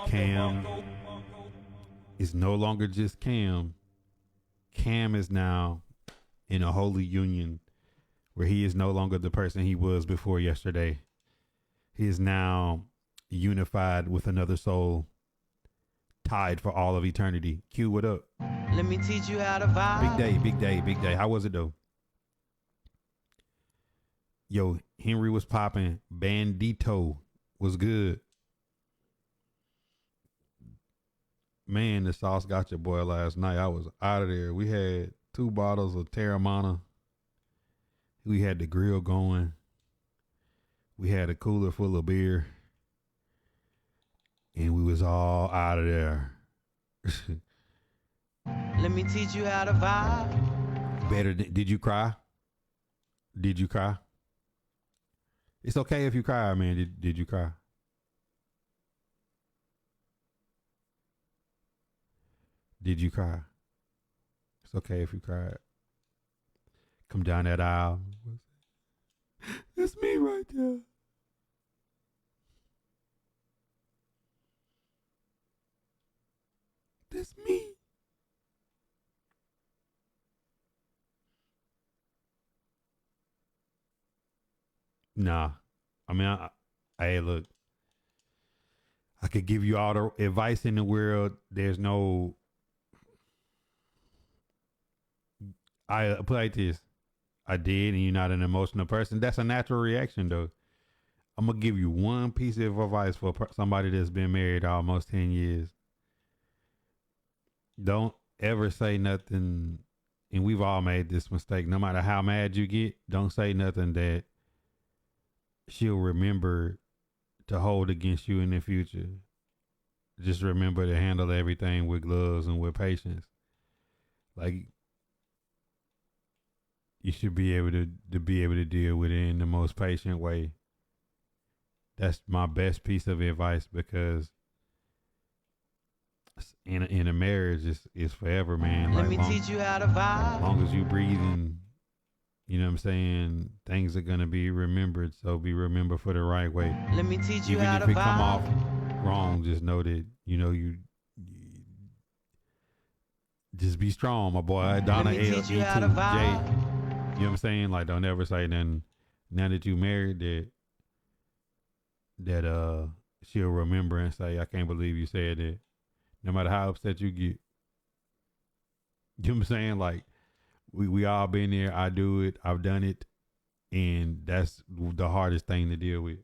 Cam is no longer just Cam. Cam is now in a holy union where he is no longer the person he was before yesterday. He is now unified with another soul, tied for all of eternity. Q, what up? Let me teach you how to vibe. Big day, big day, big day. How was it though? Yo, Henry was popping. Bandito was good. Man, the sauce got your boy last night. I was out of there. We had 2 bottles of Terramana. We had the grill going. We had a cooler full of beer. And we was all out of there. Let me teach you how to vibe. Better than, did you cry? Did you cry? It's okay if you cry, man. Did you cry? Did you cry? It's okay if you cried. Come down that aisle. That's me right there. That's me. Nah. I mean, hey, look. I could give you all the advice in the world. There's no... I put like this. I did, and you're not an emotional person. That's a natural reaction, though. I'm going to give you one piece of advice for somebody that's been married almost 10 years. Don't ever say nothing, and we've all made this mistake. No matter how mad you get, don't say nothing that she'll remember to hold against you in the future. Just remember to handle everything with gloves and with patience. Like, you should be able to be able to deal with it in the most patient way. That's my best piece of advice, because in a marriage is forever, man. Let me teach you how to vibe. As long as you breathing, you know what I'm saying, things are gonna be remembered. So be remembered for the right way. Let me teach you Even how if to it come vibe. off wrong, just know that you just be strong, my boy. Donna Let me teach you how to L E2 vibe. J. You know what I'm saying? Like, don't ever say nothing now that you married that she'll remember and say, I can't believe you said that. No matter how upset you get. You know what I'm saying? Like, we all been there. I do it. I've done it. And that's the hardest thing to deal with.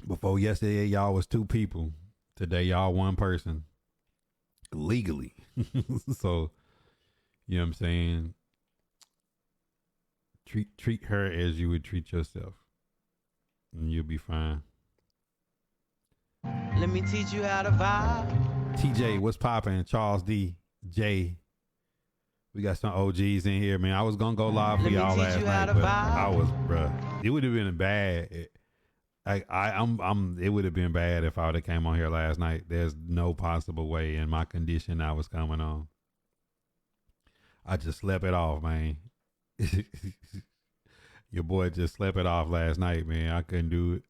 Before yesterday, y'all was 2 people. Today, y'all 1 person. Legally. So, you know what I'm saying? Treat her as you would treat yourself. And you'll be fine. Let me teach you how to vibe. TJ, what's poppin'? Charles D. J. We got some OGs in here, man. I was gonna go live for y'all last night, but I was, bruh. It would have been bad. It would have been bad if I would have came on here last night. There's no possible way in my condition I was coming on. I just slept it off, man. Your boy just slept it off last night, man. I couldn't do it.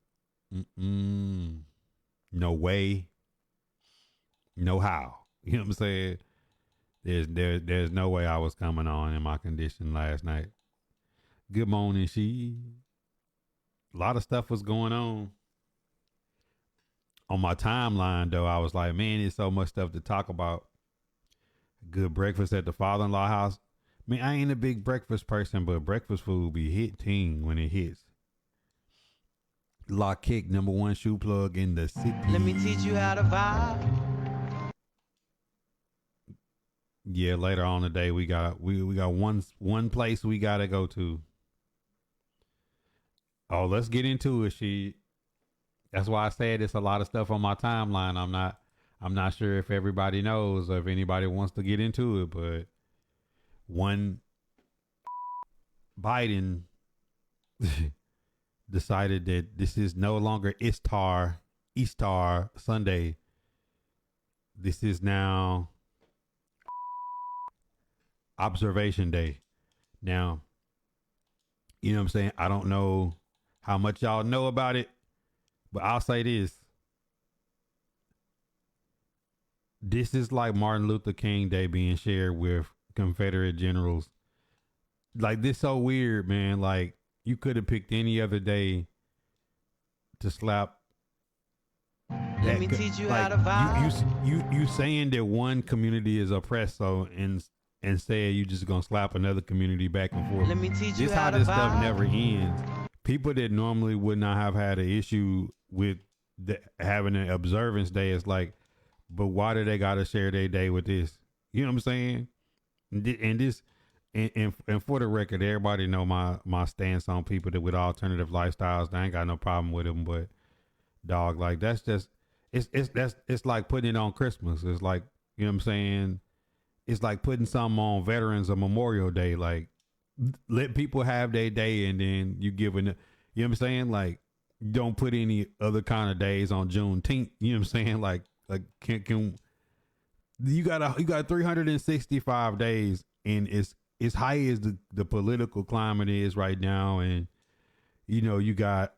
No way. No how. You know what I'm saying? There's no way I was coming on in my condition last night. Good morning, she. A lot of stuff was going on my timeline, though. I was like, man, there's so much stuff to talk about. Good breakfast at the father-in-law house. I mean, I ain't a big breakfast person, but breakfast food be hitting when it hits. Lock Kick, #1 shoe plug in the city. Let me teach you how to vibe. Yeah, later on today we got one place we gotta go to. Oh, let's get into it. That's why I said it's a lot of stuff on my timeline. I'm not sure if everybody knows or if anybody wants to get into it, but one Biden decided that this is no longer Istar Sunday. This is now Observation Day. Now, You know what I'm saying? I don't know how much y'all know about it, but I'll say this. This is like Martin Luther King Day being shared with Confederate generals. Like, this so weird, man. Like, you could have picked any other day to slap Let me that. teach you how Like, to vibe. you saying that one community is oppressed, so and say you just gonna slap another community back and forth. Let me teach you This how how to this stuff never vibe. ends. People that normally would not have had an issue with having an observance day, it's like, but why do they gotta share their day with this? You know what I'm saying? And this, and for the record, everybody know my stance on people that with alternative lifestyles. I ain't got no problem with them, but dog, like, that's just it's like putting it on Christmas. It's like, you know what I'm saying? It's like putting something on Veterans or Memorial Day. Like, let people have their day, and then you giving it. You know what I'm saying? Like, don't put any other kind of days on Juneteenth. You know what I'm saying? Like can you got 365 days, and it's as high as the political climate is right now, and you got,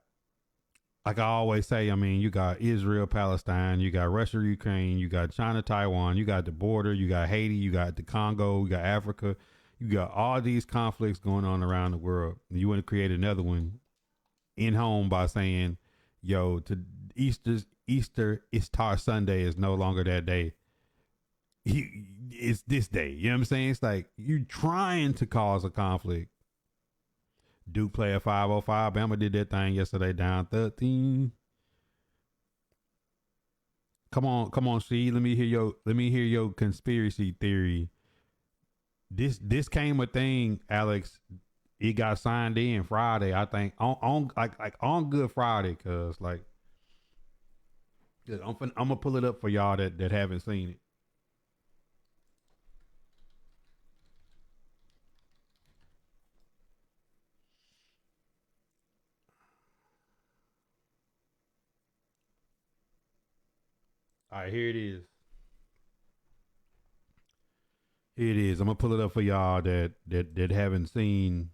like I always say, I mean, you got Israel, Palestine, you got Russia, Ukraine, you got China, Taiwan, you got the border, you got Haiti, you got the Congo, you got Africa, you got all these conflicts going on around the world. You want to create another one in home by saying, yo, to Easter Istar Sunday is no longer that day. It's this day. You know what I'm saying? It's like you trying to cause a conflict. Duke play a 505. Bama did that thing yesterday, down 13. Come on, see. Let me hear your conspiracy theory. This came a thing, Alex. It got signed in Friday, I think, on like on Good Friday, cause like, I'm gonna pull it up for y'all that haven't seen it. All right, here it is. Here it is. I'm gonna pull it up for y'all that haven't seen.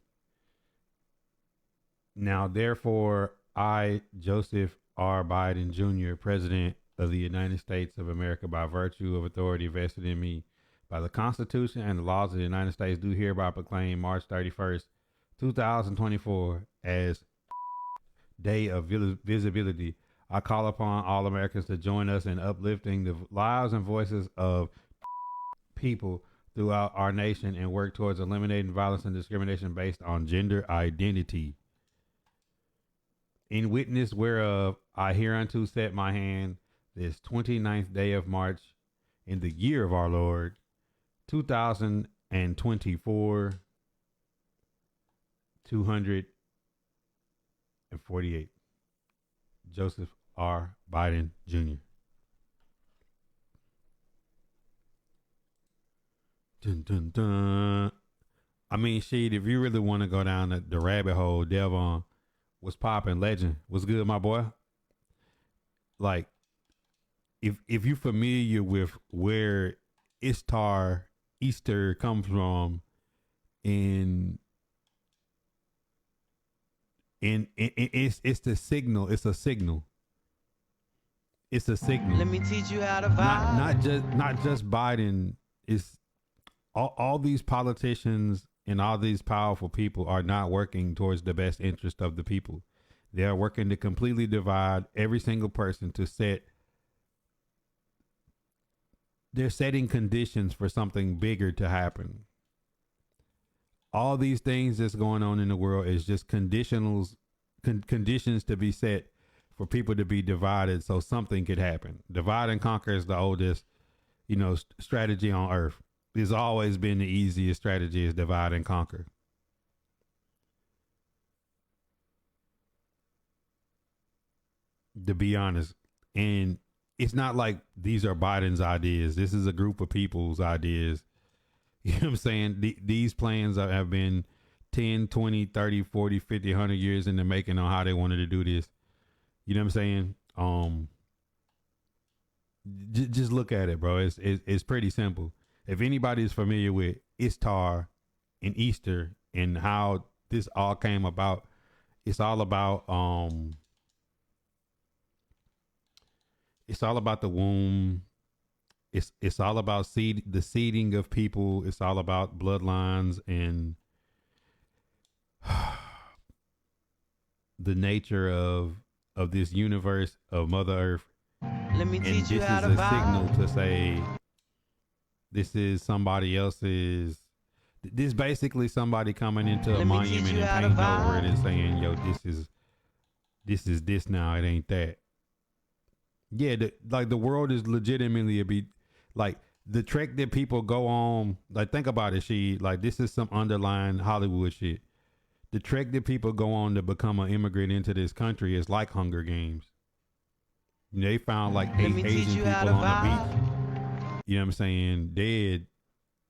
Now, therefore, I, Joseph R. Biden Jr., President of the United States of America, by virtue of authority vested in me by the Constitution and the laws of the United States, do hereby proclaim March 31st, 2024 as Day of Visibility. I call upon all Americans to join us in uplifting the lives and voices of people throughout our nation and work towards eliminating violence and discrimination based on gender identity. In witness whereof, I hereunto set my hand this 29th day of March in the year of our Lord, 2024, 248. Joseph R. Biden Jr. Dun, dun, dun. I mean, shit, if you really want to go down the rabbit hole, Devon, what's poppin', legend? What's good, my boy? Like, if you're familiar with where Easter comes from, in it's the signal. It's a signal. It's a signal. Let me teach you how to Not vibe. not just Biden. It's all these politicians and all these powerful people are not working towards the best interest of the people. They are working to completely divide every single person to set. They're setting conditions for something bigger to happen. All these things that's going on in the world is just conditionals, conditions to be set for people to be divided so something could happen. Divide and conquer is the oldest, strategy on earth. It's always been the easiest strategy, is divide and conquer. To be honest. And it's not like these are Biden's ideas. This is a group of people's ideas. You know what I'm saying? These plans have been 10, 20, 30, 40, 50, 100 years in the making on how they wanted to do this. You know what I'm saying? Just look at it, bro. It's pretty simple. If anybody is familiar with Istar and Easter and how this all came about. It's all about it's all about the womb. It's all about the seeding of people. It's all about bloodlines and the nature of this universe of Mother Earth. Let me And teach you this how is to a vibe. signal to say this is somebody else's. This basically somebody coming into a Let me teach monument you and how to painting over it vibe. and saying, "Yo, this is this now. It ain't that." Yeah, like the world is legitimately a be like the trek that people go on. Like think about it. Like this is some underlying Hollywood shit. The trek that people go on to become an immigrant into this country is like Hunger Games. They found like Let 8 me teach Asian you how people to on the beach. vibe. You know what I'm saying? Dead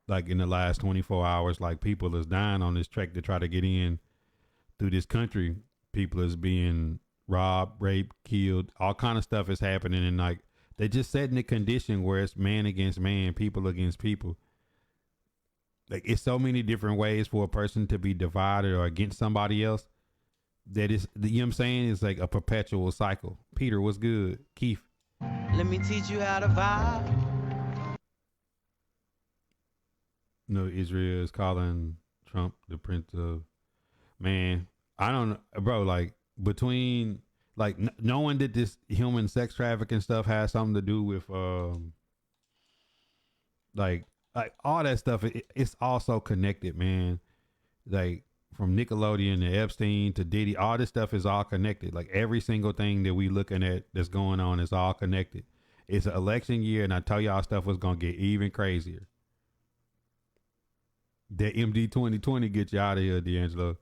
like in the last 24 hours. Like people is dying on this trek to try to get in through this country. People is being robbed, raped, killed. All kind of stuff is happening, and like they just setting the condition where it's man against man, people against people. Like it's so many different ways for a person to be divided or against somebody else that is, you know what I'm saying? It's like a perpetual cycle. Peter, what's good? Keith. Let me teach you how to vibe. No, Israel is calling Trump the prince of man. I don't know, bro. Like between like knowing that this human sex trafficking stuff has something to do with like all that stuff. It's also connected, man. Like from Nickelodeon to Epstein to Diddy, all this stuff is all connected. Like every single thing that we looking at that's going on is all connected. It's an election year, and I tell y'all stuff was gonna get even crazier. That MD 2020 get you out of here, D'Angelo.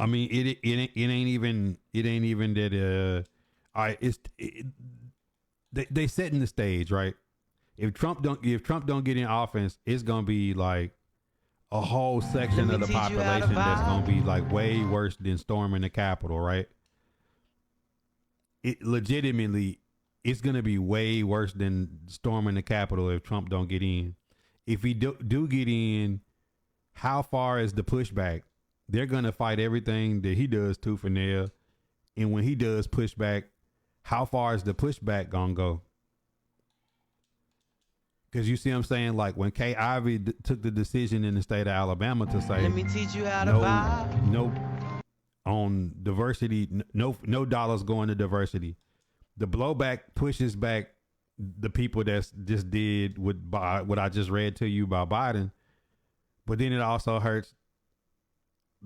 I mean, it ain't even that. I it's they setting the stage right. If Trump don't get in office, it's gonna be like a whole section of the Let me teach you how to population that's gonna be vibe. like way worse than storming the Capitol, right? It legitimately, it's gonna be way worse than storming the Capitol if Trump don't get in. If he do get in, how far is the pushback? They're gonna fight everything that he does tooth and nail, and when he does pushback, how far is the pushback gonna go? Because you see what I'm saying? Like when Kay Ivey took the decision in the state of Alabama to say Let me teach you how to no, vibe. no on diversity, no dollars going to diversity. The blowback pushes back the people that's just did what I just read to you about Biden, but then it also hurts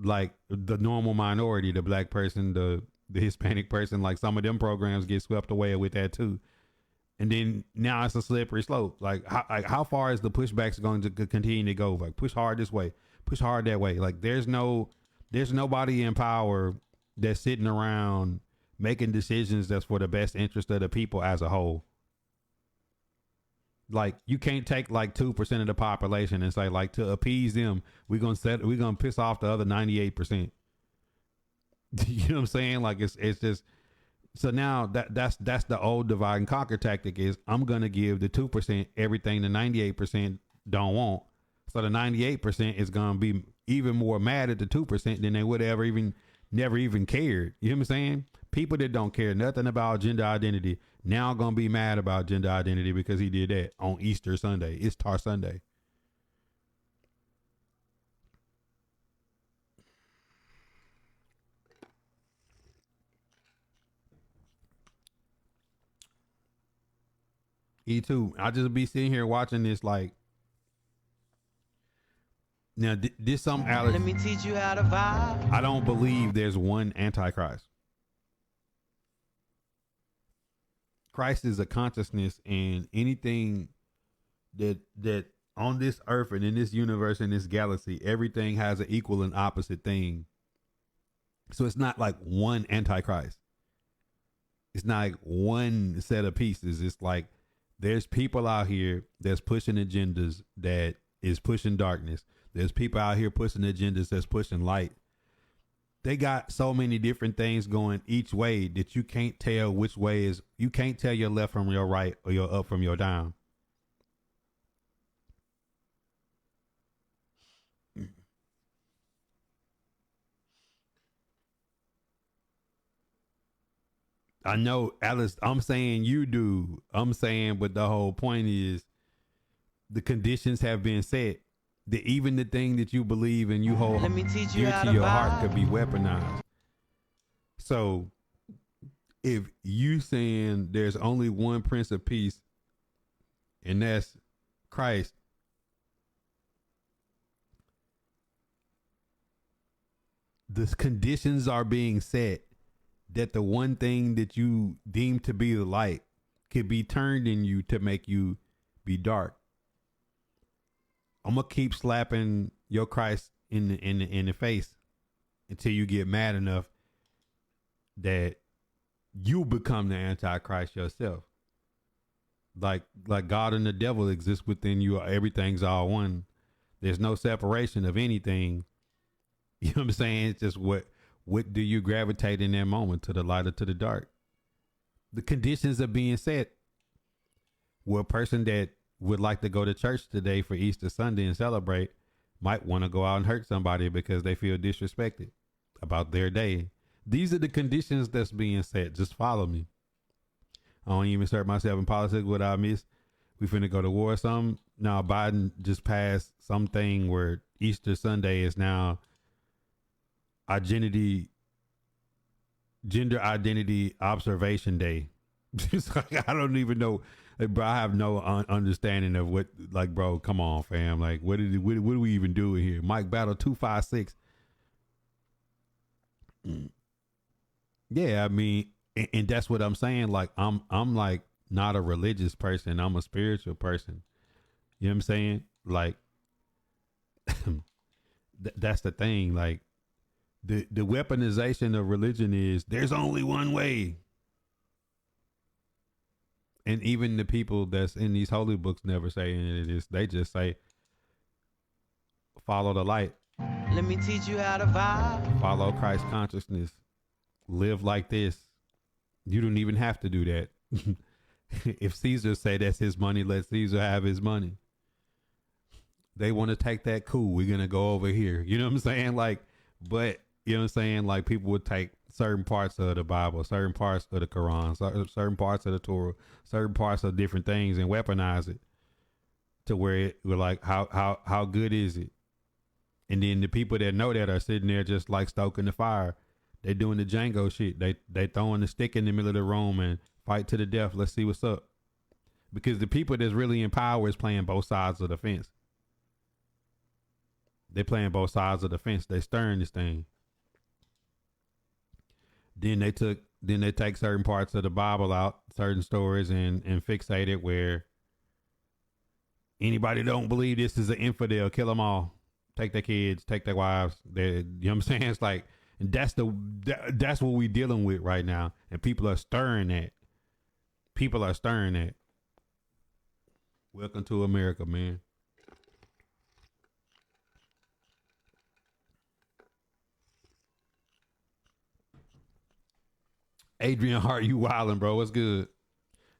like the normal minority, the black person, the Hispanic person. Like some of them programs get swept away with that too. And then now it's a slippery slope. Like how far is the pushbacks going to continue to go? Like push hard this way, push hard that way. Like there's nobody in power that's sitting around making decisions that's for the best interest of the people as a whole. Like you can't take like 2% of the population and say like to appease them, we're gonna piss off the other 98%. You know what I'm saying? Like it's just so now that's the old divide and conquer tactic is I'm gonna give the 2% everything the 98% don't want. So the 98% is gonna be even more mad at the 2% than they would ever even never even cared. You know what I'm saying? People that don't care nothing about gender identity now gonna be mad about gender identity because he did that on Easter Sunday, Istar Sunday. E too. I just be sitting here watching this like now this some Alex. Let me teach you how to vibe. I don't believe there's one antichrist. Christ is a consciousness, and anything that on this earth and in this universe and this galaxy, everything has an equal and opposite thing. So it's not like one antichrist. It's not like one set of pieces. It's like there's people out here that's pushing agendas that is pushing darkness. There's people out here pushing agendas that's pushing light. they got so many different things going each way that you can't tell which way is, you can't tell your left from your right or your up from your down. I know, Alice, I'm saying you do. I'm saying, but the whole point is the conditions have been set that even the thing that you believe and you hold Let me teach you dear how to to your heart could vibe. be weaponized. So if you saying there's only one Prince of Peace and that's Christ, the conditions are being set that the one thing that you deem to be the light could be turned in you to make you be dark. I'm gonna keep slapping your Christ in the face until you get mad enough that you become the Antichrist yourself. Like God and the devil exist within you. Everything's all one. There's no separation of anything. You know what I'm saying? It's just what do you gravitate in that moment, to the light or to the dark? The conditions are being set. Well, a person that would like to go to church today for Easter Sunday and celebrate might want to go out and hurt somebody because they feel disrespected about their day. These are the conditions that's being set. Just follow me. I don't even start myself in politics. What I miss, we finna go to war. Now Biden just passed something where Easter Sunday is now gender identity observation day. It's like, I don't even know, like, bro. I have no understanding of what, like, bro. Come on, fam. Like, what are we even doing here? Mike Battle 256. Yeah, I mean, and that's what I'm saying. Like, I'm like not a religious person. I'm a spiritual person. You know what I'm saying? Like, that's the thing. Like, the weaponization of religion is there's only one way. And even the people that's in these holy books never say any of this. They just say, follow the light, Let me teach you how to vibe. follow Christ consciousness, live like this. You don't even have to do that. If Caesar say that's his money, let Caesar have his money. They want to take that, cool. We're going to go over here. You know what I'm saying? Like, but you know what I'm saying? Like, people would take certain parts of the Bible, certain parts of the Quran, certain parts of the Torah, certain parts of different things and weaponize it to where we're like, how good is it? And then the people that know that are sitting there just like stoking the fire. They doing the Django shit. They throwing the stick in the middle of the room and fight to the death. Let's see what's up. Because the people that's really in power is playing both sides of the fence. They playing both sides of the fence. They stirring this thing. Then they take certain parts of the Bible out, certain stories, and fixate it where anybody don't believe this is an infidel, kill them all. Take their kids, take their wives. You know what I'm saying? It's like, and that's what we dealing with right now. And people are stirring that. People are stirring that. Welcome to America, man. Adrian Hart, you wildin', bro. What's good?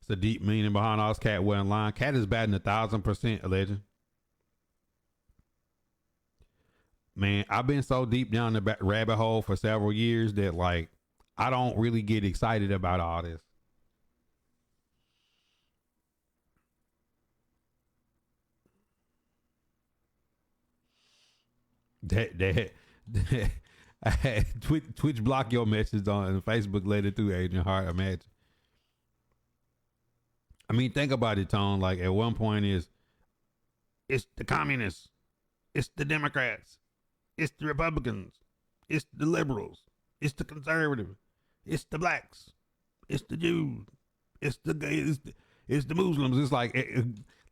It's a deep meaning behind all this. Cat wasn't lying. Cat is batting 1,000%, a legend. Man, I've been so deep down the rabbit hole for several years that, like, I don't really get excited about all this. That I had Twitch block your message on Facebook later through Adrian Hart. Imagine. I mean, think about it, Tone. Like, at one point it's the communists, it's the Democrats, it's the Republicans, it's the liberals, it's the conservatives, it's the blacks, it's the Jews, it's the gays, it's the Muslims. It's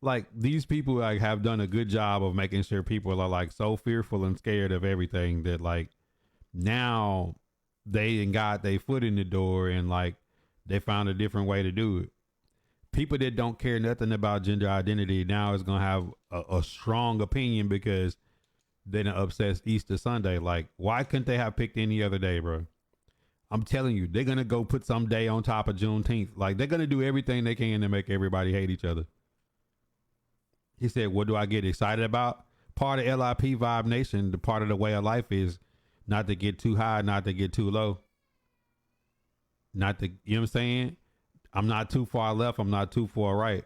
like these people like have done a good job of making sure people are like so fearful and scared of everything that like now they ain't got their foot in the door and like they found a different way to do it. People that don't care nothing about gender identity now is gonna have a strong opinion because They done obsessed Easter Sunday. Like, why couldn't they have picked any other day, bro? I'm telling you, they're gonna go put some day on top of Juneteenth. Like, they're gonna do everything they can to make everybody hate each other. He said, "What do I get excited about?" Part of LIP Vibe Nation, the part of the way of life is not to get too high, not to get too low, not to, you know what I'm saying? I'm not too far left. I'm not too far right.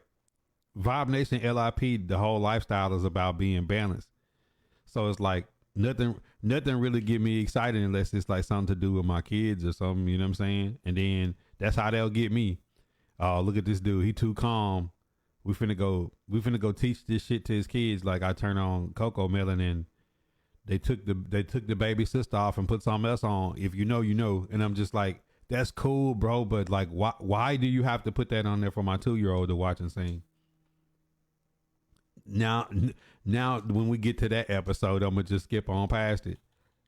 Vibe Nation LIP, the whole lifestyle is about being balanced. So it's like nothing really get me excited unless it's like something to do with my kids or something, you know what I'm saying? And then that's how they'll get me. Oh, look at this dude. He too calm. We finna go teach this shit to his kids. Like, I turn on Coco Melon and they took the baby sister off and put something else on. If you know, you know. And I'm just like, that's cool, bro. But like, why do you have to put that on there for my 2-year-old to watch and sing? Now, when we get to that episode, I'm gonna just skip on past it.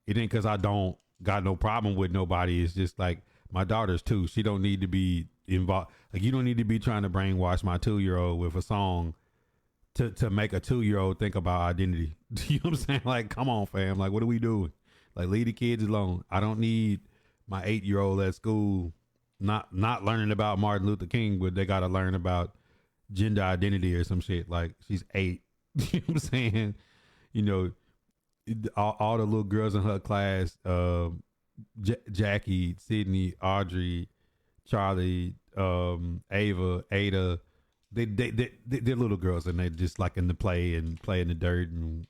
It ain't because I don't got no problem with nobody. It's just like my daughter's too. She don't need to be involved. Like, you don't need to be trying to brainwash my 2-year-old with a song to make a 2-year-old think about identity. You know what I'm saying? Like, come on, fam. Like, what are we doing? Like, leave the kids alone. I don't need my 8-year-old at school not learning about Martin Luther King, but they got to learn about gender identity or some shit. Like, she's 8. You know what I'm saying? You know, all the little girls in her class, Jackie, Sydney, Audrey, Charlie, Ava, Ada, they're little girls and they just like in the play and play in the dirt and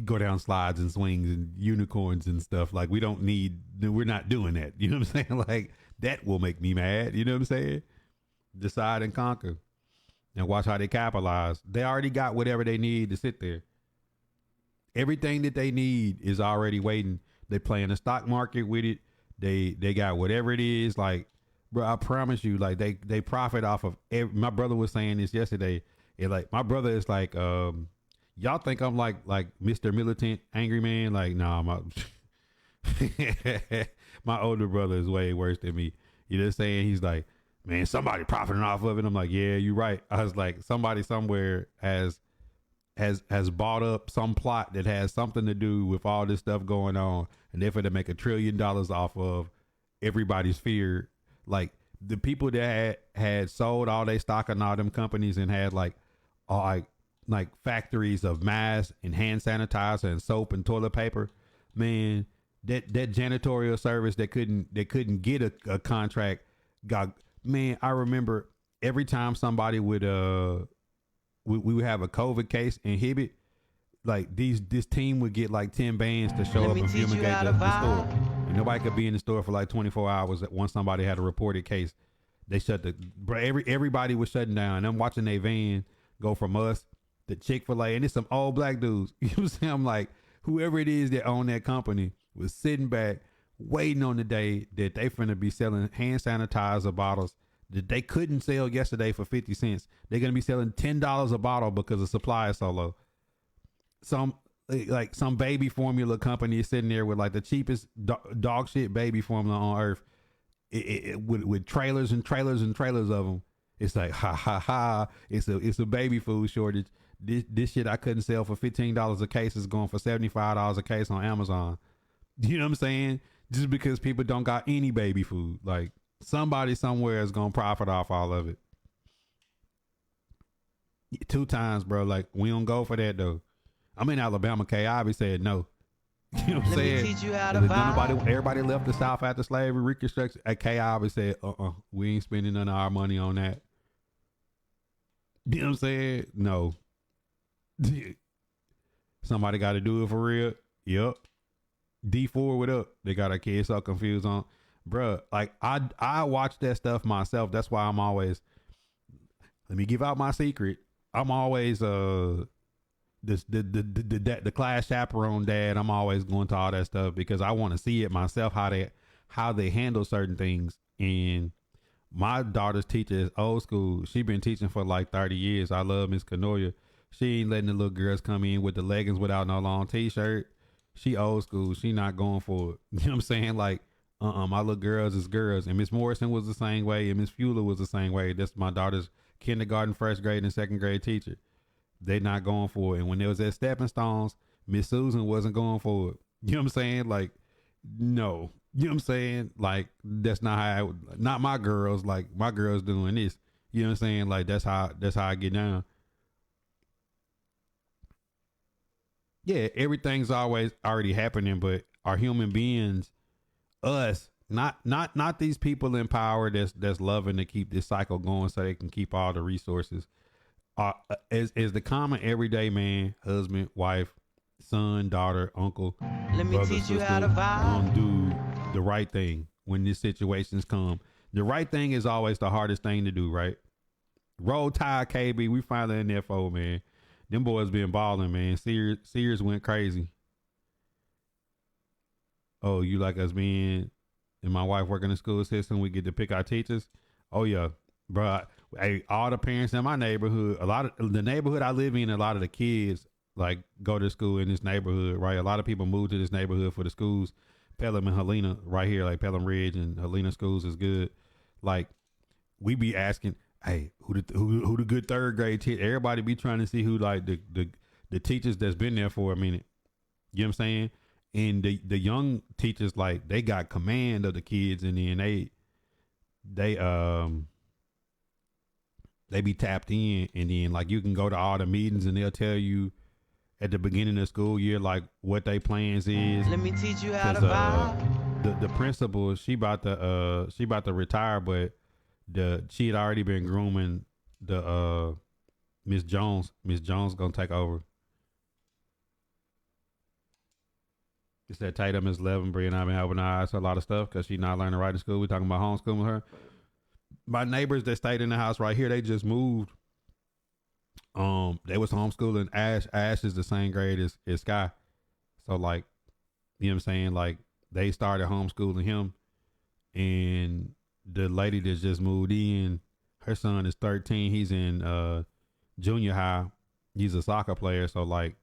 go down slides and swings and unicorns and stuff. Like, we're not doing that. You know what I'm saying? Like, that will make me mad. You know what I'm saying? Decide and conquer and watch how they capitalize. They already got whatever they need to sit there. Everything that they need is already waiting. They play in the stock market with it. They got whatever it is. Like, bro, I promise you, like, they profit off of my brother was saying this yesterday. Like, my brother is like, y'all think I'm like Mr. Militant Angry Man? Like, nah, my older brother is way worse than me. You know what I'm saying? He's like, man, somebody profiting off of it. I'm like, yeah, you're right. I was like, somebody somewhere has bought up some plot that has something to do with all this stuff going on, and they're going to make $1 trillion off of everybody's fear. Like, the people that had sold all their stock in all them companies and had like factories of masks and hand sanitizer and soap and toilet paper, man, that janitorial service that couldn't get a contract got, man, I remember every time somebody would we would have a COVID case in Hibbett, like this team would get like 10 bands to show up and fumigate the store. And nobody could be in the store for like 24 hours once somebody had a reported case. They shut everybody was shutting down. And I'm watching their van go from us to Chick-fil-A, and it's some old black dudes. You know what I'm saying? I'm like, whoever it is that owned that company was sitting back waiting on the day that they finna be selling hand sanitizer bottles that they couldn't sell yesterday for 50 cents. They're going to be selling $10 a bottle because the supply is so low. Some baby formula company is sitting there with like the cheapest dog shit baby formula on earth, with trailers and trailers and trailers of them. It's like, ha ha ha, it's a baby food shortage. This shit I couldn't sell for $15 a case is going for $75 a case on Amazon. You know what I'm saying? Just because people don't got any baby food. Like, somebody somewhere is gonna profit off all of it. 2 times, bro. Like, we don't go for that though. I'm in Alabama. K.I.B. said no. You know what I'm saying? Let me teach you how to vibe. Everybody left the South after slavery reconstruction. K.I.B. said, we ain't spending none of our money on that. You know what I'm saying? No. Somebody got to do it for real. Yep. D4 what up? They got our kids so confused on, bruh. Like, I watch that stuff myself. That's why I'm always, let me give out my secret. I'm always the class chaperone dad. I'm always going to all that stuff because I want to see it myself, how they handle certain things. And my daughter's teacher is old school. She been teaching for like 30 years. I love Miss Canoia. She ain't letting the little girls come in with the leggings without no long t-shirt. She old school. She not going for it. You know what I'm saying? Like, my little girls is girls. And Miss Morrison was the same way. And Miss Fuller was the same way. That's my daughter's kindergarten, first grade, and second grade teacher. They not going for it. And when they was at Stepping Stones, Miss Susan wasn't going for it. You know what I'm saying? Like, no. You know what I'm saying? Like, that's not not my girls. Like, my girls doing this. You know what I'm saying? Like, that's how I get down. Yeah, everything's always already happening, but are human beings us, not these people in power that's loving to keep this cycle going so they can keep all the resources. Is the common everyday man, husband, wife, son, daughter, uncle, Let me brother, teach you how sister, to gonna vibe. do the right thing when these situations come? The right thing is always the hardest thing to do, right? Roll Tide, KB, we finally in FO, man. Them boys been balling, man. Sears went crazy. Oh, you like us being and my wife working in the school system, we get to pick our teachers. Oh yeah, bro. Hey, all the parents in my neighborhood, a lot of the neighborhood I live in, a lot of the kids like go to school in this neighborhood, right? A lot of people move to this neighborhood for the schools. Pelham and Helena, right here, like Pelham Ridge and Helena schools is good. Like we be asking, hey, who the good third grade teacher? Everybody be trying to see who like the teachers that's been there for a minute. You know what I'm saying? And the young teachers like they got command of the kids, and then they they be tapped in, and then like you can go to all the meetings, and they'll tell you at the beginning of the school year like what they plans is. Let me teach you how to Cause vibe. the principal she about to retire, but she had already been grooming the Miss Jones. Miss Jones gonna take over. It's that Tatum is 11, Brie, and I've been helping her eyes a lot of stuff because she not learning to write in school. We talking about homeschooling her. My neighbors that stayed in the house right here, they just moved. They was homeschooling Ash. Ash is the same grade as Sky. So like, you know what I'm saying? Like they started homeschooling him, and the lady that just moved in, her son is 13. He's in junior high. He's a soccer player. So like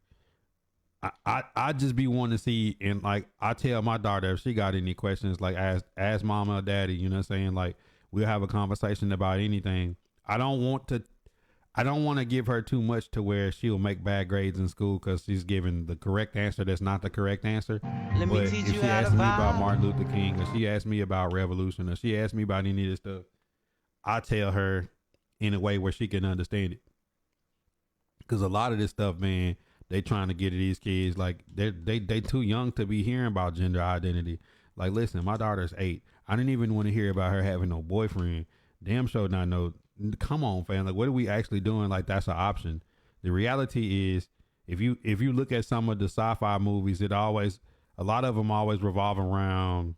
I just be wanting to see, and like I tell my daughter if she got any questions, like ask mama or daddy, you know what I'm saying? Like we'll have a conversation about anything. I don't want to give her too much to where she'll make bad grades in school because she's giving the correct answer that's not the correct answer. Let me But teach if you she how to asks me about Martin vibe. Luther King, or she asks me about revolution, or she asks me about any of this stuff, I tell her in a way where she can understand it. Because a lot of this stuff, man, they trying to get to these kids like they too young to be hearing about gender identity. Like, listen, my daughter's 8. I didn't even want to hear about her having no boyfriend. Damn sure not know. Come on, fam. Like, what are we actually doing? Like, that's an option. The reality is, if you look at some of the sci-fi movies, it always a lot of them always revolve around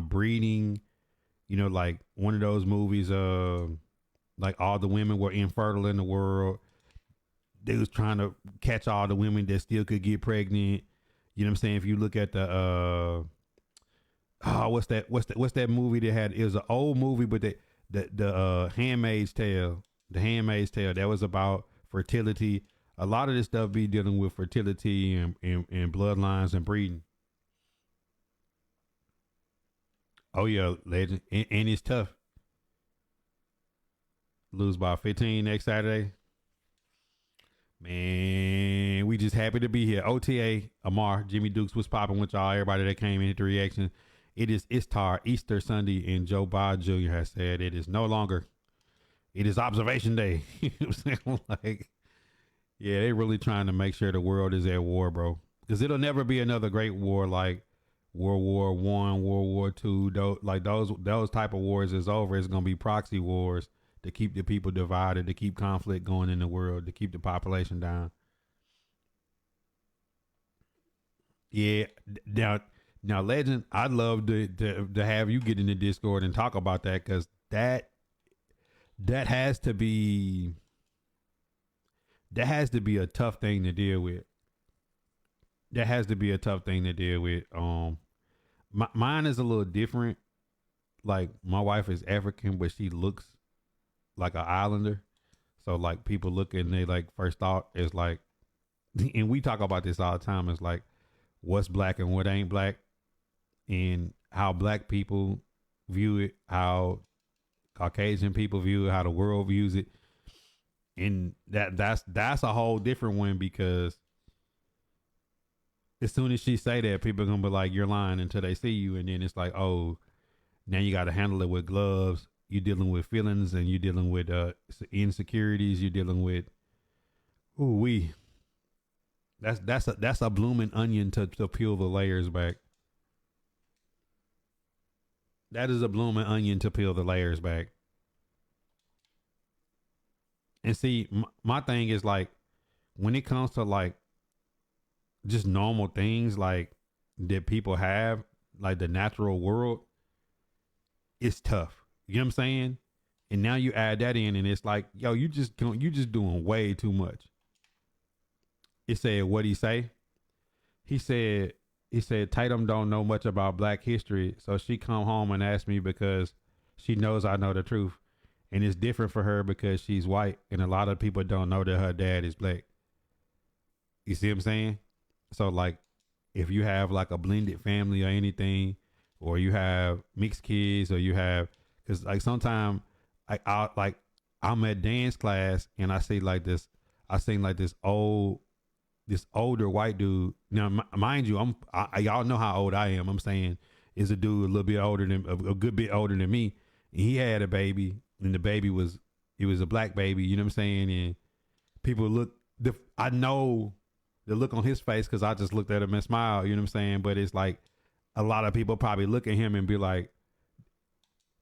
breeding. You know, like one of those movies, like all the women were infertile in the world. They was trying to catch all the women that still could get pregnant. You know what I'm saying? If you look at the what's that movie that had, it was an old movie, but the Handmaid's Tale, that was about fertility. A lot of this stuff be dealing with fertility and bloodlines and breeding. Oh yeah, legend, and it's tough. Lose by 15 next Saturday. Man, we just happy to be here. OTA, Amar, Jimmy Dukes was popping with y'all. Everybody that came in hit the reaction. It is Istar, Easter Sunday, and Joe Biden Jr. has said it is no longer. It is observation day. You know what I'm saying? Like, yeah, they really trying to make sure the world is at war, bro. Because it'll never be another great war like World War One, World War Two. Like those type of wars is over. It's gonna be proxy wars to keep the people divided, to keep conflict going in the world, to keep the population down. Yeah, now, legend. I'd love to have you get in the Discord and talk about that because that has to be a tough thing to deal with. That has to be a tough thing to deal with. Mine is a little different. Like my wife is African, but she looks like an islander. So like people look and they like first thought is like, and we talk about this all the time. It's like what's black and what ain't black, and how black people view it, how Caucasian people view it, how the world views it, and that's a whole different one because as soon as she say that, people gonna be like, "You're lying," until they see you, and then it's like, "Oh, now you got to handle it with gloves. You're dealing with feelings, and you're dealing with insecurities. You're dealing with ooh we. That's a blooming onion to peel the layers back. That is a blooming onion to peel the layers back. And see, my thing is like when it comes to like just normal things like that people have, like the natural world, it's tough. You know what I'm saying? And now you add that in, and it's like, yo, you just doing way too much. It said, what he say? He said he said Tatum don't know much about Black history, so she come home and ask me because she knows I know the truth, and it's different for her because she's white, and a lot of people don't know that her dad is black. You see what I'm saying? So like, if you have like a blended family or anything, or you have mixed kids, or you have, because like sometimes I like I'm at dance class and I see like this, I seen like this older white dude. Now, mind you, y'all know how old I am. I'm saying is a dude a little bit older than a good bit older than me. And he had a baby, and the baby was it was a black baby. You know what I'm saying? And people look. I know the look on his face because I just looked at him and smiled. You know what I'm saying? But it's like a lot of people probably look at him and be like,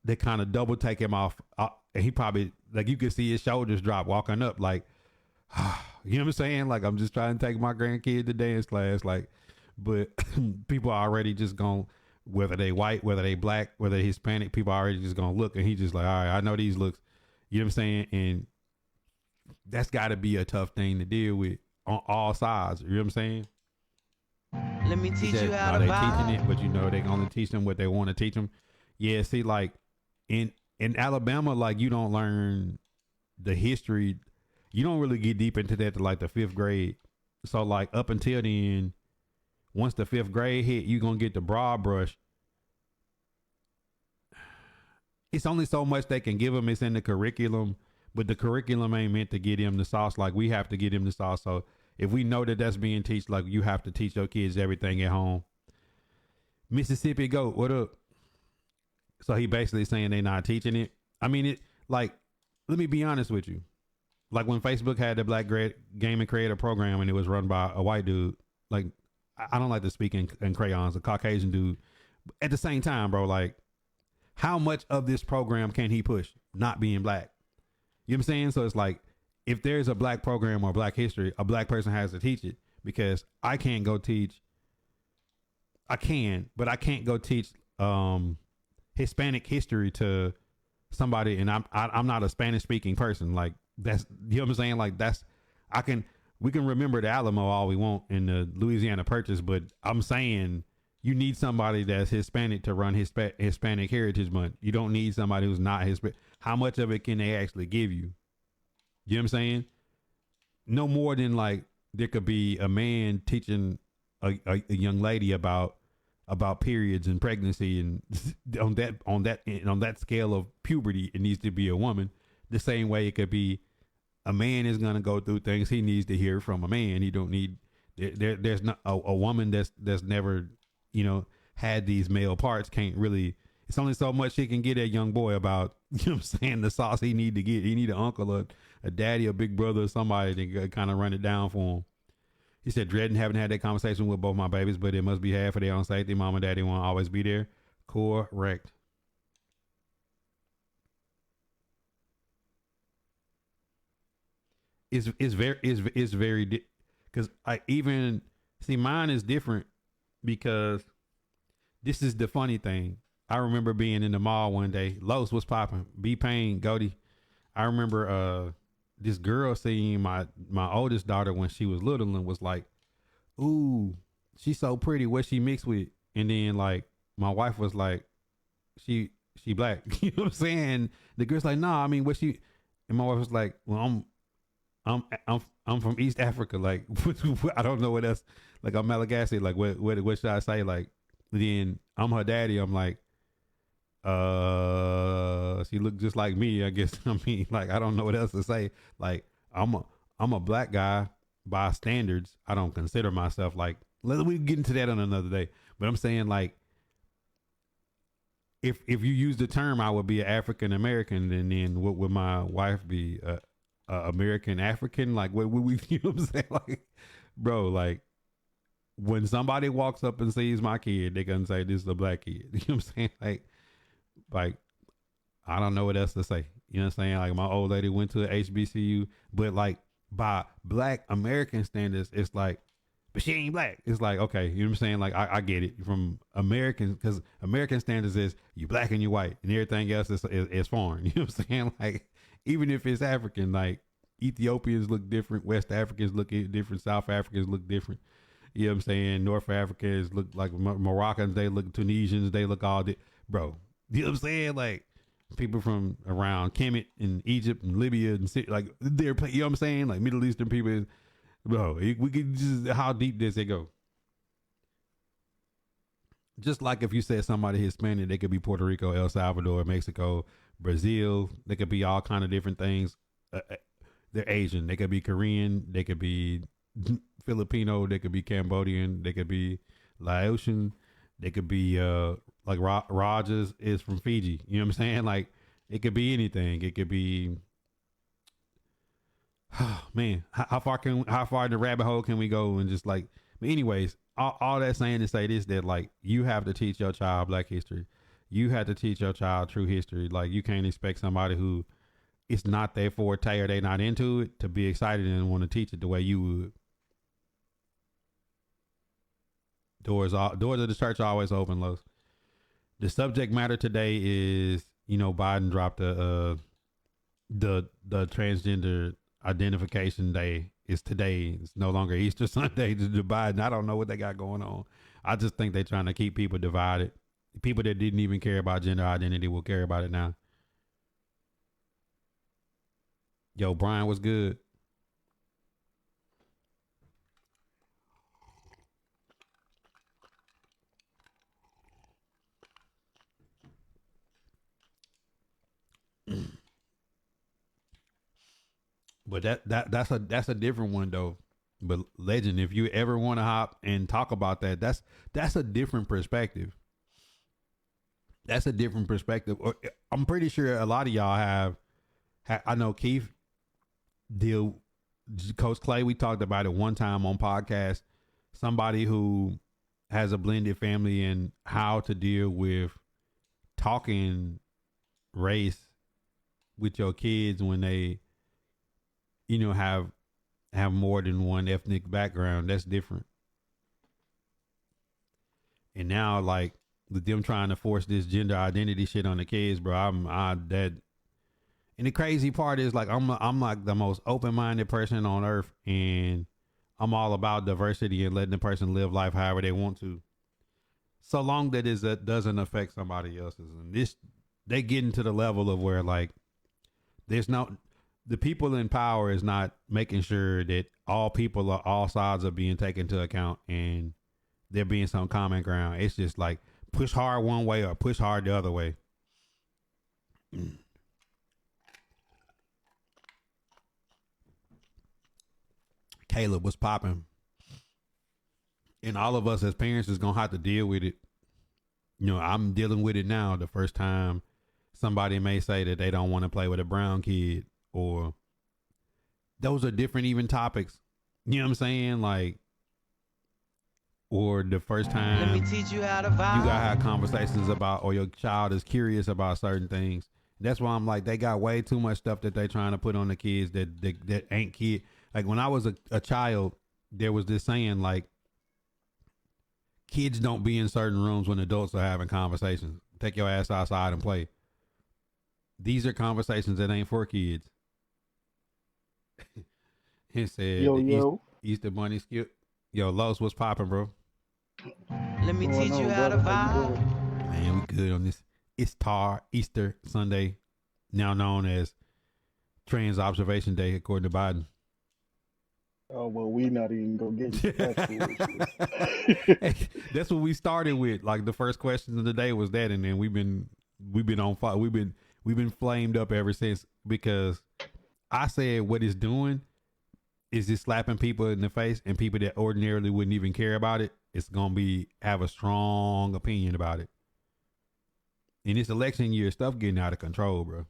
they kind of double take him off, and he probably like you can see his shoulders drop walking up like. You know what I'm saying? Like I'm just trying to take my grandkid to dance class, like, but people are already just going, whether they white, whether they black, whether they Hispanic, people are already just gonna look, and he just like, all right, I know these looks. You know what I'm saying? And that's got to be a tough thing to deal with on all sides. You know what I'm saying? Let me He teach you said, how are to they teaching it? vibe. But you know they only teach them what they want to teach them. Yeah, see, like in Alabama, like you don't learn the history. You don't really get deep into that to like the fifth grade. So like up until then, once the fifth grade hit, you gonna get the broad brush. It's only so much they can give them. It's in the curriculum, but the curriculum ain't meant to get him the sauce. Like we have to get him the sauce. So if we know that that's being taught, like you have to teach your kids everything at home. Mississippi goat, what up? So he basically saying they not teaching it. I mean it. Like, let me be honest with you. Like when Facebook had the Black Gaming Creator Program and it was run by a white dude. Like I don't like to speak in crayons, a Caucasian dude. At the same time, bro, like how much of this program can he push not being black? You know what I'm saying? So it's like if there's a black program or black history, a black person has to teach it because I can't go teach. I can, but I can't go teach Hispanic history to somebody, and I'm not a Spanish speaking person. Like that's you know what I'm saying. Like that's I can we can remember the Alamo all we want in the Louisiana Purchase, but I'm saying you need somebody that's Hispanic to run Hispanic Heritage Month. You don't need somebody who's not Hispanic. How much of it can they actually give you? You know what I'm saying? No more than like there could be a man teaching a young lady about periods and pregnancy, and on that scale of puberty, it needs to be a woman. The same way it could be a man is gonna go through things he needs to hear from a man. He don't need there's not a woman that's never had these male parts can't really. It's only so much she can get that young boy about. You know what I'm saying? The sauce he need to get. He need an uncle, a daddy, a big brother, or somebody to kind of run it down for him. He said, dreading haven't had that conversation with both my babies, but it must be had for their own safety. Mom and daddy won't always be there. Correct. It's very because I even see mine is different because this is the funny thing. I remember being in the mall one day. Lowe's was popping. B Pain, Goldie. I remember this girl seeing my oldest daughter when she was little and was like, ooh, she's so pretty. What she mixed with? And then like my wife was like, she black. You know what I'm saying? The girl's like, nah, I mean what she and my wife was like, well, I'm from East Africa. Like I don't know what else. Like I'm Malagasy. Like what should I say? Like then I'm her daddy. I'm like, she looked just like me, I guess. I mean, like I don't know what else to say. Like I'm a black guy by standards. I don't consider myself like We get into that on another day. But I'm saying like, if you use the term, I would be an African American, and then what would my wife be? American African? Like what would we? You know what I'm saying? Like, bro, like when somebody walks up and sees my kid, they gonna say this is a black kid. You know what I'm saying? Like I don't know what else to say. You know what I'm saying? Like my old lady went to a HBCU, but like by black American standards, it's like, but she ain't black. It's like, okay, you know what I'm saying? Like I get it from American, because American standards is you black and you white, and everything else is foreign. You know what I'm saying? Like even if it's African, like Ethiopians look different, West Africans look different, South Africans look different. You know what I'm saying? North Africans look like Moroccans, they look Tunisians, they look all bro. You know what I'm saying? Like people from around Kemet and Egypt and Libya and like they're, you know what I'm saying? Like Middle Eastern people, bro. We could just, how deep does it go? Just like if you said somebody Hispanic, they could be Puerto Rico, El Salvador, Mexico, Brazil. They could be all kind of different things. They're Asian. They could be Korean. They could be Filipino. They could be Cambodian. They could be Laotian. They could be like Rogers is from Fiji. You know what I'm saying? Like it could be anything. It could be, oh, man, how far in the rabbit hole can we go? And just like, but anyways, all that saying to say this, that like you have to teach your child Black history. You have to teach your child true history. Like you can't expect somebody who it's not their forte or they not into it to be excited and want to teach it the way you would. Doors of the church are always open, Los. The subject matter today is, you know, Biden dropped the transgender identification day is today. It's no longer Easter Sunday to Biden. I don't know what they got going on. I just think they're trying to keep people divided. People that didn't even care about gender identity will care about it now. Yo, Brian was good. But that's a different one though. But Legend, if you ever want to hop and talk about that, that's a different perspective. That's a different perspective. I'm pretty sure a lot of y'all have I know Keith deal, Coach Clay, we talked about it one time on podcast. Somebody who has a blended family and how to deal with talking race with your kids when they, you know, have more than one ethnic background. That's different. And now, like with them trying to force this gender identity shit on the kids, bro, that. And the crazy part is, like, I'm like the most open minded person on earth, and I'm all about diversity and letting the person live life however they want to, so long that it doesn't affect somebody else's. And this, they get into the level of where like there's no, the people in power is not making sure that all people or all sides are being taken into account and there being some common ground. It's just like push hard one way or push hard the other way. Caleb was popping, and all of us as parents is gonna have to deal with it. You know, I'm dealing with it now. The first time somebody may say that they don't want to play with a brown kid, or those are different even topics. You know what I'm saying? Like, or the first time Let me teach you how to vibe. you gotta have conversations about, or your child is curious about certain things. That's why I'm like, they got way too much stuff that they trying to put on the kids that ain't kid. Like when I was a child, there was this saying like, kids don't be in certain rooms when adults are having conversations. Take your ass outside and play. These are conversations that ain't for kids. He said, Yo. Easter Bunny skip. Yo, Los, what's popping, bro? Let me What's teach going you on, how to brother? How you vibe. doing? Man, we good on this Istar Easter Sunday, now known as Trans Observation Day, according to Biden. Oh well, we not even gonna get into that Hey, foolishness. that's what we started with. Like the first question of the day was that, and then we've been on fire. We've been flamed up ever since, because I said what it's doing is it slapping people in the face, and people that ordinarily wouldn't even care about it, it's gonna be have a strong opinion about it. In this election year, stuff getting out of control, bro.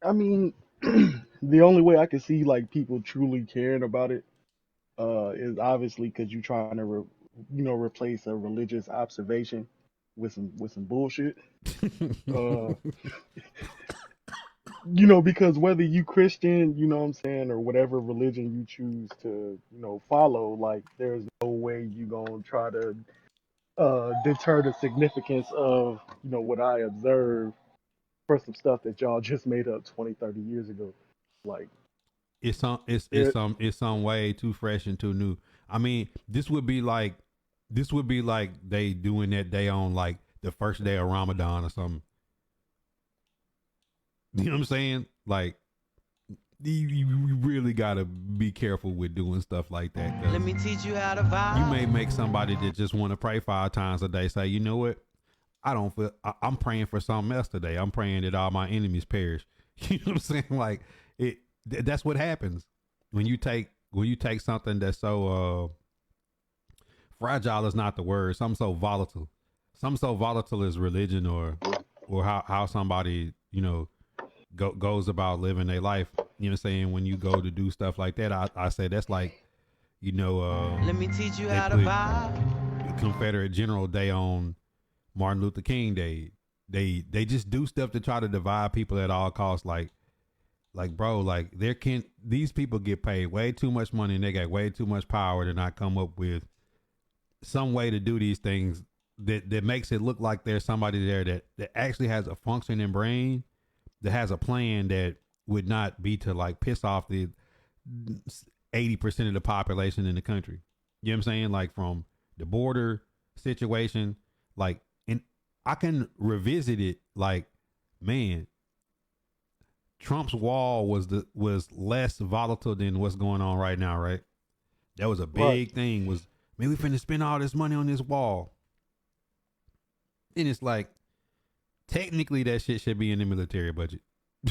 I mean, the only way I can see like people truly caring about it is obviously because you're trying to, replace a religious observation with some bullshit. Uh, because whether you Christian, you know what I'm saying, or whatever religion you choose to, follow, like there's no way you gonna try to deter the significance of, what I observe for some stuff that y'all just made up 20, 30 years ago. Like it, it's some way too fresh and too new. I mean, this would be like they doing that day on like the first day of Ramadan or something. You know what I'm saying? Like you really gotta be careful with doing stuff like that. Let me teach you how to vibe. You may make somebody that just want to pray 5 times a day say, you know what? I don't feel. I'm praying for something else today. I'm praying that all my enemies perish. You know what I'm saying? Like it. That's what happens when you take something that's so fragile is not the word. Something so volatile. Something so volatile is religion or how somebody goes about living their life. You know what I'm saying? When you go to do stuff like that, I say that's like let me teach you how to vibe. Confederate General Day on Martin Luther King Day. They just do stuff to try to divide people at all costs. Like bro, like these people get paid way too much money and they got way too much power to not come up with some way to do these things that makes it look like there's somebody there that actually has a functioning brain, that has a plan that would not be to like piss off the 80% of the population in the country. You know what I'm saying? Like from the border situation, like, and I can revisit it like, man, Trump's wall was less volatile than what's going on right now, right? That was a big thing. Was, man, we finna spend all this money on this wall. And it's like, technically that shit should be in the military budget.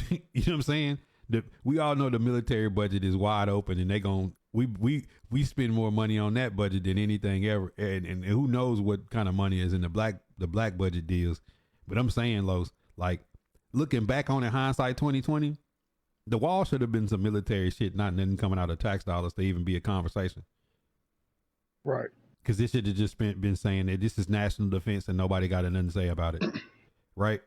You know what I'm saying? We all know the military budget is wide open, and we spend more money on that budget than anything ever. And who knows what kind of money is in the black budget deals. But I'm saying, Los, like, looking back on it, hindsight 2020, the wall should have been some military shit, not nothing coming out of tax dollars to even be a conversation. right. Because this should have just been saying that this is national defense and nobody got nothing to say about it. Right?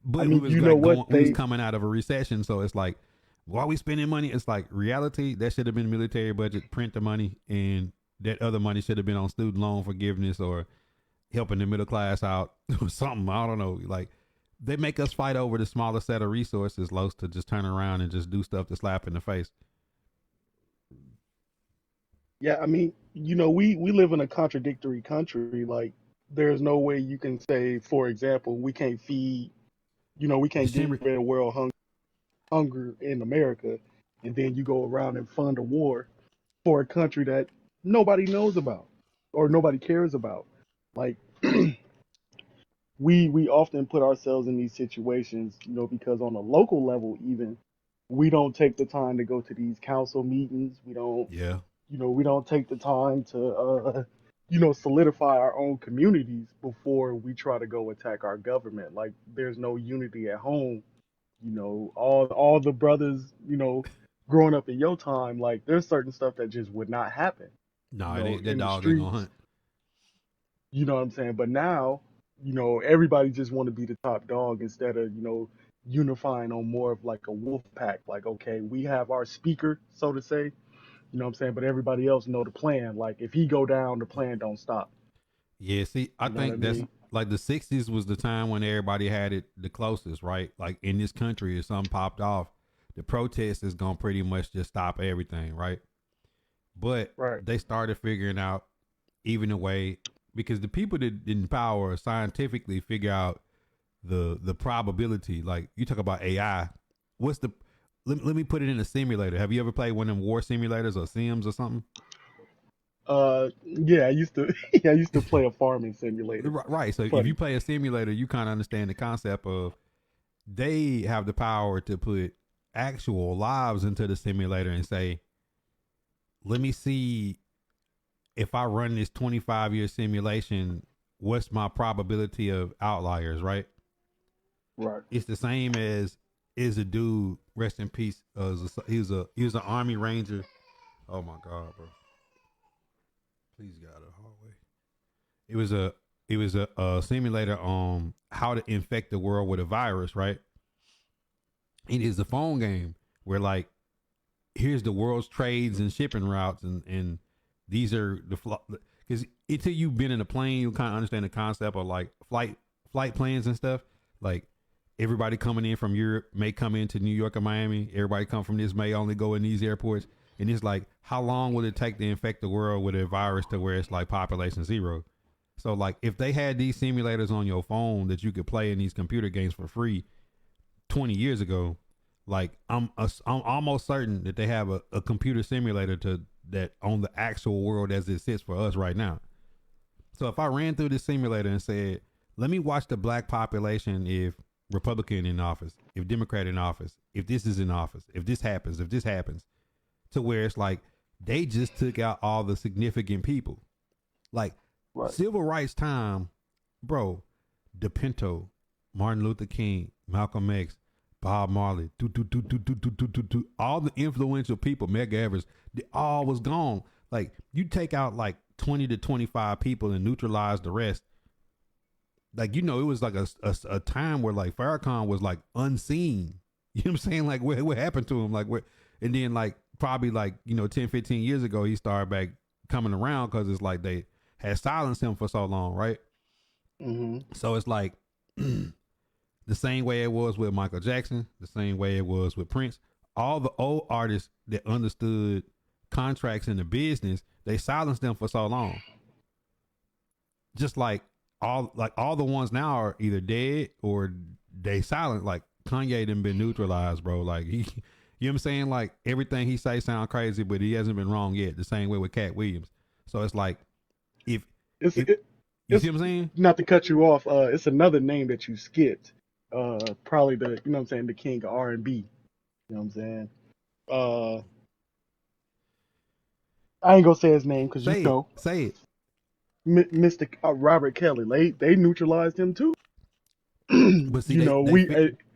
But I mean, we was coming out of a recession, so it's like, why are we spending money? It's like, reality, that should have been military budget, print the money, and that other money should have been on student loan forgiveness or helping the middle class out or something. I don't know. Like, they make us fight over the smaller set of resources, Los, to just turn around and just do stuff to slap in the face. Yeah, I mean, we live in a contradictory country. Like, there's no way you can say, for example, we can't feed, we can't get rid of world hunger in America, and then you go around and fund a war for a country that nobody knows about or nobody cares about. Like, we often put ourselves in these situations, because on a local level, even we don't take the time to go to these council meetings. We don't, Yeah. we don't take the time to, solidify our own communities before we try to go attack our government. Like, there's no unity at home. All the brothers, growing up in your time, like there's certain stuff that just would not happen. No, that In the dog ain't gonna streets. hunt. You know what I'm saying? But now, everybody just want to be the top dog instead of, unifying on more of like a wolf pack. Like, okay, we have our speaker, so to say, you know what I'm saying? But everybody else know the plan. Like, if he go down, the plan don't stop. Yeah, see, I You know what I think that's mean? like the 60s was the time when everybody had it the closest, right? Like in this country, if something popped off, the protest is going to pretty much just stop everything, right? But Right. they started figuring out even a way, because the people that in power scientifically figure out the probability. Like, you talk about AI, what's the, let me put it in a simulator. Have you ever played one of them war simulators or Sims or something? Yeah, I used to, yeah, I used to play a farming simulator. Right. So if Funny. you play a simulator, you kind of understand the concept of they have the power to put actual lives into the simulator and say, let me see if I run this 25-year simulation, what's my probability of outliers, right? Right. It's the same as is a dude, rest in peace. He was an Army Ranger. Oh my God, bro. Please get out of the hallway. It was a simulator on how to infect the world with a virus, right? It is a phone game where like here's the world's trades and shipping routes and these are the because until you've been in a plane, you kind of understand the concept of like flight plans and stuff. Like everybody coming in from Europe may come into New York or Miami. Everybody come from this may only go in these airports. And it's like, how long will it take to infect the world with a virus to where it's like population zero? So like if they had these simulators on your phone that you could play in these computer games for free 20 years ago, like I'm almost certain that they have a computer simulator to that on the actual world as it sits for us right now. So if I ran through this simulator and said, let me watch the black population if Republican in office, if Democrat in office, if this is in office, if this happens, to where it's like they just took out all the significant people. Like Right. civil rights time, bro, DePinto, Martin Luther King, Malcolm X, Bob Marley, all the influential people, Medgar Evers, they all was gone. Like you take out like 20 to 25 people and neutralize the rest. Like, you know, it was like a time where like Farrakhan was like unseen. You know what I'm saying? Like what happened to him? Like what? And then like probably like, you know, 10, 15 years ago, he started back coming around because it's like they had silenced him for so long. Right. Mm-hmm. So it's like the same way it was with Michael Jackson, the same way it was with Prince. All the old artists that understood contracts in the business, they silenced them for so long. Just like all the ones now are either dead or they silent. Like Kanye done been neutralized, bro. Like he, you know what I'm saying? Like everything he say sound crazy, but he hasn't been wrong yet. The same way with Cat Williams. So it's like you see what I'm saying? Not to cut you off, it's another name that you skipped. Probably the, you know what I'm saying, the king of R&B. You know what I'm saying? I ain't gonna say his name because you know. Say it. Mr. Robert Kelly. They neutralized him too. But see, you know,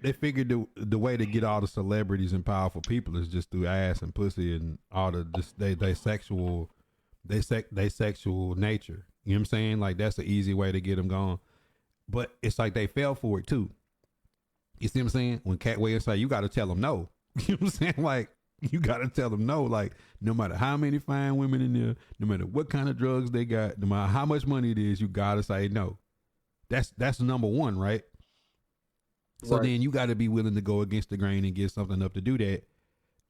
they figured the way to get all the celebrities and powerful people is just through ass and pussy and all the they sexual nature. You know what I'm saying? Like that's the easy way to get them gone. But it's like they fell for it too. You see what I'm saying? When Cat Williams say, you got to tell them no. You know what I'm saying? Like you got to tell them no. Like no matter how many fine women in there, no matter what kind of drugs they got, no matter how much money it is, you got to say no. That's number one, right? So then you got to be willing to go against the grain and give something up to do that.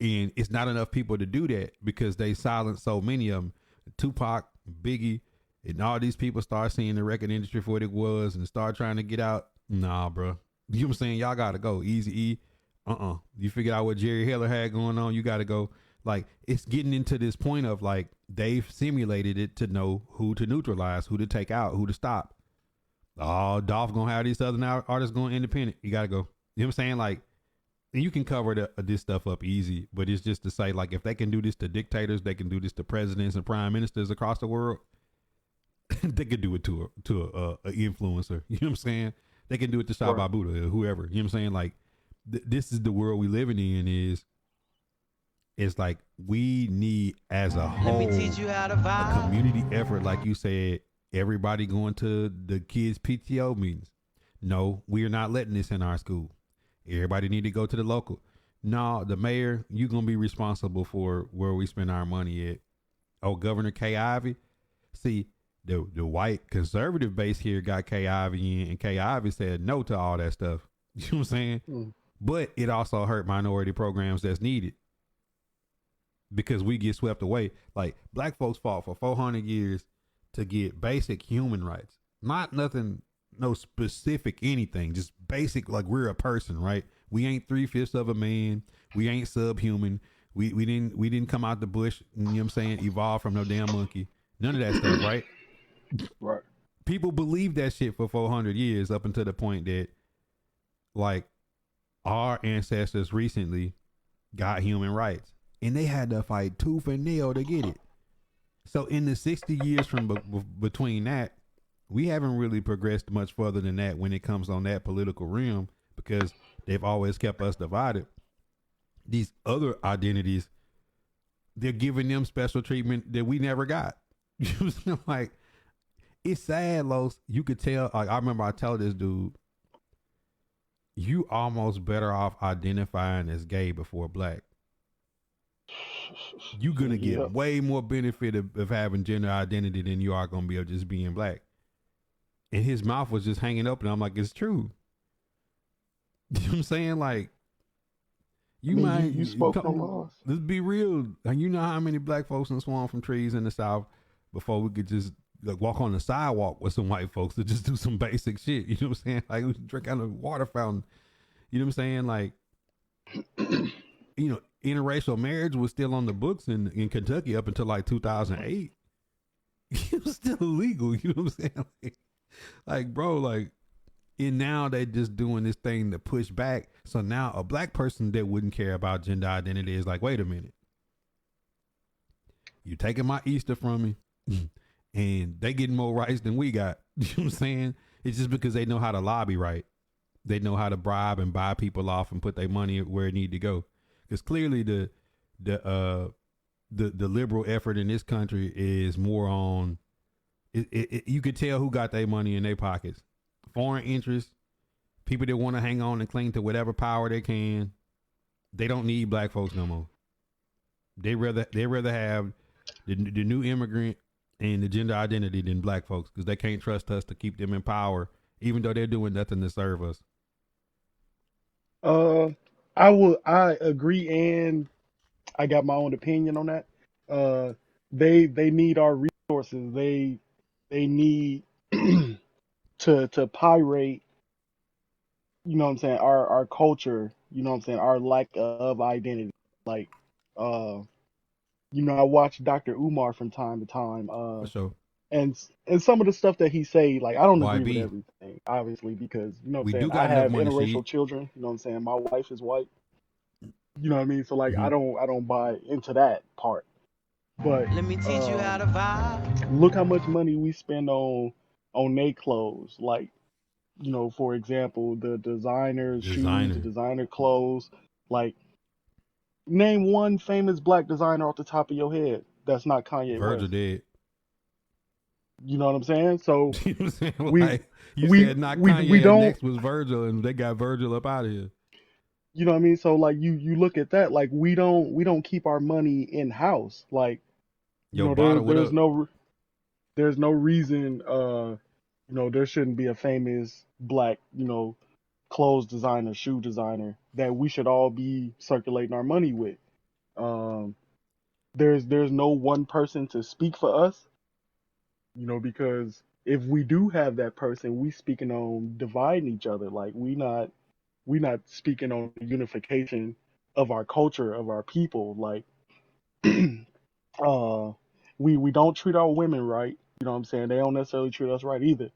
And it's not enough people to do that because they silenced so many of them. Tupac, Biggie, and all these people start seeing the record industry for what it was and start trying to get out. Nah, bro. You know what I'm saying? Y'all got to go. Easy-E. You figure out what Jerry Heller had going on. You got to go. Like, it's getting into this point of, like, they've simulated it to know who to neutralize, who to take out, who to stop. Oh, Dolph gonna have these other artists going independent. You gotta go. You know what I'm saying? Like, and you can cover this stuff up easy, but it's just to say, like, if they can do this to dictators, they can do this to presidents and prime ministers across the world. They could do it to a influencer. You know what I'm saying? They can do it to Shaba Buddha or whoever. You know what I'm saying? Like, this is the world we living in. It's like we need as a whole Let me teach you how to vibe. a community effort, like you said. Everybody going to the kids' PTO meetings. No, we are not letting this in our school. Everybody need to go to the local. No, the mayor, you going to be responsible for where we spend our money at. Oh, Governor Kay Ivey. See, the white conservative base here got Kay Ivey in, and Kay Ivey said no to all that stuff. You know what I'm saying? But it also hurt minority programs that's needed because we get swept away. Like, black folks fought for 400 years to get basic human rights, not nothing, no specific anything, just basic, like we're a person, right? We ain't 3/5 of a man. We ain't subhuman. We didn't come out the bush, you know what I'm saying, evolve from no damn monkey. None of that stuff, right? Right. People believe that shit for 400 years up until the point that, like, our ancestors recently got human rights, and they had to fight tooth and nail to get it. So in the 60 years from between that, we haven't really progressed much further than that when it comes on that political realm, because they've always kept us divided. These other identities, they're giving them special treatment that we never got. Like, it's sad, Los. You could tell. Like, I remember I told this dude, you almost better off identifying as gay before black. You're gonna get way more benefit of having gender identity than you are gonna be of just being black. And his mouth was just hanging up, and I'm like, it's true. You know what I'm saying? Like, you spoke no laws. Let's be real. Like, you know how many black folks done swung from trees in the South before we could just like walk on the sidewalk with some white folks to just do some basic shit. You know what I'm saying? Like, we drink out of a water fountain. You know what I'm saying? Like, you know, interracial marriage was still on the books in Kentucky up until like 2008. It was still illegal. You know what I'm saying? Like, bro, like, and now they just doing this thing to push back. So now a black person that wouldn't care about gender identity is like, wait a minute, you taking my Easter from me, and they getting more rights than we got. You know what I'm saying? It's just because they know how to lobby right. They know how to bribe and buy people off and put their money where it need to go. Because clearly the liberal effort in this country is more on. You could tell who got their money in their pockets. Foreign interests, people that want to hang on and cling to whatever power they can. They don't need black folks no more. They rather have the new immigrant and the gender identity than black folks, because they can't trust us to keep them in power, even though they're doing nothing to serve us. I agree, and I got my own opinion on that. They need our resources. They need to pirate, you know what I'm saying, our culture, you know what I'm saying, our lack of identity. Like, you know, I watch Dr. Umar from time to time, For sure. and some of the stuff that he say, like, I don't agree with YB. everything, obviously, because, you know what I'm We saying, do got I have enough money, interracial shit. children, you know what I'm saying, my wife is white, you know what I mean, so like, Mhm. I don't buy into that part. But Let me teach you how to vibe. look how much money we spend on they clothes. Like, you know, for example, the designer shoes, the designer clothes. Like, name one famous black designer off the top of your head that's not Kanye Virgil West. dead. You know what I'm saying? So You know what I'm saying? we Like, you we said not we Kanye, don't. next was Virgil, and they got Virgil up out of here. You know what I mean? So like you look at that, like we don't keep our money in house. Like, you Yo, know, Bada, what up? there's no reason you know, there shouldn't be a famous black, you know, clothes designer, shoe designer that we should all be circulating our money with. Um, there's no one person to speak for us, you know, because if we do have that person, we speaking on dividing each other. Like, we not speaking on the unification of our culture, of our people. Like, uh, we don't treat our women right. You know what I'm saying? They don't necessarily treat us right either.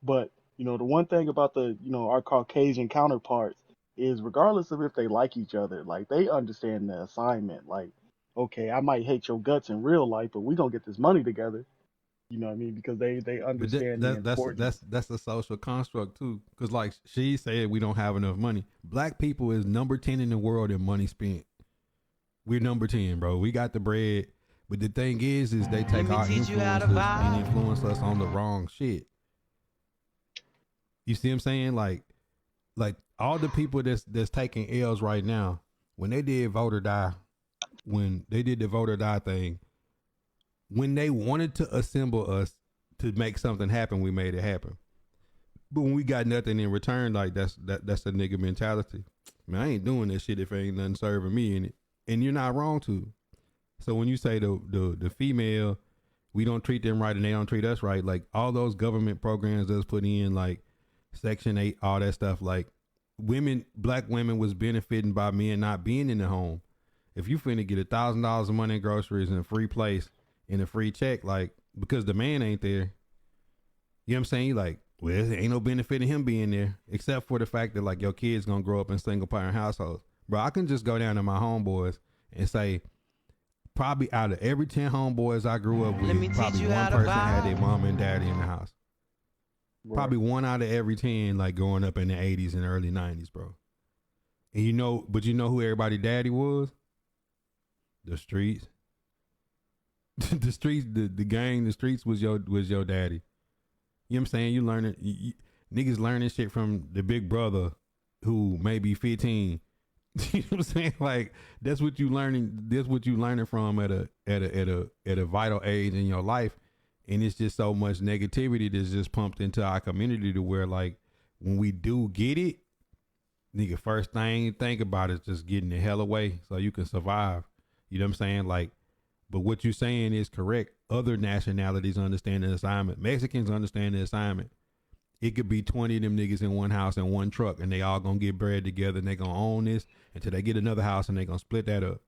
But, you know, the one thing about you know, our Caucasian counterparts is, regardless of if they like each other, like, they understand the assignment. Like, okay, I might hate your guts in real life, but we gonna get this money together. You know what I mean? Because they But understand the importance. that's a social construct too. Because like she said, we don't have enough money. Black people is number 10 in the world in money spent. We're number 10, bro. We got the bread. But the thing is they take our influences and influence us on the wrong shit. You see what I'm saying? Like all the people that's taking L's right now, when they did when they did the voter die thing, when they wanted to assemble us to make something happen, we made it happen. But when we got nothing in return, like that's a nigga mentality. Man, I ain't doing this shit if ain't nothing serving me in it. And you're not wrong to. So when you say the female, we don't treat them right and they don't treat us right, like all those government programs that's put in, like Section 8, all that stuff, like black women was benefiting by men not being in the home. If you finna get $1,000 of money in groceries and a free place and a free check, like, because the man ain't there, you know what I'm saying? Like, Well, there ain't no benefit in him being there, except for the fact that like your kid's gonna grow up in single parent households. Bro, I can just go down to my homeboys and say, probably out of every 10 homeboys I grew up with, probably one person had their mom and daddy in the house. Right. Probably 1 out of every 10, like growing up in the 80s and early 90s, bro. And you know who everybody daddy was? The streets. The streets, the gang, the streets was your daddy. You know what I'm saying? You learning, niggas learning shit from the big brother who may be 15. You know what I'm saying? Like that's what you learning. That's what you learning from at a vital age in your life, and it's just so much negativity that's just pumped into our community to where like when we do get it, nigga, first thing you think about is just getting the hell away so you can survive. You know what I'm saying? Like, but what you're saying is correct. Other nationalities understand the assignment. Mexicans understand the assignment. It could be 20 of them niggas in one house and one truck, and they all gonna get bread together, and they gonna own this until they get another house, and they gonna split that up.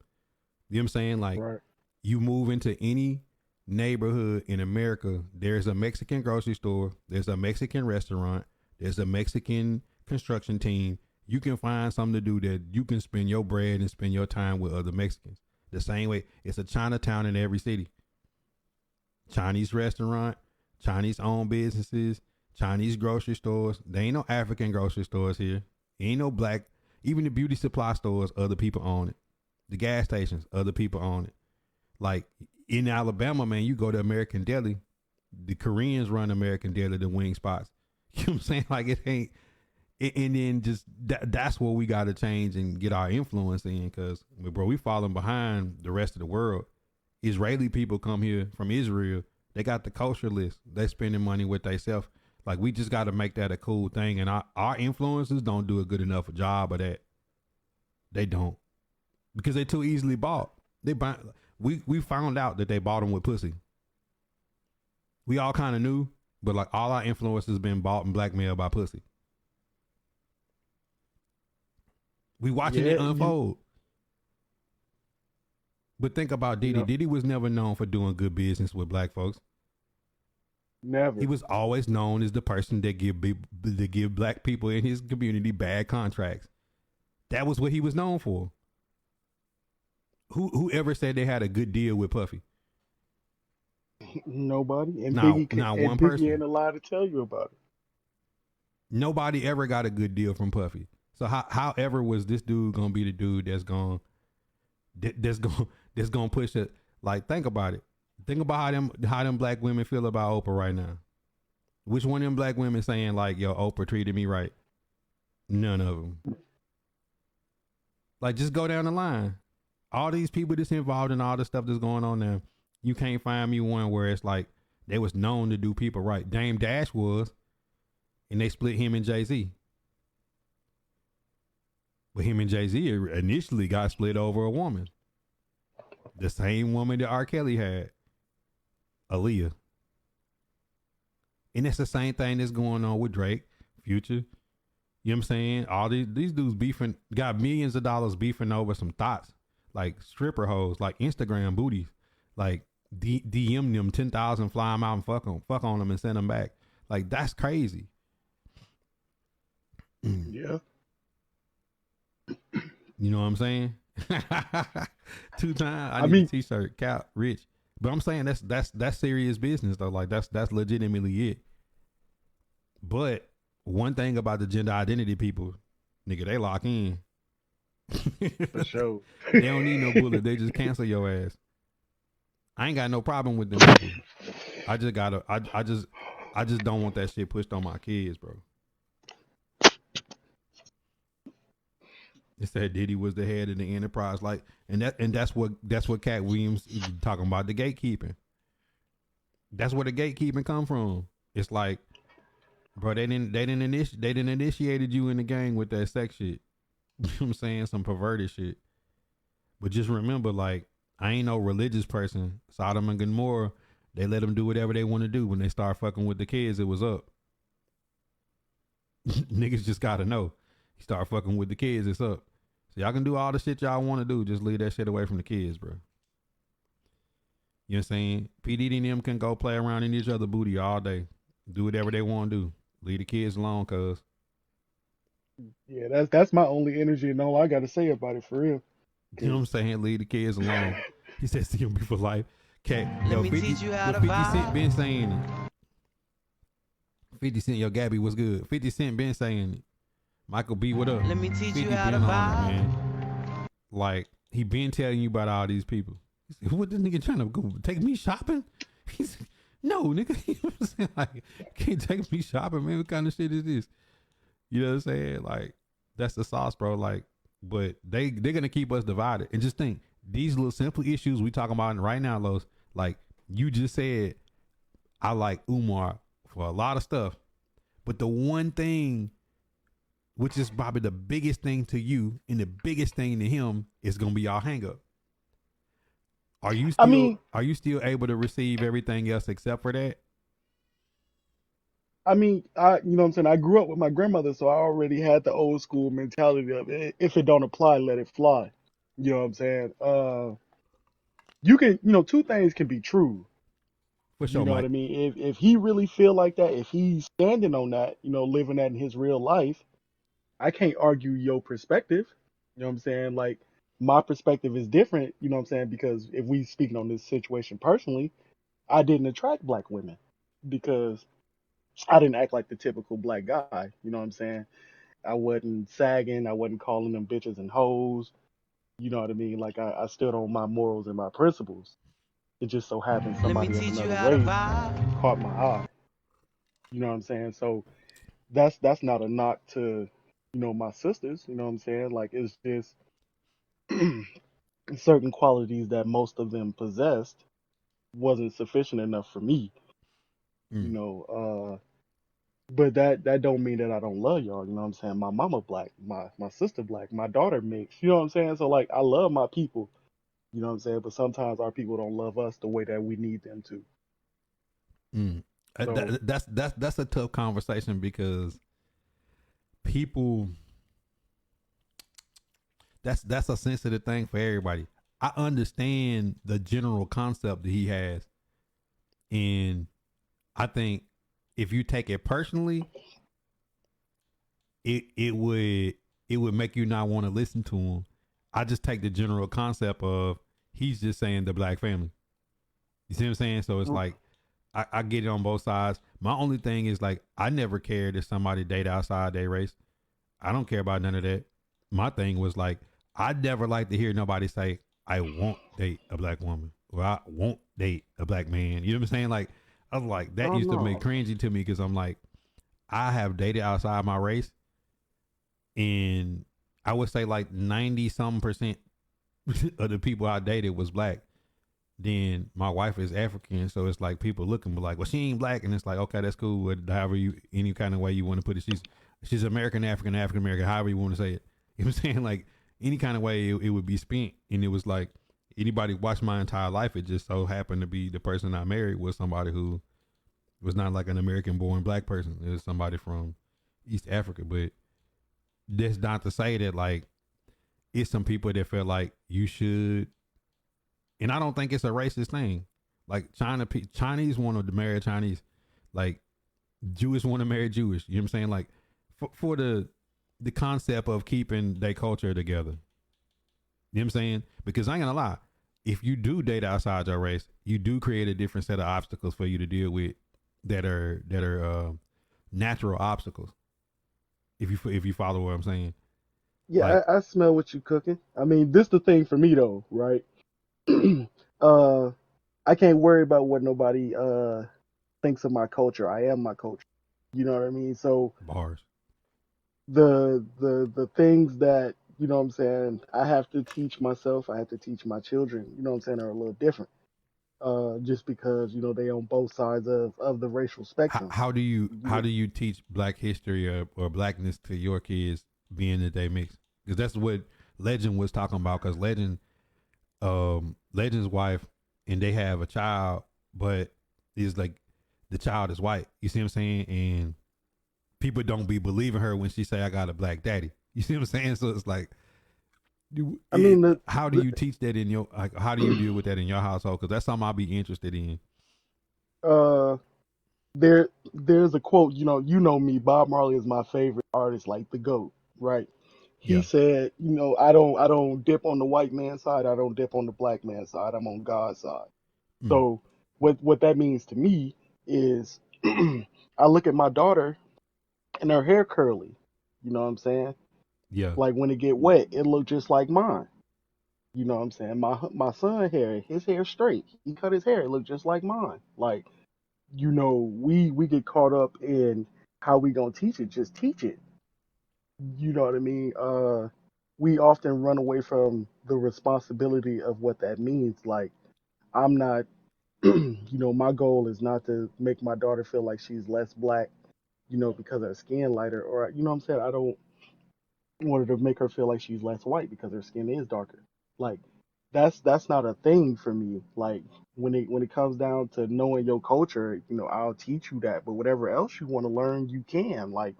You know what I'm saying? Like, right. You move into any neighborhood in America, there's a Mexican grocery store, there's a Mexican restaurant, there's a Mexican construction team. You can find something to do that you can spend your bread and spend your time with other Mexicans. The same way, it's a Chinatown in every city. Chinese restaurant, Chinese owned businesses, Chinese grocery stores. There ain't no African grocery stores here. Ain't no black. Even the beauty supply stores, other people own it. The gas stations, other people own it. Like in Alabama, man, you go to American Deli. The Koreans run American Deli, the wing spots. You know what I'm saying? Like it ain't. And then just that's what we got to change and get our influence in, because, bro, we falling behind the rest of the world. Israeli people come here from Israel. They got the kosher list. They spending money with themselves. Like, we just got to make that a cool thing. And our influencers don't do a good enough job of that. They don't. Because they're too easily bought. We found out that they bought them with pussy. We all kind of knew, but like all our influencers been bought and blackmailed by pussy. We watching it unfold. But think about Diddy. Diddy was never known for doing good business with black folks. Never. He was always known as the person that give black people in his community bad contracts. That was what he was known for. Whoever said they had a good deal with Puffy? Nobody. And not Biggie one person ain't allowed to tell you about it. Nobody ever got a good deal from Puffy. So however was this dude gonna be the dude that's gonna push it? Like, think about it. Think about how them black women feel about Oprah right now. Which one of them black women saying like, yo, Oprah treated me right? None of them. Like, just go down the line. All these people that's involved in all the stuff that's going on now, you can't find me one where it's like they was known to do people right. Dame Dash was, and they split him and Jay-Z. But him and Jay-Z initially got split over a woman. The same woman that R. Kelly had. Aaliyah. And it's the same thing that's going on with Drake, Future. You know what I'm saying? All these dudes beefing, got millions of dollars beefing over some thoughts. Like stripper hoes, like Instagram booties. Like DM them 10,000, fly them out and fuck on them and send them back. Like, that's crazy. Yeah. You know what I'm saying? 2 times. I need a t-shirt, cap, rich. But I'm saying that's serious business though. Like, that's legitimately it. But one thing about the gender identity people, nigga, they lock in. For sure. They don't need no bullet. They just cancel your ass. I ain't got no problem with them people. I just don't want that shit pushed on my kids, bro. It said Diddy was the head of the enterprise, like, and that's what Cat Williams is talking about, the gatekeeping. That's where the gatekeeping come from. It's like, bro, they didn't initiated you in the gang with that sex shit. You know what I'm saying? Some perverted shit. But just remember, like, I ain't no religious person. Sodom and Gomorrah, they let them do whatever they want to do. When they start fucking with the kids, it was up. Niggas just gotta know. You start fucking with the kids, it's up. So y'all can do all the shit y'all want to do. Just leave that shit away from the kids, bro. You know what I'm saying? P. Diddy and them can go play around in each other booty all day. Do whatever they want to do. Leave the kids alone, cuz. Yeah, that's my only energy and all I got to say about it for real. You know what I'm 'Cause saying? Leave the kids alone. He says see him be for life. Okay, Let yo, me 50, teach you how what to 50 Cent been vibe. saying it. 50 Cent, yo, Gabby, what's good? 50 Cent been saying it. Michael B, what up? Let me teach you 50 how to been on it, man. vibe. Like, he been telling you about all these people. He said, what this nigga trying to go take me shopping? He's no, nigga. You know what I'm saying? Like, can't take me shopping, man. What kind of shit is this? You know what I'm saying? Like, that's the sauce, bro. Like, but they're gonna keep us divided. And just think, these little simple issues we talking about right now, Los, like you just said, I like Umar for a lot of stuff. But the one thing, which is probably the biggest thing to you and the biggest thing to him, is gonna be our hang up. I mean, Are you still able to receive everything else except for that? you know what I'm saying? I grew up with my grandmother, so I already had the old school mentality of if it don't apply, let it fly. You know what I'm saying? You can, two things can be true. For You sure, know what I Mike. mean? If he really feel like that, if he's standing on that, living that in his real life, I can't argue your perspective. You know what I'm saying? Like my perspective is different, you know what I'm saying? Because if we speaking on this situation personally, I didn't attract black women because I didn't act like the typical black guy. You know what I'm saying? I wasn't sagging. I wasn't calling them bitches and hoes. You know what I mean? Like I stood on my morals and my principles. It just so happened Let me somebody of teach you another how to race vibe. caught my eye. You know what I'm saying? So that's not a knock to, my sisters. You know what I'm saying? Like it's just certain qualities that most of them possessed wasn't sufficient enough for me. You Mm. know, but that don't mean that I don't love y'all. You know what I'm saying? My mama black, my sister black, my daughter mixed. You know what I'm saying? So like I love my people. You know what I'm saying? But sometimes our people don't love us the way that we need them to. Mm. So That's a tough conversation because people, that's a sensitive thing for everybody. I understand the general concept that he has, and I think if you take it personally, it would make you not want to listen to him. I just take the general concept of he's just saying the black family. You see what I'm saying? So it's like I get it on both sides. My only thing is like I never cared if somebody date outside their race. I don't care about none of that. My thing was like I never like to hear nobody say I won't date a black woman or I won't date a black man. You know what I'm saying? Like I was like that oh used to make no, cringy to me because I'm like I have dated outside my race, and I would say like 90 some percent of the people I dated was black. Then my wife is African, so it's like people looking but like, well, she ain't black, and it's like, okay, that's cool. However you, any kind of way you want to put it, she's American, African, African American, however you want to say it. You know what I'm saying? Like any kind of way it would be spent, and it was like anybody watched my entire life. It just so happened to be the person I married was somebody who was not like an American born black person. It was somebody from East Africa, but that's not to say that like it's some people that feel like you should, and I don't think it's a racist thing. Like Chinese want to marry Chinese, like Jewish want to marry Jewish. You know what I'm saying? Like for the concept of keeping their culture together. You know what I'm saying? Because I ain't gonna lie, if you do date outside your race, you do create a different set of obstacles for you to deal with that are natural obstacles. If you follow what I'm saying, yeah, like I smell what you cooking. I mean, this the thing for me though, right? uh, I can't worry about what nobody thinks of my culture. I am my culture. You know what I mean? So bars. the things that, what I'm saying, I have to teach myself, I have to teach my children, what I'm saying, are a little different. Just because, they on both sides of the racial how, spectrum. how do you You how know, do you teach black history or blackness to your kids being that they mix? Because that's what Legend was talking about. Because Legend's wife and they have a child, but it's like the child is white. You see what I'm saying? And people don't be believing her when she say I got a black daddy. You see what I'm saying? So it's like, I mean how do you teach that in your like? How do you deal with that in your household? Because that's something I'll be interested in. uh there's a quote, you know me, Bob Marley is my favorite artist, like the GOAT, right? He Yeah. said, I don't dip on the white man's side, I don't dip on the black man's side, I'm on God's side. Mm. So what that means to me is I look at my daughter and her hair curly. You know what I'm saying? Yeah. Like when it get wet, it look just like mine. You know what I'm saying? My son hair, his hair straight. He cut his hair, it look just like mine. Like, we get caught up in how we gonna teach it. Just teach it. You know what I mean? We often run away from the responsibility of what that means. Like, I'm not, my goal is not to make my daughter feel like she's less black, because her skin lighter, or you know what I'm saying? I don't want her to make her feel like she's less white because her skin is darker. Like, that's not a thing for me. Like, when it comes down to knowing your culture, I'll teach you that. But whatever else you want to learn, you can. Like,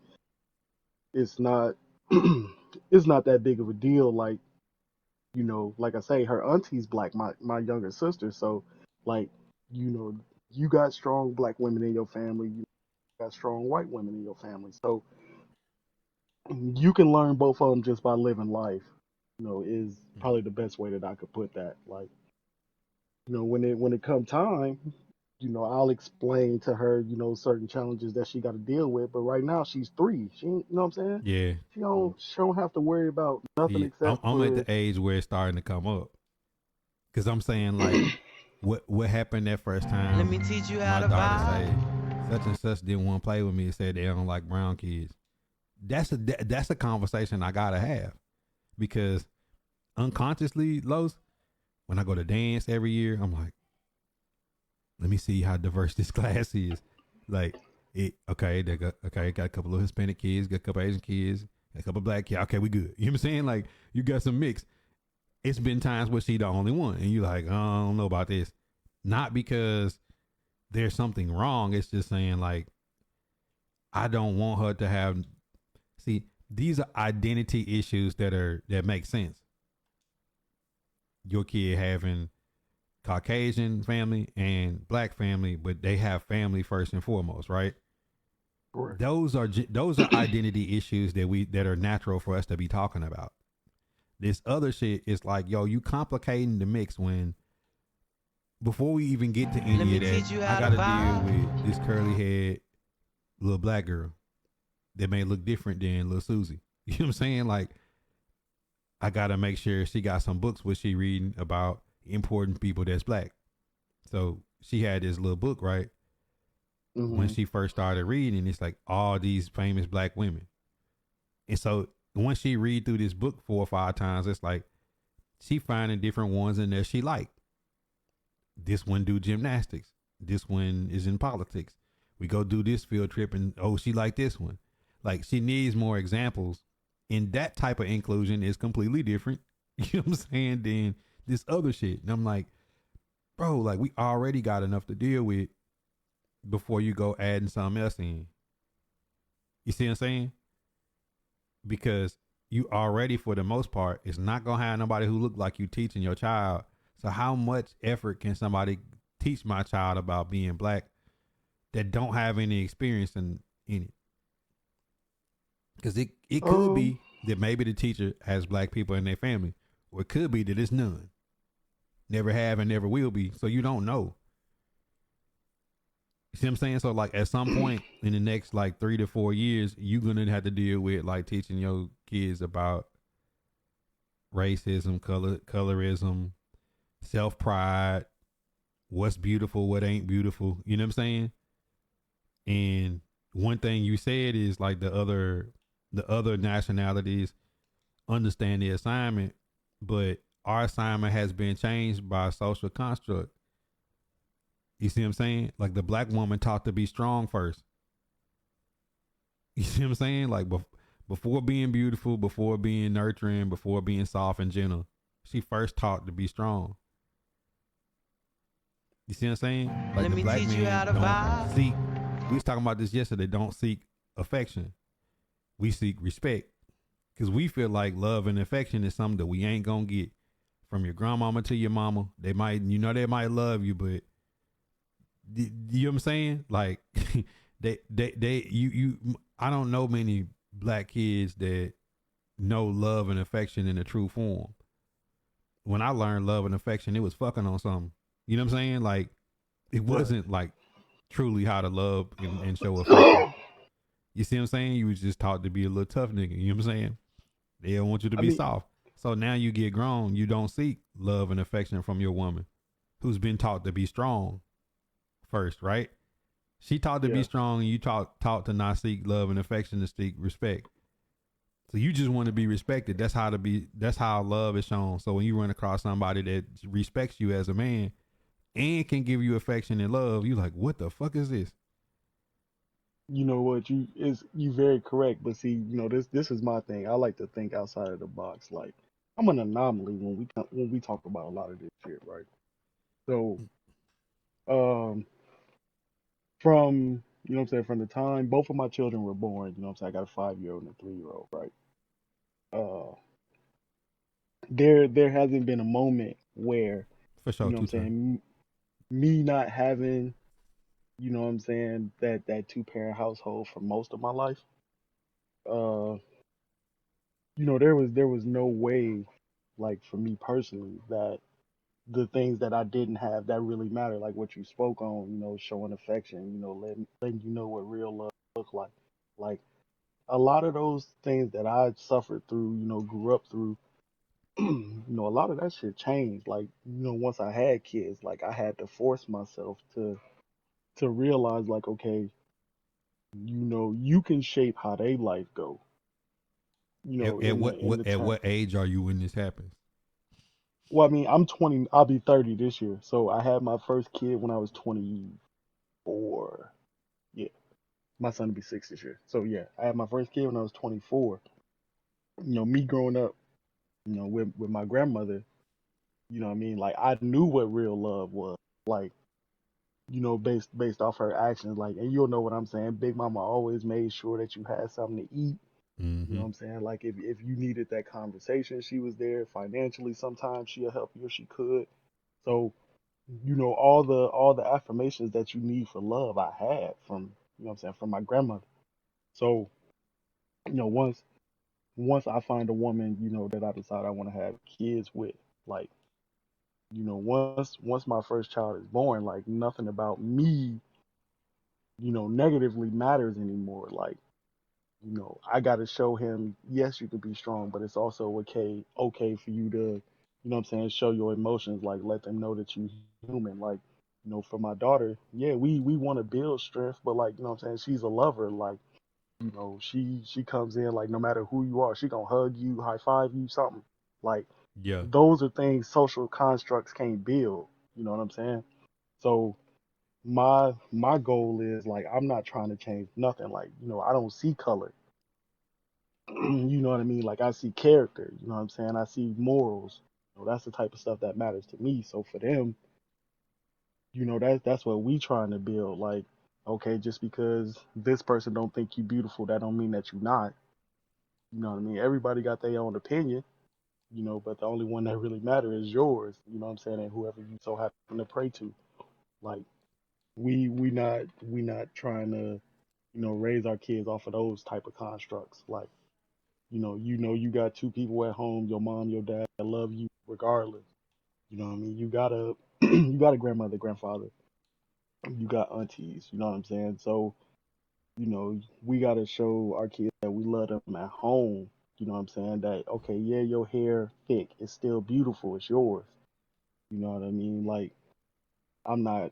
it's not it's not that big of a deal. Like, like I say, her auntie's black, my younger sister. So, like, you know, you got strong black women in your family. You got strong white women in your family. So you can learn both of them just by living life. Is probably the best way that I could put that. Like, when it come time, I'll explain to her, certain challenges that she got to deal with. But right now she's 3. She, ain't- you know what I'm saying? Yeah. She don't have to worry about nothing See, I'm, except I'm at for. the age where it's starting to come up. Cause I'm saying like, what happened that first Let time? me teach you how My to daughter vibe. say such and such didn't want to play with me. And said they don't like brown kids. That's a conversation I gotta have because unconsciously, Los, when I go to dance every year, I'm like, let me see how diverse this class is. Like, got a couple of Hispanic kids, got a couple Asian kids, a couple of black kids. Okay, we good. You know what I'm saying? Like, you got some mix. It's been times where she the only one, and you like, oh, I don't know about this. Not because there's something wrong. It's just saying like, I don't want her to have. See, these are identity issues that make sense. Your kid having Caucasian family and black family, but they have family first and foremost, right? Correct. Those are identity issues that are natural for us to be talking about. This other shit is like, yo, you complicating the mix when before we even get to Let any me of that, teach you I how to gotta deal vibe. with this curly haired little black girl that may look different than little Susie. You know what I'm saying? Like, I gotta make sure she got some books where she reading about important people that's black. So she had this little book, right? When Hmm. she first started reading, it's like all these famous black women. And so once she read through this book 4 or 5 times, it's like she finding different ones in there she like. This one do gymnastics. This one is in politics. We go do this field trip and oh, she like this one. Like she needs more examples. And that type of inclusion is completely different. You know what I'm saying? Than this other shit. And I'm like, bro, like we already got enough to deal with before you go adding something else in. You see what I'm saying? Because you already, for the most part, is not gonna have nobody who look like you teaching your child. So how much effort can somebody teach my child about being black that don't have any experience in it? Because it could Um. be that maybe the teacher has black people in their family, or it could be that it's none, never have and never will be. So you don't know. You see what I'm saying? So like at some point in the next like 3 to 4 years, you're gonna have to deal with like teaching your kids about racism, colorism, self pride, what's beautiful, what ain't beautiful. You know what I'm saying? And one thing you said is like the other nationalities understand the assignment, but our assignment has been changed by social construct. You see what I'm saying? Like the black woman taught to be strong first. You see what I'm saying? Like before being beautiful, before being nurturing, before being soft and gentle, she first taught to be strong. You see what I'm saying? Like Let the me black teach you man how to don't vibe. seek. We was talking about this yesterday. Don't seek affection. We seek respect because we feel like love and affection is something that we ain't gonna get from your grandmama to your mama. They might love you, but You know what I'm saying? Like you I don't know many black kids that know love and affection in a true form. When I learned love and affection, it was fucking on something. You know what I'm saying? Like it Right. wasn't like truly how to love and show affection. You see what I'm saying? You was just taught to be a little tough nigga. You know what I'm saying? They don't want you to I be mean, soft. So now you get grown, you don't seek love and affection from your woman who's been taught to be strong first, right? She taught to be yeah. strong and you taught to not seek love and affection, to seek respect. So you just want to be respected. That's how love is shown. So when you run across somebody that respects you as a man and can give you affection and love, you like, what the fuck is this? You know what? You very correct. But see, this is my thing. I like to think outside of the box. Like I'm an anomaly when we talk about a lot of this shit, right? So, um, from what I'm saying, from the time both of my children were born, what I'm saying, I got a 5-year-old and a 3-year-old, right? Uh, there hasn't been a moment where, For sure, what I'm two times. saying, me not having, what I'm saying, that two-parent household for most of my life. Uh, there was no way, like for me personally, that the things that I didn't have that really matter, like what you spoke on, showing affection, letting you know what real love look like. Like a lot of those things that I suffered through, grew up through, a lot of that shit changed. Like, once I had kids, like I had to force myself to realize like, okay, you can shape how they life go, At in the at term. what age are you when this happens? Well, I mean, I'm 20, I'll be 30 this year. So I had my first kid when I was 24. Yeah. My son will be 6 this year. So yeah, I had my first kid when I was 24. Me growing up, with my grandmother, what I mean? Like I knew what real love was. Like, based off her actions, like, and you'll know what I'm saying. Big Mama always made sure that you had something to eat. You know Mm-hmm. what I'm saying? Like if you needed that conversation, she was there financially. Sometimes she'll help you if she could. So, all the affirmations that you need for love I had from, what I'm saying, from my grandmother. So, once I find a woman, that I decide I want to have kids with, like, once my first child is born, like nothing about me, negatively matters anymore. Like, I got to show him, yes, you can be strong, but it's also okay for you to, what I'm saying, show your emotions, like let them know that you human. Like, for my daughter, yeah, we want to build strength, but like, what I'm saying, she's a lover. Like, she comes in like no matter who you are, she gonna hug you, high five you, something. Like Yeah. those are things social constructs can't build. You know what I'm saying? So my goal is like I'm not trying to change nothing. Like, I don't see color. You know what I mean? Like I see character, you know what I'm saying? I see morals. That's the type of stuff that matters to me. So for them, that's what we trying to build. Like, okay, just because this person don't think you beautiful, that don't mean that you're not. You know what I mean? Everybody got their own opinion, but the only one that really matter is yours. You know what I'm saying? And whoever you so happen to pray to. Like we not trying to, raise our kids off of those type of constructs. Like, you got two people at home, your mom, your dad, that love you regardless. You know what I mean? You got a you got a grandmother, grandfather, you got aunties, you know what I'm saying? So, we gotta show our kids that we love them at home. You know what I'm saying? That okay, yeah, your hair thick, it's still beautiful, it's yours. You know what I mean? Like I'm not,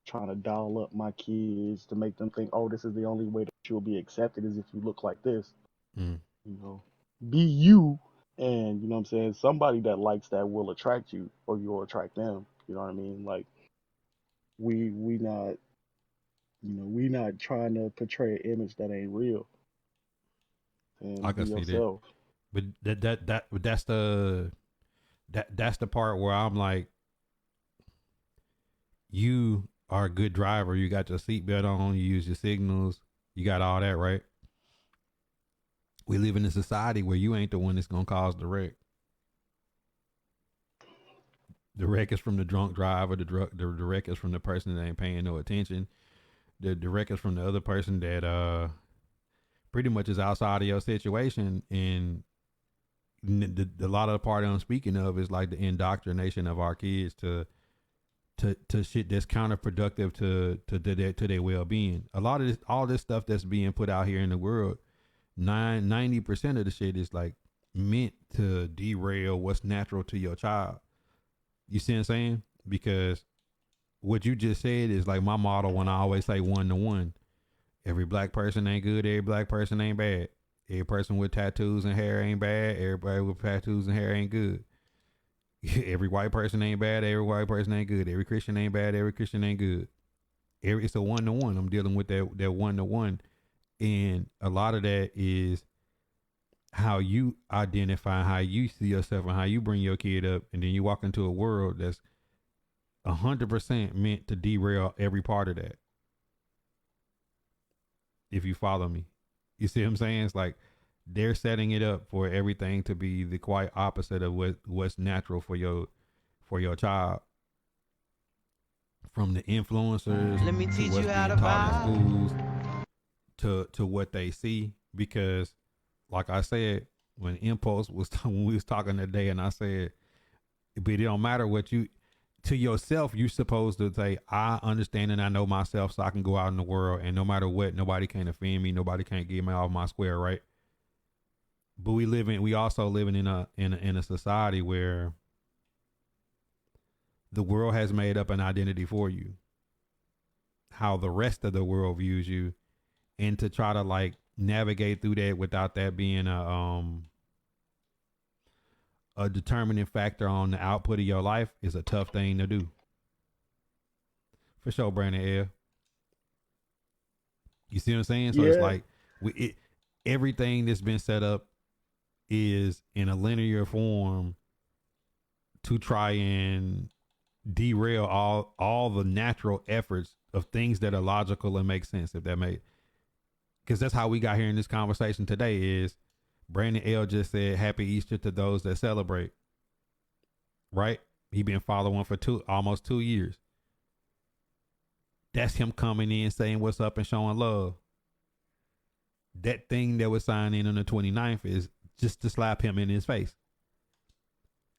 trying to dial up my kids to make them think, oh, this is the only way that you'll be accepted is if you look like this. Mm. You know, be you, and you know what I'm saying. Somebody that likes that will attract you, or you'll attract them. You know what I mean? Like we not, we not trying to portray an image that ain't real, I and be can see that. yourself. But that's the part where I'm like, you are a good driver. You got your seatbelt on. You use your signals. You got all that, right? We live in a society where you ain't the one that's gonna cause the wreck. The wreck is from the drunk driver. The wreck is from the person that ain't paying no attention. The wreck is from the other person that pretty much is outside of your situation. And a lot of the part I'm speaking of is like the indoctrination of our kids to shit that's counterproductive to their well being. A lot of all this stuff that's being put out here in the world, 90% of the shit is like meant to derail what's natural to your child. You see what I'm saying? Because what you just said is like my motto when I always say 1-to-1. Every black person ain't good. Every black person ain't bad. Every person with tattoos and hair ain't bad. Everybody with tattoos and hair ain't good. Every white person ain't bad. Every white person ain't good. Every Christian ain't bad. Every Christian ain't good. It's a 1-to-1. I'm dealing with that 1-to-1. And a lot of that is how you identify, how you see yourself, and how you bring your kid up. And then you walk into a world that's 100% meant to derail every part of that. If you follow me, you see what I'm saying? It's like they're setting it up for everything to be the quite opposite of what's natural for your child. From the influencers, let me teach to what's you how being to taught in vibe. schools, to what they see. Because, like I said, when Impulse was when we was talking today, and I said, but it don't matter what you. To yourself, you're supposed to say, I understand and I know myself, so I can go out in the world, and no matter what, nobody can offend me, nobody can't get me off my square, right? But we also living in a society where the world has made up an identity for you, how the rest of the world views you, and to try to like navigate through that without that being a determining factor on the output of your life is a tough thing to do. For sure, Brandon L. You see what I'm saying? So it's Yeah, like everything that's been set up is in a linear form to try and derail all the natural efforts of things that are logical and make sense. If that made, because that's how we got here in this conversation today. Is Brandon L just said Happy Easter to those that celebrate. Right? He been following for almost 2 years. That's him coming in saying what's up and showing love. That thing that was signed in on the 29th is just to slap him in his face.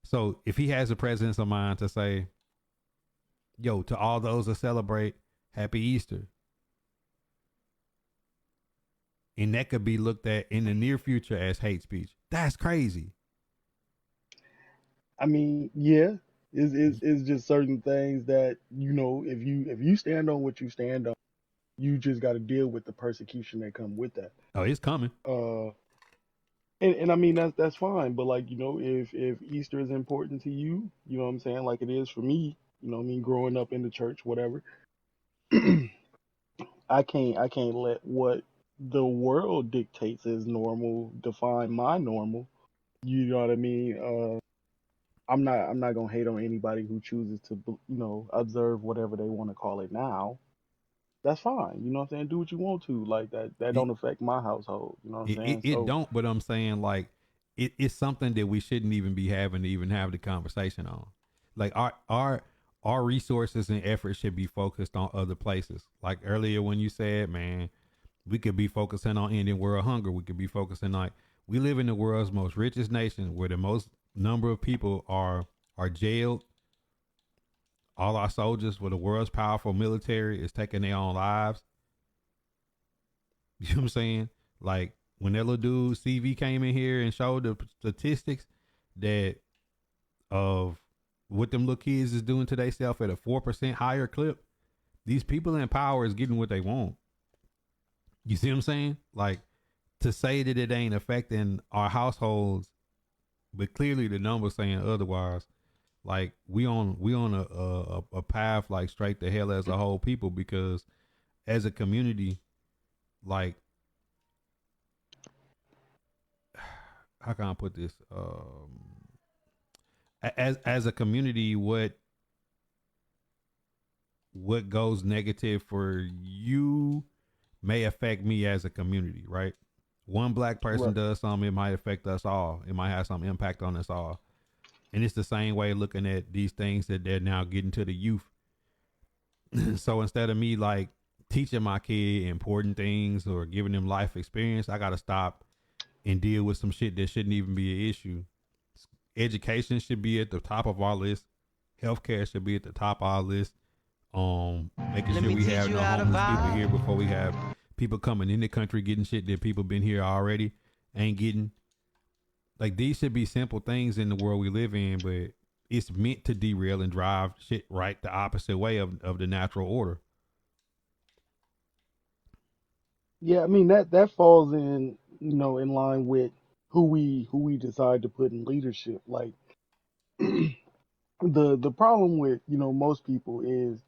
So if he has the presence of mind to say, yo, to all those that celebrate, Happy Easter. And that could be looked at in the near future as hate speech. That's crazy. I mean, yeah, it's just certain things that if you stand on what you stand on, you just got to deal with the persecution that come with that. Oh, it's coming. Uh, and I mean that's fine, but like if Easter is important to you, you know what I'm saying, like it is for me, you know what I mean, growing up in the church, whatever. I can't let what the world dictates as normal define my normal. You know what I mean? I'm not gonna hate on anybody who chooses to observe whatever they want to call it now. That's fine. You know what I'm saying? Do what you want to. Like that It, don't affect my household. You know what I'm it, saying? it So don't, but I'm saying like it's something that we shouldn't even be having to even have the conversation on. Like our resources and efforts should be focused on other places. Like earlier when you said, man, we could be focusing on ending world hunger. We could be focusing like we live in the world's most richest nation where the most number of people are jailed. All our soldiers with the world's powerful military is taking their own lives. You know what I'm saying? Like when that little dude CV came in here and showed the statistics that of what them little kids is doing to themselves at a 4% higher clip. These people in power is getting what they want. You see what I'm saying? Like to say that it ain't affecting our households, but clearly the numbers saying otherwise. Like we on a path like straight to hell as a whole people because as a community, like how can I put this? As a community, what goes negative for you may affect me as a community, right? One black person right. does something, it might affect us all. It might have some impact on us all. And it's the same way looking at these things that they're now getting to the youth. So instead of me like teaching my kid important things or giving them life experience, I got to stop and deal with some shit that shouldn't even be an issue. Education should be at the top of our list. Healthcare should be at the top of our list. Making sure we have no homeless people here before we have people coming in the country getting shit that people been here already ain't getting. Like these should be simple things in the world we live in, but it's meant to derail and drive shit right the opposite way of the natural order. Yeah, I mean that falls in, in line with who we decide to put in leadership. Like the problem with, most people is,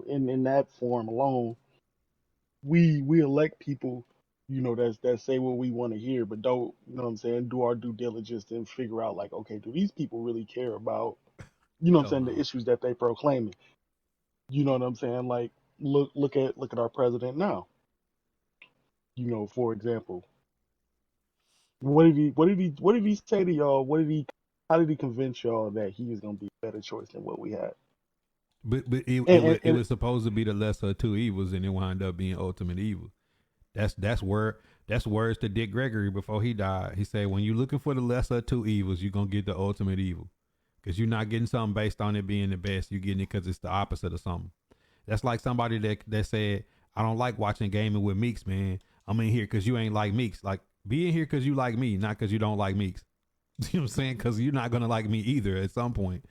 in that form alone, we elect people, that say what we want to hear, but don't, what I'm saying, do our due diligence and figure out like, okay, do these people really care about, what I'm Hell saying, the no. issues that they proclaiming? You know what I'm saying? Like look at our president now. For example, what did he say to y'all? How did he convince y'all that he was gonna be a better choice than what we had? But it And was supposed to be the lesser of two evils, and it wound up being ultimate evil. That's words to Dick Gregory before he died. He said, when you're looking for the lesser of two evils, you're gonna get the ultimate evil, because you're not getting something based on it being the best. You're getting it because it's the opposite of something. That's like somebody that said, I don't like watching gaming with Meeks, man. I'm in here because you ain't like Meeks. Like, be in here because you like me, not because you don't like Meeks. You know what I'm saying? Because you're not gonna like me either at some point.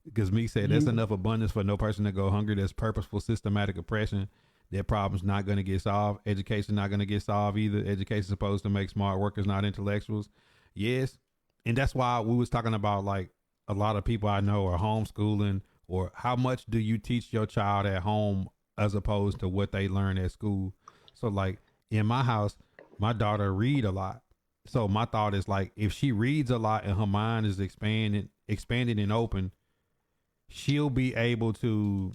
Because Meeks said that's you enough abundance for no person to go hungry. There's purposeful, systematic oppression. That problem's not going to get solved. Education not going to get solved either. Education's supposed to make smart workers, not intellectuals. Yes, and that's why we was talking about like a lot of people I know are homeschooling, or how much do you teach your child at home as opposed to what they learn at school. So like in my house, my daughter read a lot. So my thought is like, if she reads a lot and her mind is expanded and open, she'll be able to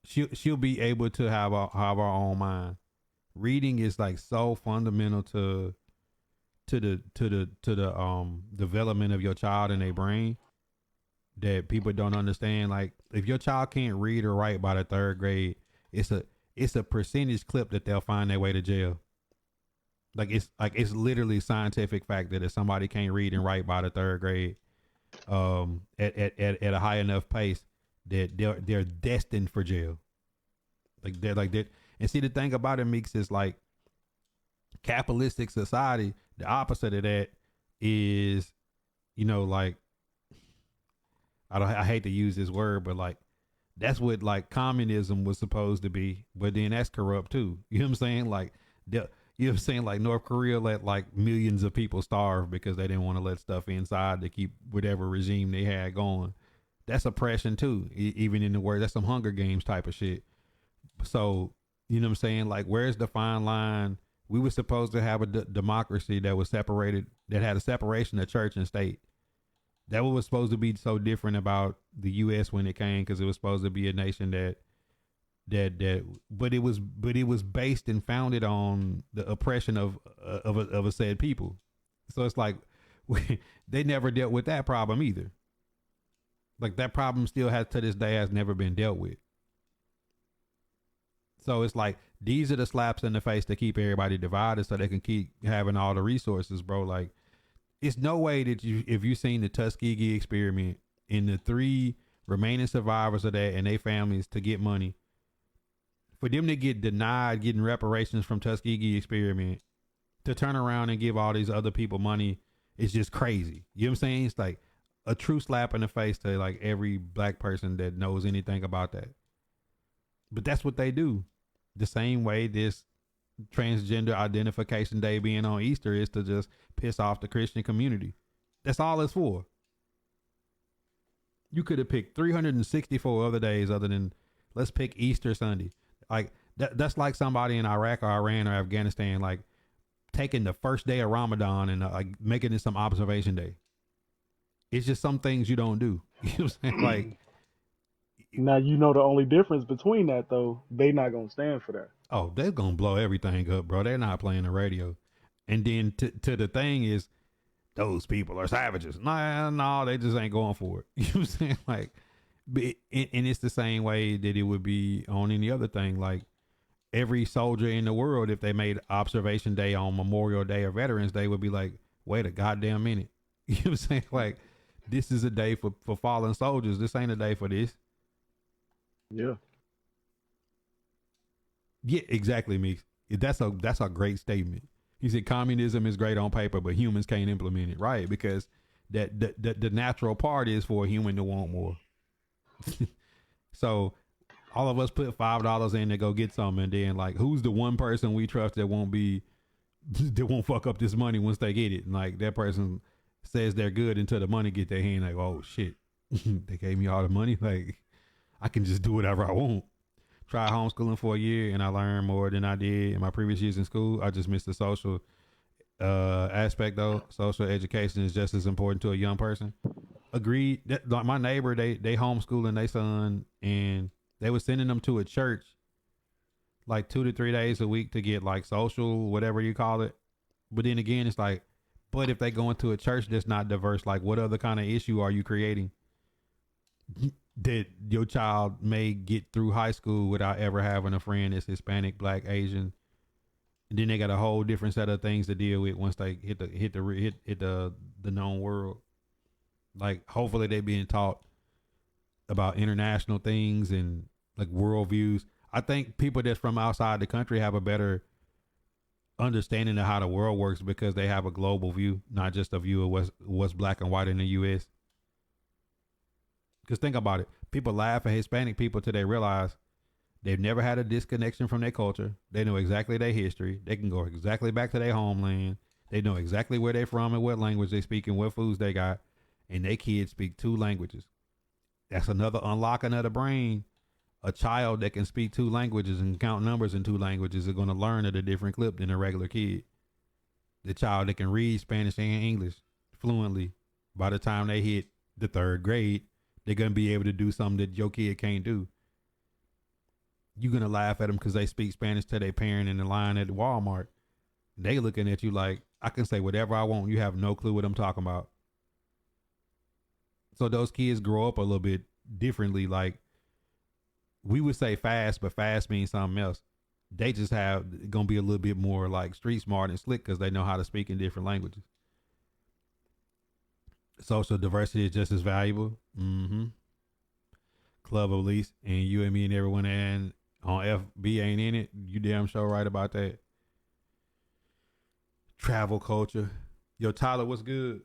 she'll be able to have her own mind. Reading is like so fundamental to the development of your child and their brain that people don't understand. Like if your child can't read or write by the third grade, it's a percentage clip that they'll find their way to jail. It's literally scientific fact that if somebody can't read and write by the third grade, at a high enough pace, that they're destined for jail. They're like that. And see, the thing about it, Meeks, is like capitalistic society. The opposite of that is, like I hate to use this word, but like that's what like communism was supposed to be. But then that's corrupt too. You know what I'm saying? Like you know what I'm saying? Like North Korea let like millions of people starve because they didn't want to let stuff inside to keep whatever regime they had going. That's oppression too. Even in the word, that's some Hunger Games type of shit. So, you know what I'm saying? Like, where's the fine line? We were supposed to have a democracy that was separated, that had a separation of church and state. That was supposed to be so different about the U.S. when it came, because it was supposed to be a nation but it was based and founded on the oppression of a said people. So it's like they never dealt with that problem either. Like that problem still has to this day has never been dealt with. So it's like these are the slaps in the face to keep everybody divided so they can keep having all the resources, bro. Like it's no way that if you seen the Tuskegee experiment and the 3 remaining survivors of that and their families to get money, for them to get denied getting reparations from Tuskegee experiment, to turn around and give all these other people money is just crazy. You know what I'm saying? It's like a true slap in the face to like every black person that knows anything about that. But that's what they do. The same way this transgender identification day being on Easter is to just piss off the Christian community. That's all it's for. You could have picked 364 other days other than, let's pick Easter Sunday. Like that's like somebody in Iraq or Iran or Afghanistan like taking the first day of Ramadan and like making it some observation day. It's just some things you don't do. You know what I'm saying? Like, Now the only difference between that though, they not gonna stand for that. oh, they're gonna blow everything up, bro. They're not playing the radio. And then to the thing is, those people are savages. Nah, no, they just ain't going for it. You know what I'm saying? Like, and it's the same way that it would be on any other thing. Like, every soldier in the world, if they made Observation Day on Memorial Day or Veterans Day, would be like, wait a goddamn minute. You know what I'm saying? Like, this is a day for fallen soldiers. This ain't a day for this. Yeah. Yeah, exactly, Meeks. That's a great statement. He said communism is great on paper, but humans can't implement it, right? Because the natural part is for a human to want more. So all of us put $5 in to go get something, and then like, who's the one person we trust that won't fuck up this money once they get it? And like, that person says they're good until the money get their hand. Like, oh shit, they gave me all the money. Like, I can just do whatever I want. Tried homeschooling for a year, and I learned more than I did in my previous years in school. I just missed the social aspect though. Social education is just as important to a young person. Agreed. Like my neighbor, they homeschooling their son, and they were sending them to a church like 2 to 3 days a week to get like social, whatever you call it. But then again, it's like, but if they go into a church that's not diverse, like what other kind of issue are you creating that your child may get through high school without ever having a friend that's Hispanic, Black, Asian? And then they got a whole different set of things to deal with once they hit the known world. Like, hopefully they being taught about international things and like worldviews. I think people that's from outside the country have a better understanding of how the world works because they have a global view, not just a view of what's black and white in the U.S. Because think about it. People laugh at Hispanic people till they realize they've never had a disconnection from their culture. They know exactly their history. They can go exactly back to their homeland. They know exactly where they're from and what language they speak and what foods they got. And their kids speak 2 languages. That's another unlocking of the brain. A child that can speak 2 languages and count numbers in 2 languages is going to learn at a different clip than a regular kid. The child that can read Spanish and English fluently, by the time they hit the 3rd grade, they're going to be able to do something that your kid can't do. You're going to laugh at them because they speak Spanish to their parent in the line at Walmart. They looking at you like, I can say whatever I want. You have no clue what I'm talking about. So those kids grow up a little bit differently. Like, we would say fast, but fast means something else. They just have going to be a little bit more like street smart and slick because they know how to speak in different languages. Social diversity is just as valuable. Mm-hmm. Club of Least, and you and me and everyone and on FB ain't in it. You damn sure right about that. Travel culture. Yo, Tyler, what's good?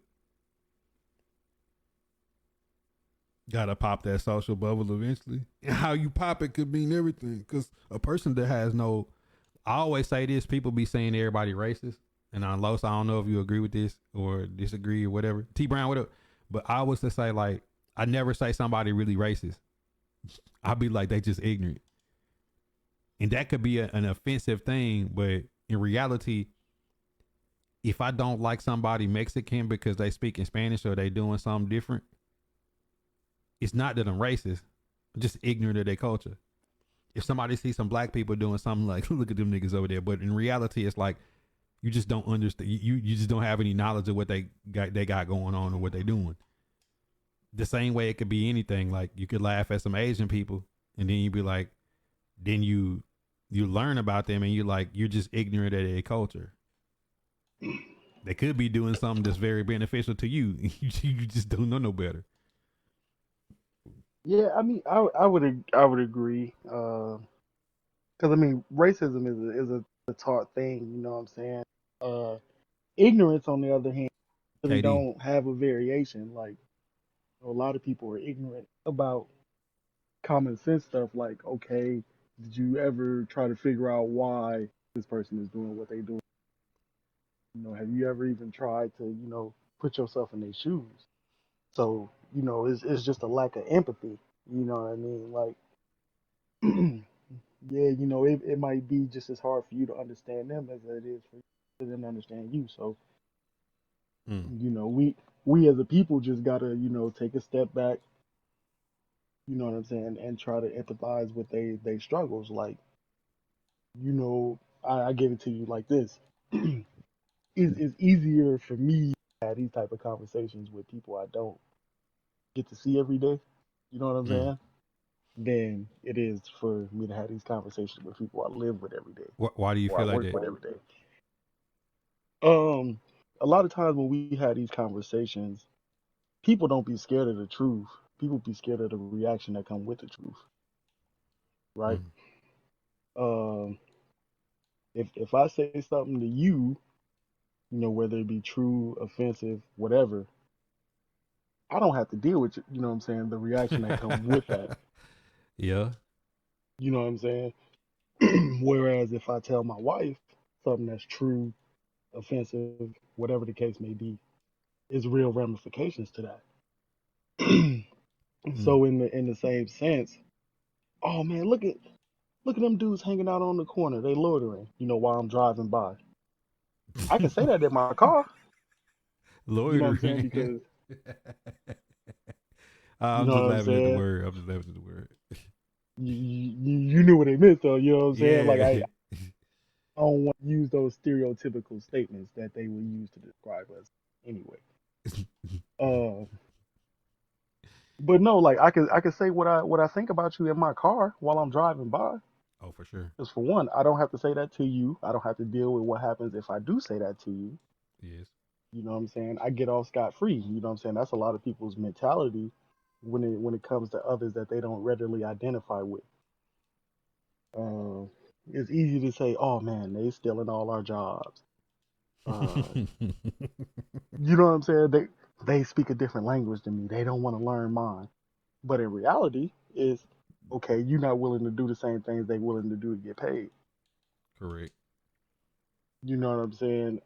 Gotta pop that social bubble eventually. And how you pop it could mean everything. Because a person that has no, I always say this, people be saying everybody racist. And on Los, I don't know if you agree with this or disagree or whatever. T Brown, what up? But I was to say, like, I never say somebody really racist. I'll be like, they just ignorant. And that could be an offensive thing. But in reality, if I don't like somebody Mexican because they speak in Spanish or they doing something different, it's not that I'm racist. I'm just ignorant of their culture. If somebody sees some black people doing something, like, look at them niggas over there. But in reality, it's like, you just don't understand. You just don't have any knowledge of what they got going on or what they doing. The same way it could be anything. Like, you could laugh at some Asian people and then you be like, then you learn about them and you're just ignorant of their culture. They could be doing something that's very beneficial to you. You just don't know no better. Yeah, I mean, I would agree. Because I mean, racism is a taught thing. You know what I'm saying? Uh, Ignorance, on the other hand, really KD. don't have a variation. Like, a lot of people are ignorant about common sense stuff. Like, okay, did you ever try to figure out why this person is doing what they do? Have you ever even tried to, put yourself in their shoes? So, it's just a lack of empathy. You know what I mean? Like, yeah, it might be just as hard for you to understand them as it is for them to understand you. So, Mm. we as a people just gotta, take a step back, you know what I'm saying, and try to empathize with they struggles. Like, I give it to you like this. It's easier for me have these type of conversations with people I don't get to see every day, you know what I'm Mm. saying? Than it is for me to have these conversations with people I live with every day Why do you or I feel like work that? with every day. Um, a lot of times when we have these conversations, people don't be scared of the truth. People be scared of the reaction that come with the truth, right? Mm. Um, if I say something to you, you know, whether it be true, offensive, whatever, I don't have to deal with you know what I'm saying, the reaction that come with that. Yeah. You know what I'm saying? Whereas if I tell my wife something that's true, offensive, whatever the case may be, is real ramifications to that. Mm. So in the same sense, oh man, look at them dudes hanging out on the corner. They loitering, you know, while I'm driving by. I can say that in my car. You know what I'm saying? Loitering. Because you I'm know just what I'm laughing at the saying. word. I'm just laughing at the word. You knew what they meant though. You know what I'm saying? Like Yeah. I don't want to use those stereotypical statements that they would use to describe us anyway. Uh, but no, like I could say what I think about you in my car while I'm driving by. Oh, for sure. Because for one, I don't have to say that to you. I don't have to deal with what happens if I do say that to you. Yes. You know what I'm saying? I get off scot free. You know what I'm saying? That's a lot of people's mentality when it comes to others that they don't readily identify with. Uh, it's easy to say, "Oh man, they stealing all our jobs." Uh, you know what I'm saying? They speak a different language than me. They don't want to learn mine. But in reality, is okay. You're not willing to do the same things they willing to do to get paid. Correct. You know what I'm saying?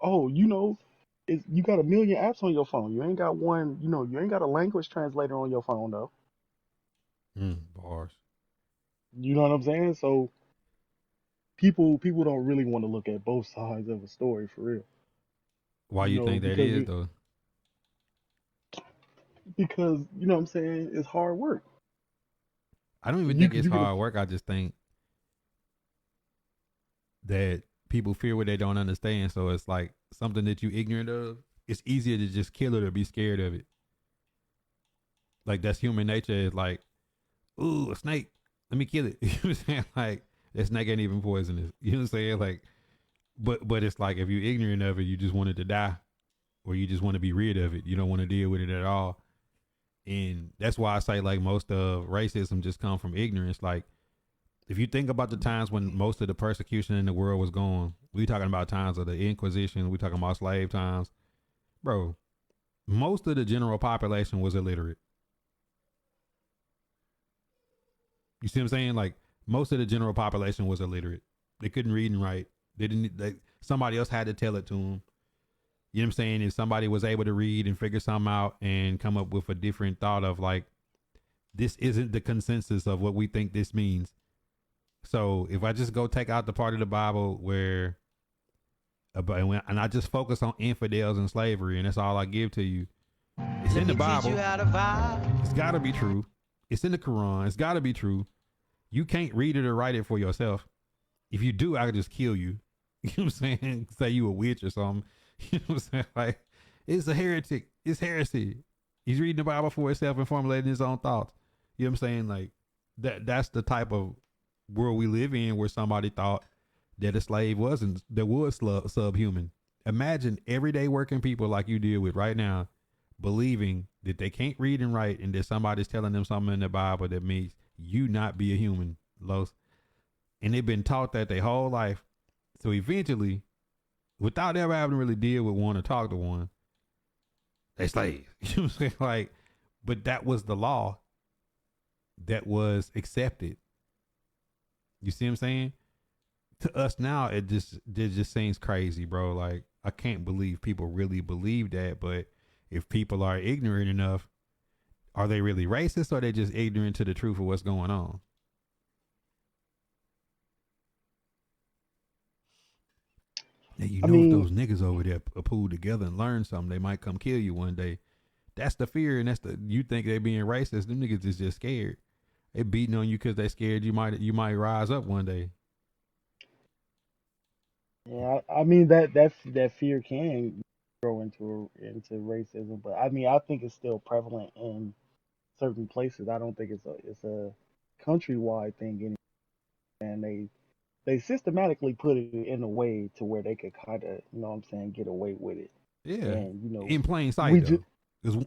Oh, you got a million apps on your phone. You ain't got one. You know, you ain't got a language translator on your phone though. Bars. You know what I'm saying? So people don't really want to look at both sides of a story for real. Why You you know, think that because is you though? because you know what I'm saying, it's hard work. I don't even You think can it's you can hard work. I just think that people fear what they don't understand. So it's like something that you ignorant of. It's easier to just kill it or be scared of it. Like that's human nature. Is like, ooh, a snake. Let me kill it. You know what I'm saying? Like that snake ain't even poisonous. You know what I'm saying? Like, but it's like if you're ignorant of it, you just want it to die, or you just want to be rid of it. You don't want to deal with it at all. And that's why I say like most of racism just come from ignorance. Like if you think about the times when most of the persecution in the world was going, we talking about times of the Inquisition, we talking about slave times, bro. Most of the general population was illiterate. You see what I'm saying? Like most of the general population was illiterate. They couldn't read and write. They didn't. Somebody else had to tell it to them. You know what I'm saying? If somebody was able to read and figure something out and come up with a different thought of like, this isn't the consensus of what we think this means. So if I just go take out the part of the Bible where, and I just focus on infidels and slavery, and that's all I give to you. It's Let in the me teach you Bible. how to vibe. It's got to be true. It's in the Quran. It's got to be true. You can't read it or write it for yourself. If you do, I could just kill you. You know what I'm saying? Say you a witch or something. You know what I'm saying? Like, it's a heretic. It's heresy. He's reading the Bible for himself and formulating his own thoughts. You know what I'm saying? Like, that's the type of world we live in where somebody thought that a slave wasn't, that was subhuman. Imagine everyday working people like you deal with right now believing that they can't read and write and that somebody's telling them something in the Bible that means you not be a human, Los. And they've been taught that their whole life. So eventually, without ever having to really deal with one or talk to one, they slaves. You know what I'm saying? Like, but that was the law that was accepted. You see what I'm saying? To us now, it just seems crazy, bro. Like, I can't believe people really believe that. But if people are ignorant enough, are they really racist or are they just ignorant to the truth of what's going on? Now, you I know, if mean, those niggas over there are pulled together and learn something, they might come kill you one day. That's the fear, and you think they being racist. Them niggas is just scared. They beating on you because they scared you might rise up one day. yeah, I mean that fear can. grow into racism. But I mean, I think it's still prevalent in certain places. I don't think it's a countrywide thing anymore. And they systematically put it in a way to where they could kind of, you know what I'm saying, get away with it. Yeah, And you know, in plain sight we just though. Because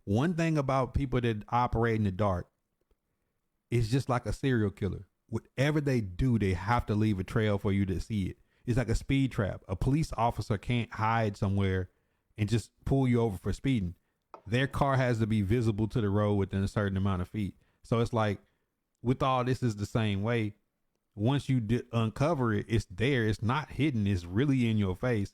one thing about people that operate in the dark is just like a serial killer. Whatever they do, they have to leave a trail for you to see it. It's like a speed trap. A police officer can't hide somewhere and just pull you over for speeding. Their car has to be visible to the road within a certain amount of feet. So it's like with all this is the same way. Once you uncover it, it's there. It's not hidden. It's really in your face.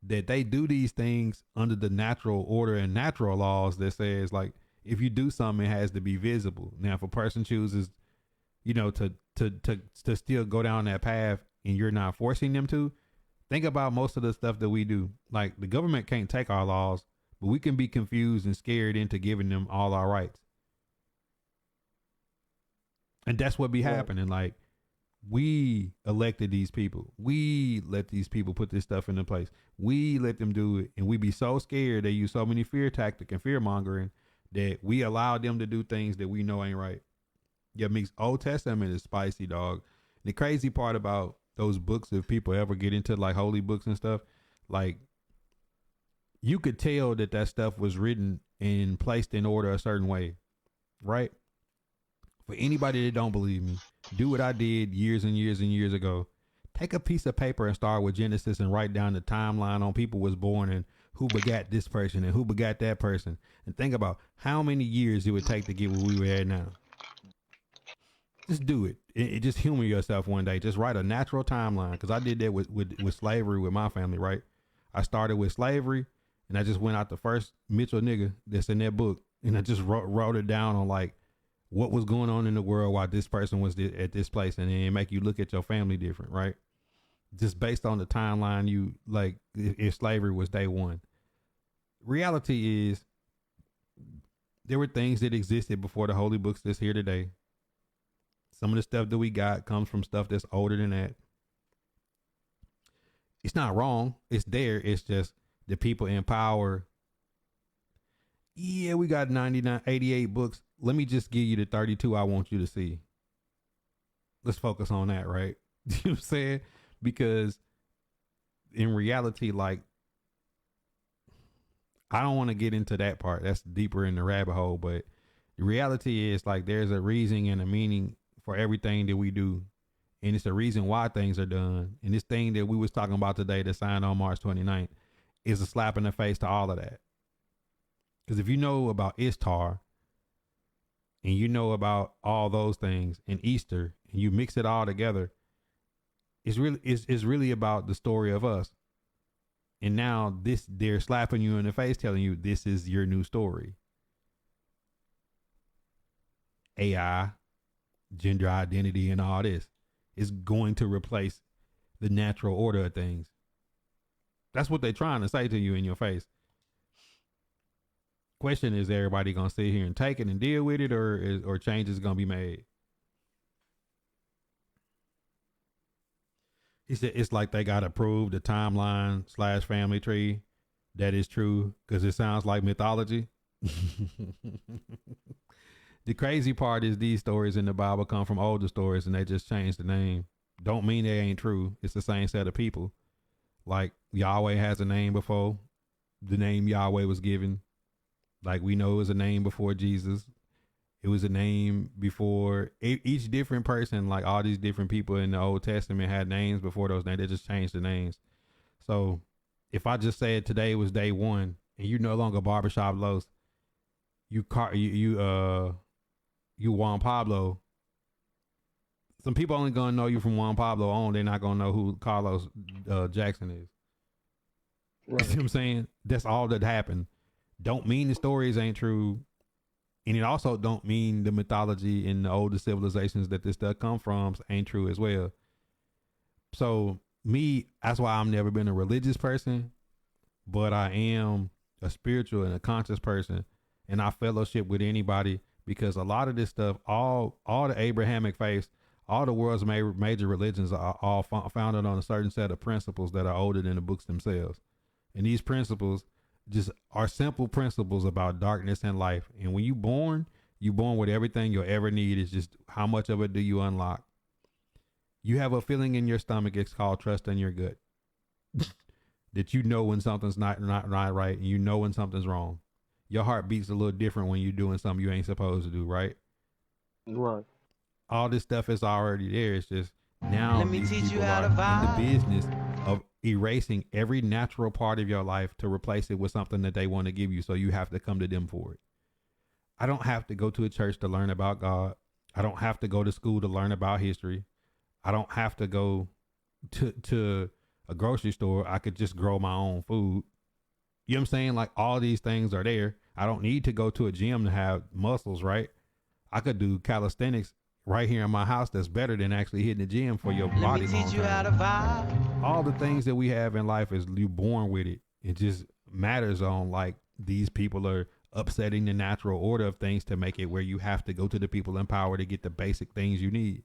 That they do these things under the natural order and natural laws that says like if you do something, it has to be visible. Now, if a person chooses, to still go down that path and you're not forcing them to, think about most of the stuff that we do. Like the government can't take our laws, but we can be confused and scared into giving them all our rights. And that's what be happening. Like we elected these people. We let these people put this stuff into place. We let them do it. And we be so scared. They use so many fear tactic and fear mongering that we allow them to do things that we know ain't right. Yeah, makes Old Testament is spicy, dog. The crazy part about those books, if people ever get into like holy books and stuff, like you could tell that stuff was written and placed in order a certain way, right? For anybody that don't believe me, do what I did years and years and years ago. Take a piece of paper and start with Genesis and write down the timeline on people was born and who begat this person and who begat that person. And think about how many years it would take to get where we were at now. Just do it. It just humor yourself one day. Just write a natural timeline. Because I did that with slavery with my family, right? I started with slavery and I just went out the first Mitchell nigga that's in that book. And I just wrote it down on like what was going on in the world while this person was at this place. And then make you look at your family different, right? Just based on the timeline you like if slavery was day one. Reality is there were things that existed before the holy books that's here today. Some of the stuff that we got comes from stuff that's older than that. It's not wrong. It's there. It's just the people in power. Yeah, we got 88 books. Let me just give you the 32 I want you to see. Let's focus on that, right? You know what I'm saying? Because in reality, like, I don't want to get into that part. That's deeper in the rabbit hole. But the reality is like there's a reason and a meaning for everything that we do. And it's a reason why things are done. And this thing that we was talking about today that signed on March 29th is a slap in the face to all of that. Because if you know about Istar and you know about all those things and Easter and you mix it all together, it's really about the story of us. And now they're slapping you in the face telling you this is your new story. AI, gender identity, and all this is going to replace the natural order of things. That's what they're trying to say to you in your face. Question is everybody gonna sit here and take it and deal with it, or change is gonna be made? He said it's like they gotta prove the timeline / family tree that is true because it sounds like mythology. The crazy part is these stories in the Bible come from older stories and they just changed the name. Don't mean they ain't true. It's the same set of people. Like Yahweh has a name before the name Yahweh was given. Like we know it was a name before Jesus. It was a name before each different person, like all these different people in the Old Testament had names before those names. They just changed the names. So if I just said today was day one and you no longer Barbershop Los, you Juan Pablo. Some people only gonna know you from Juan Pablo on. They're not gonna know who Carlos Jackson is. Right. You see what I'm saying? That's all that happened. Don't mean the stories ain't true. And it also don't mean the mythology in the older civilizations that this stuff come from ain't true as well. So that's why I've never been a religious person, but I am a spiritual and a conscious person. And I fellowship with anybody because a lot of this stuff, all the Abrahamic faiths, all the world's major religions are all founded on a certain set of principles that are older than the books themselves. And these principles just are simple principles about darkness and life. And when you born with everything you'll ever need. Is just how much of it do you unlock? You have a feeling in your stomach. It's called trust in your gut. That you know when something's not right, and you know when something's wrong. Your heart beats a little different when you're doing something you ain't supposed to do, right? Right. All this stuff is already there. It's just now Let me these teach you people how are to in the vibe. business of erasing every natural part of your life to replace it with something that they want to give you. So you have to come to them for it. I don't have to go to a church to learn about God. I don't have to go to school to learn about history. I don't have to go to a grocery store. I could just grow my own food. You know what I'm saying? Like all these things are there. I don't need to go to a gym to have muscles, right? I could do calisthenics right here in my house. That's better than actually hitting the gym for your Let body me long teach you how to term. vibe. All the things that we have in life is you born with it. It just matters on like these people are upsetting the natural order of things to make it where you have to go to the people in power to get the basic things you need.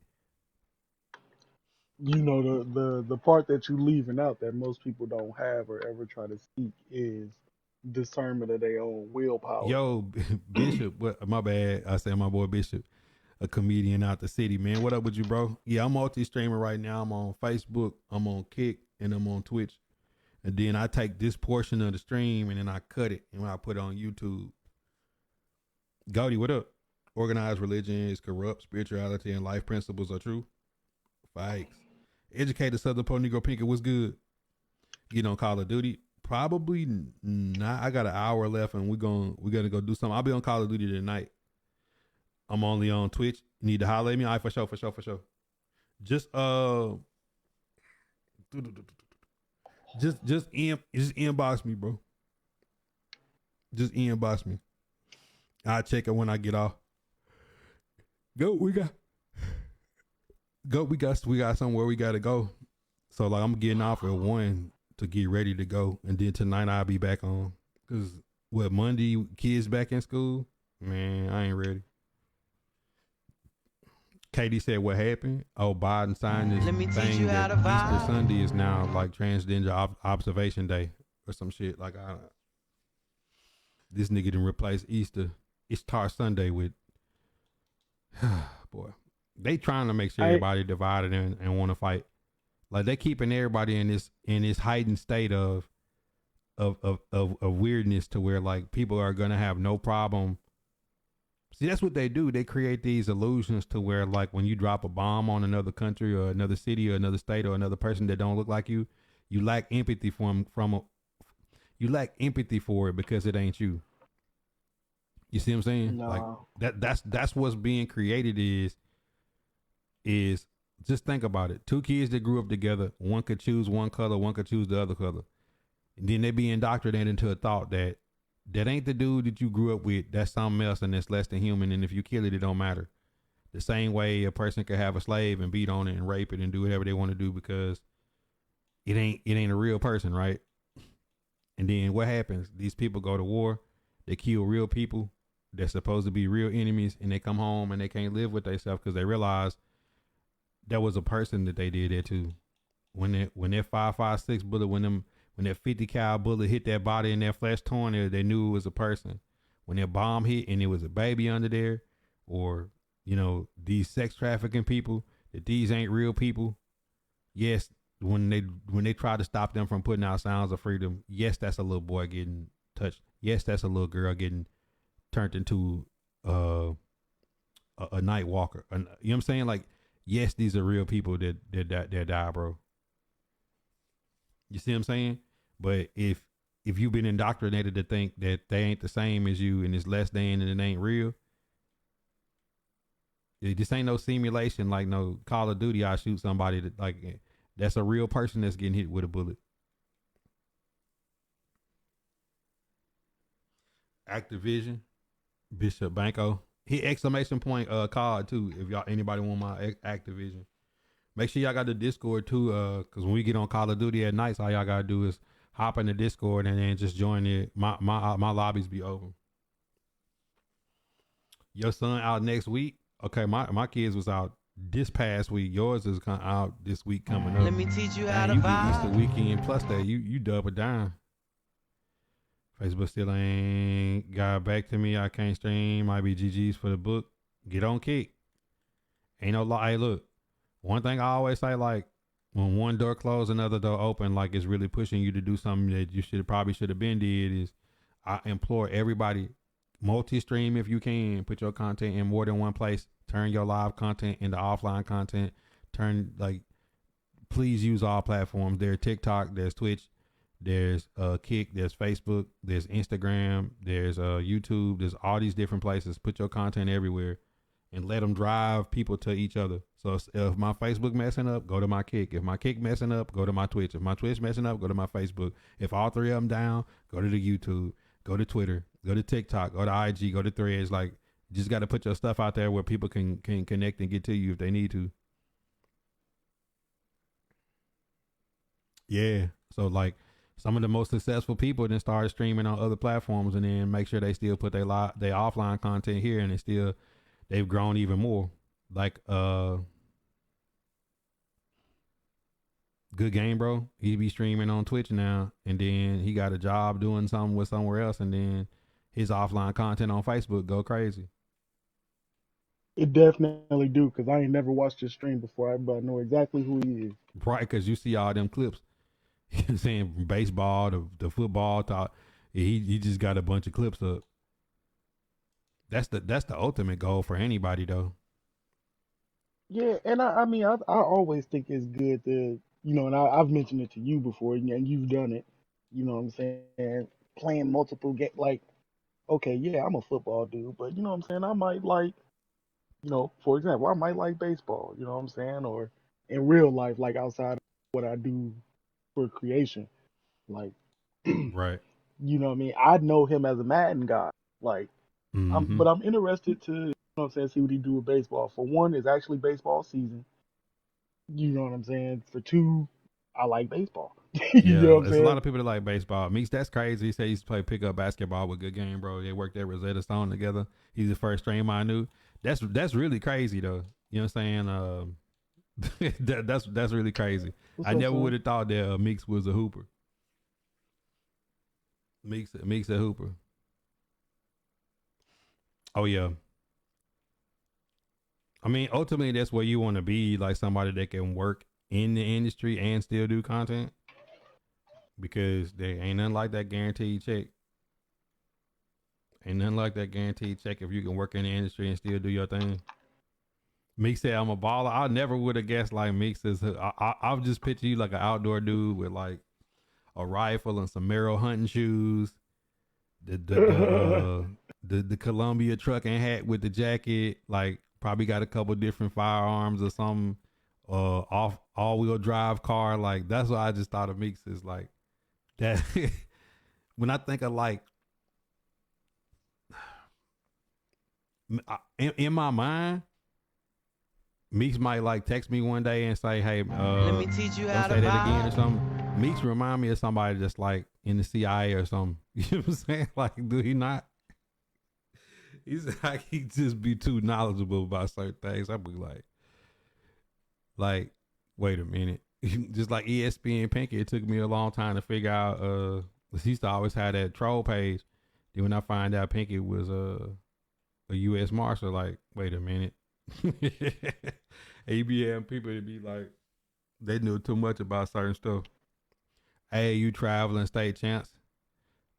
You know, the part that you leaving out that most people don't have or ever try to seek is discernment of their own willpower. Yo, Bishop, what, my bad. I said my boy Bishop, a comedian out the city, man. What up with you, bro? Yeah, I'm multi-streaming right now. I'm on Facebook, I'm on Kick, and I'm on Twitch. And then I take this portion of the stream and then I cut it and I put it on YouTube. Gaudi, what up? Organized religion is corrupt. Spirituality and life principles are true. Facts. Educated Southern Poor Negro Pinky, what's good? Get on Call of Duty? Probably not. I got an hour left and we're gonna go do something. I'll be on Call of Duty tonight. I'm only on Twitch. You need to holler at me? All right, for sure. Just just inbox me, bro. Just inbox me. I'll check it when I get off. We got somewhere we gotta go. So like I'm getting off at 1 to get ready to go. And then tonight I'll be back on. Cause Monday kids back in school? Man, I ain't ready. Katie said what happened? Oh, Biden signed this thing that Easter Sunday is now like transgender observation day or some shit. Like this nigga didn't replace Istar Sunday with boy. They trying to make sure everybody divided and want to fight. Like they keeping everybody in this heightened state of weirdness to where like people are gonna have no problem. See, that's what they do. They create these illusions to where like when you drop a bomb on another country or another city or another state or another person that don't look like you lack empathy you lack empathy for it because it ain't you. You see what I'm saying? No. Like that's what's being created is just think about it. Two kids that grew up together, one could choose one color, one could choose the other color. And then they be indoctrinated into a thought that ain't the dude that you grew up with. That's something else and it's less than human. And if you kill it, it don't matter. The same way a person could have a slave and beat on it and rape it and do whatever they want to do because it ain't a real person, right? And then what happens? These people go to war. They kill real people. They're supposed to be real enemies, and they come home and they can't live with themselves because they realize there was a person that they did that to. When that 5.56 bullet, when that 50 cal bullet hit that body and that flesh torn, they knew it was a person. When that bomb hit and it was a baby under there, or these sex trafficking people, that these ain't real people. Yes, when they try to stop them from putting out sounds of freedom, yes, that's a little boy getting touched. Yes, that's a little girl getting turned into a night walker. You know what I'm saying? Like, yes, these are real people that die, bro. You see what I'm saying? But if you've been indoctrinated to think that they ain't the same as you and it's less than and it ain't real, this ain't no simulation like no Call of Duty. I shoot somebody that's a real person that's getting hit with a bullet. Activision, Bishop Banco. Hit exclamation point card too if anybody want my Activision. Make sure y'all got the Discord too, cause when we get on Call of Duty at night, all y'all gotta do is hop in the Discord and then just join it. My lobbies be open. Your son out next week? Okay, my kids was out this past week. Yours is out this week coming up. Let me teach you how to you vibe. get Easter weekend plus that you double down. Facebook still ain't got back to me. I can't stream. Might be GG's for the book. Get on Kick. Ain't no lie. Hey, look, one thing I always say, like, when one door closed, another door open, like it's really pushing you to do something that you should have been did. Is I implore everybody, multi-stream if you can. Put your content in more than one place. Turn your live content into offline content. Please use all platforms. There's TikTok, there's Twitch, there's Kick, there's Facebook, there's Instagram, there's YouTube, there's all these different places. Put your content everywhere and let them drive people to each other. So if my Facebook messing up, go to my Kick. If my Kick messing up, go to my Twitch. If my Twitch messing up, go to my Facebook. If all three of them down, go to the YouTube, go to Twitter, go to TikTok, go to IG, go to Threads. Like, just got to put your stuff out there where people can connect and get to you if they need to. Yeah. So like some of the most successful people then started streaming on other platforms and then make sure they still put their offline content here, and they've grown even more. Like Good Game Bro, he be streaming on Twitch now, and then he got a job doing something with somewhere else, and then his offline content on Facebook go crazy. It definitely do, because I ain't never watched his stream before, but I know exactly who he is. Right, because you see all them clips. You know what I'm saying, from baseball to football to he just got a bunch of clips up. That's the ultimate goal for anybody though. Yeah, and I mean, I always think it's good to, and I've mentioned it to you before, and you've done it. You know what I'm saying? Playing multiple games, like, okay, yeah, I'm a football dude, but you know what I'm saying? I might like, for example, I might like baseball, you know what I'm saying? Or in real life, like outside of what I do for creation, like, Right. you know what I mean? I know him as a Madden guy, like, Mm-hmm. but I'm interested to, what I'm saying, see what he do with baseball. For one, it's actually baseball season. You know what I'm saying? For two, I like baseball. You know Yeah, what I'm it's a lot saying? of people that like baseball. Meeks, that's crazy. He said he used to play pickup basketball with Good Game Bro. They worked at Rosetta Stone together. He's the first streamer I knew. That's really crazy though. You know what I'm saying? That's really crazy. What's I up, never would son? have thought that Meeks was a hooper. Meeks a hooper. Oh yeah. I mean, ultimately, that's where you want to be, like somebody that can work in the industry and still do content, because there ain't nothing like that guaranteed check. Ain't nothing like that guaranteed check if you can work in the industry and still do your thing. Meek said, "I'm a baller." I never would have guessed like Meek is. I'll just picture you like an outdoor dude with like a rifle and some arrow hunting shoes, the Columbia trucking hat with the jacket, like probably got a couple different firearms or something, off all wheel drive car. Like that's what I just thought of Meeks is like that. When I think of like in my mind, Meeks might like text me one day and say, "Hey, Let me teach you don't how to say that again" or vibe. something. Meeks remind me of somebody that's like in the CIA or something. You know what I'm saying? Like, do he not? He's like he just be too knowledgeable about certain things. I'd be like, wait a minute. Just like ESPN Pinky, it took me a long time to figure out. He used to always have that troll page. Then when I find out Pinky was a U.S. Marshal, like, wait a minute. ABM people to be like, they knew too much about certain stuff. Hey, you traveling state champs?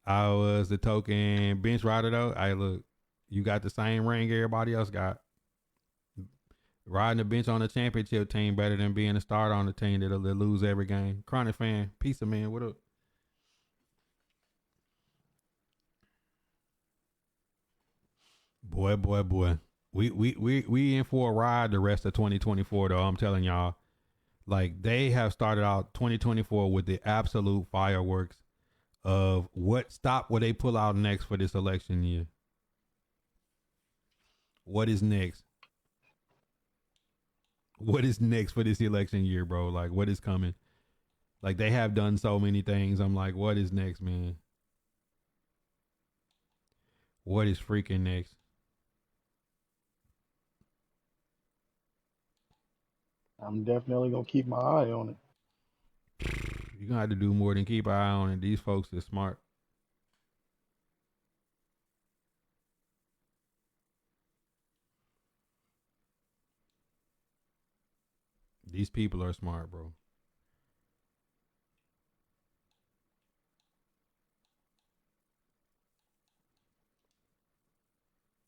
I was the token bench rider though. Hey, look, you got the same ring everybody else got. Riding the bench on the championship team better than being a starter on the team that'll lose every game. Chronic fan, pizza man, what up? Boy. We in for a ride the rest of 2024 though. I'm telling y'all. Like they have started out 2024 with the absolute fireworks of what will they pull out next for this election year. What is next? What is next for this election year, bro? Like what is coming? Like they have done so many things. I'm like, what is next, man? What is freaking next? I'm definitely gonna keep my eye on it. You're gonna have to do more than keep an eye on it. These folks are smart. These people are smart, bro.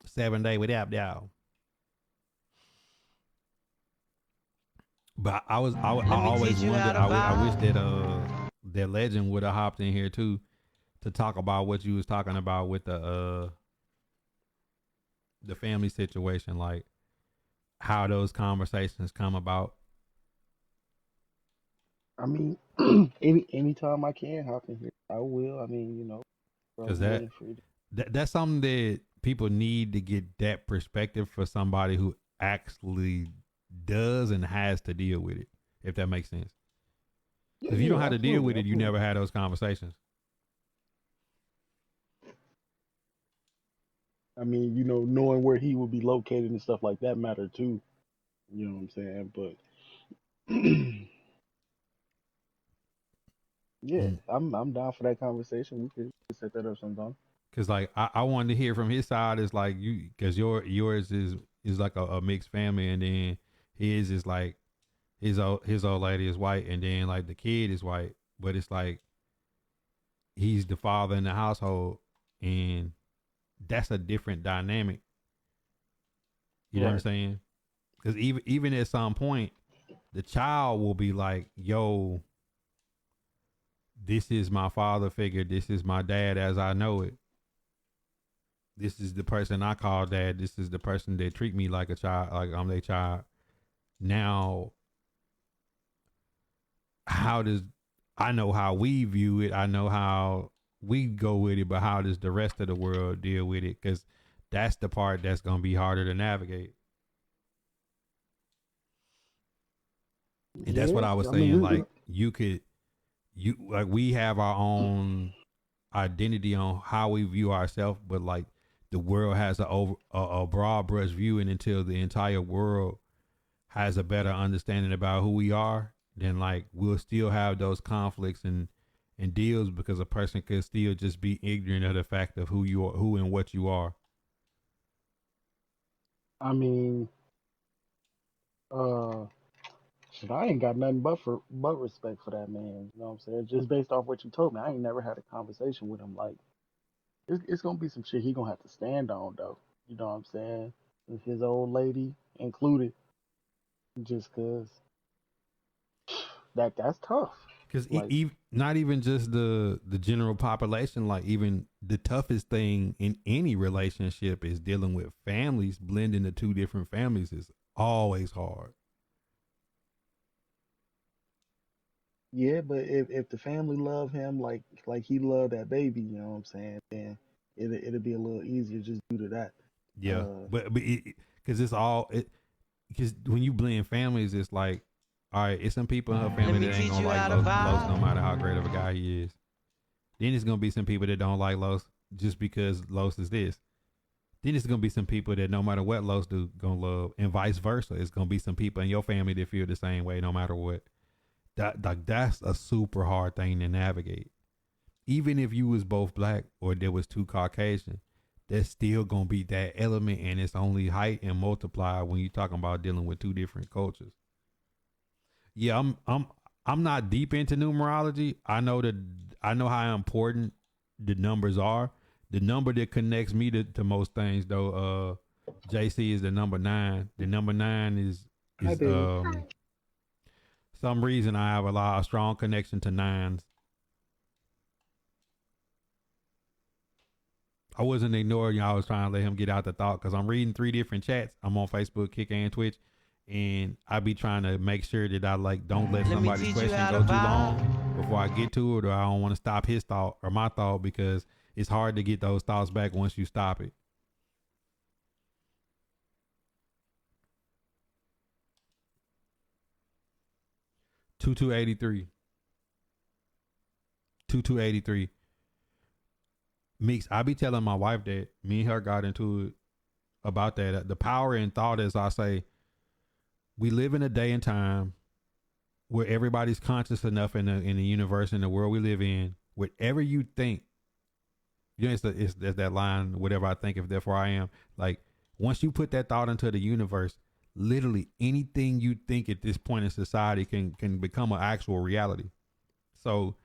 Seven-day without y'all. But I Let me always teach you how wondered. to I wish that vibe. that legend would have hopped in here too to talk about what you was talking about with the family situation, like how those conversations come about. I mean, anytime I can hop in here, I will. I mean, Because brotherly and freedom. that's something that people need to get that perspective for somebody who actually does and has to deal with it, if that makes sense. Yeah, If you don't yeah, have to deal absolutely, with it, you never absolutely. had those conversations. I mean, knowing where he would be located and stuff like that matter too. You know what I'm saying? But yeah, Mm. I'm down for that conversation. We could set that up sometime. Cause like I wanted to hear from his side. It's like you, cause yours is like a mixed family, and then his is like his old lady is white, and then like the kid is white, but it's like he's the father in the household, and that's a different dynamic. You know what I'm Right. saying? Because even at some point, the child will be like, "Yo, this is my father figure. This is my dad as I know it. This is the person I call dad. This is the person that treat me like a child, like I'm their child." Now, how does I know how we view it? I know how we go with it, but how does the rest of the world deal with it? Because that's the part that's gonna be harder to navigate. And that's what Yeah. I was I mean, saying. Like you like we have our own identity on how we view ourselves, but like the world has a broad brush view, and until the entire world has a better understanding about who we are, then like we'll still have those conflicts and deals because a person could still just be ignorant of the fact of who you are, who and what you are. I mean, uh, shit, I ain't got nothing but respect for that man. You know what I'm saying? Just based off what you told me, I ain't never had a conversation with him. Like, it's gonna be some shit he gonna have to stand on though. You know what I'm saying? With his old lady included, just cause that's tough. Because Like, not even just the general population, like even the toughest thing in any relationship is dealing with families. Blending the two different families is always hard. yeah, but if the family love him like he loved that baby, you know what I'm saying? Then it'll be a little easier just due to that. Yeah, Uh, but because it's all it because when you blend families, it's like, all right, it's some people in her Let family me that ain't teach gonna you like how to Los no vibe. matter how great of a guy he is. Then it's gonna be some people that don't like Los just because Los is this. Then it's gonna be some people that no matter what Los do gonna love, and vice versa. It's gonna be some people in your family that feel the same way no matter what. That's a super hard thing to navigate. Even if you was both black or there was two Caucasian, there's still gonna be that element, and it's only height and multiply when you're talking about dealing with two different cultures. Yeah, I'm not deep into numerology. I know how important the numbers are. The number that connects me to most things though, JC, is the number 9. The number 9 hi is baby. some reason I have a strong connection to nines. I wasn't ignoring you. I was trying to let him get out the thought because I'm reading 3 different chats. I'm on Facebook, Kick, and Twitch, and I be trying to make sure that I like don't let Let me somebody's teach you question how to go too long vibe. before I get to it, or I don't want to stop his thought or my thought because it's hard to get those thoughts back once you stop it. 2283, 2283. Meeks, I be telling my wife that me and her got into it about that. The power in thought, as I say, we live in a day and time where everybody's conscious enough in the universe, in the world we live in. Whatever you think, it's that line. Whatever I think, if therefore I am. Like once you put that thought into the universe, literally anything you think at this point in society can become an actual reality. So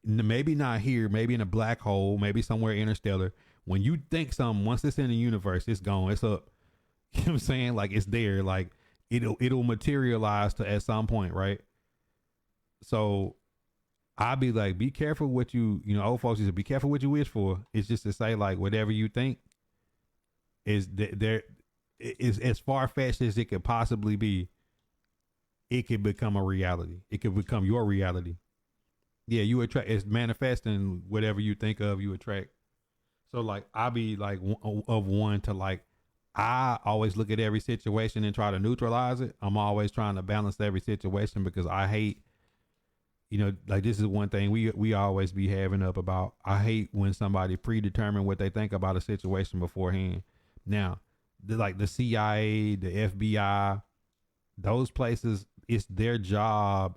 maybe not here, maybe in a black hole, maybe somewhere interstellar. When you think something, once it's in the universe, it's gone, it's up. You know what I'm saying? Like it's there, like it'll materialize to at some point, right? So I'll be like, be careful what you know, old folks used to be careful what you wish for. It's just to say like whatever you think is there is as far fetched as it could possibly be. It could become a reality. It could become your reality. Yeah, you attract. It's manifesting whatever you think of. You attract. So like, I be like of one to like, I always look at every situation and try to neutralize it. I'm always trying to balance every situation because I hate, you know, like this is one thing we always be having up about. I hate when somebody predetermine what they think about a situation beforehand. Now, like the CIA, the FBI, those places, it's their job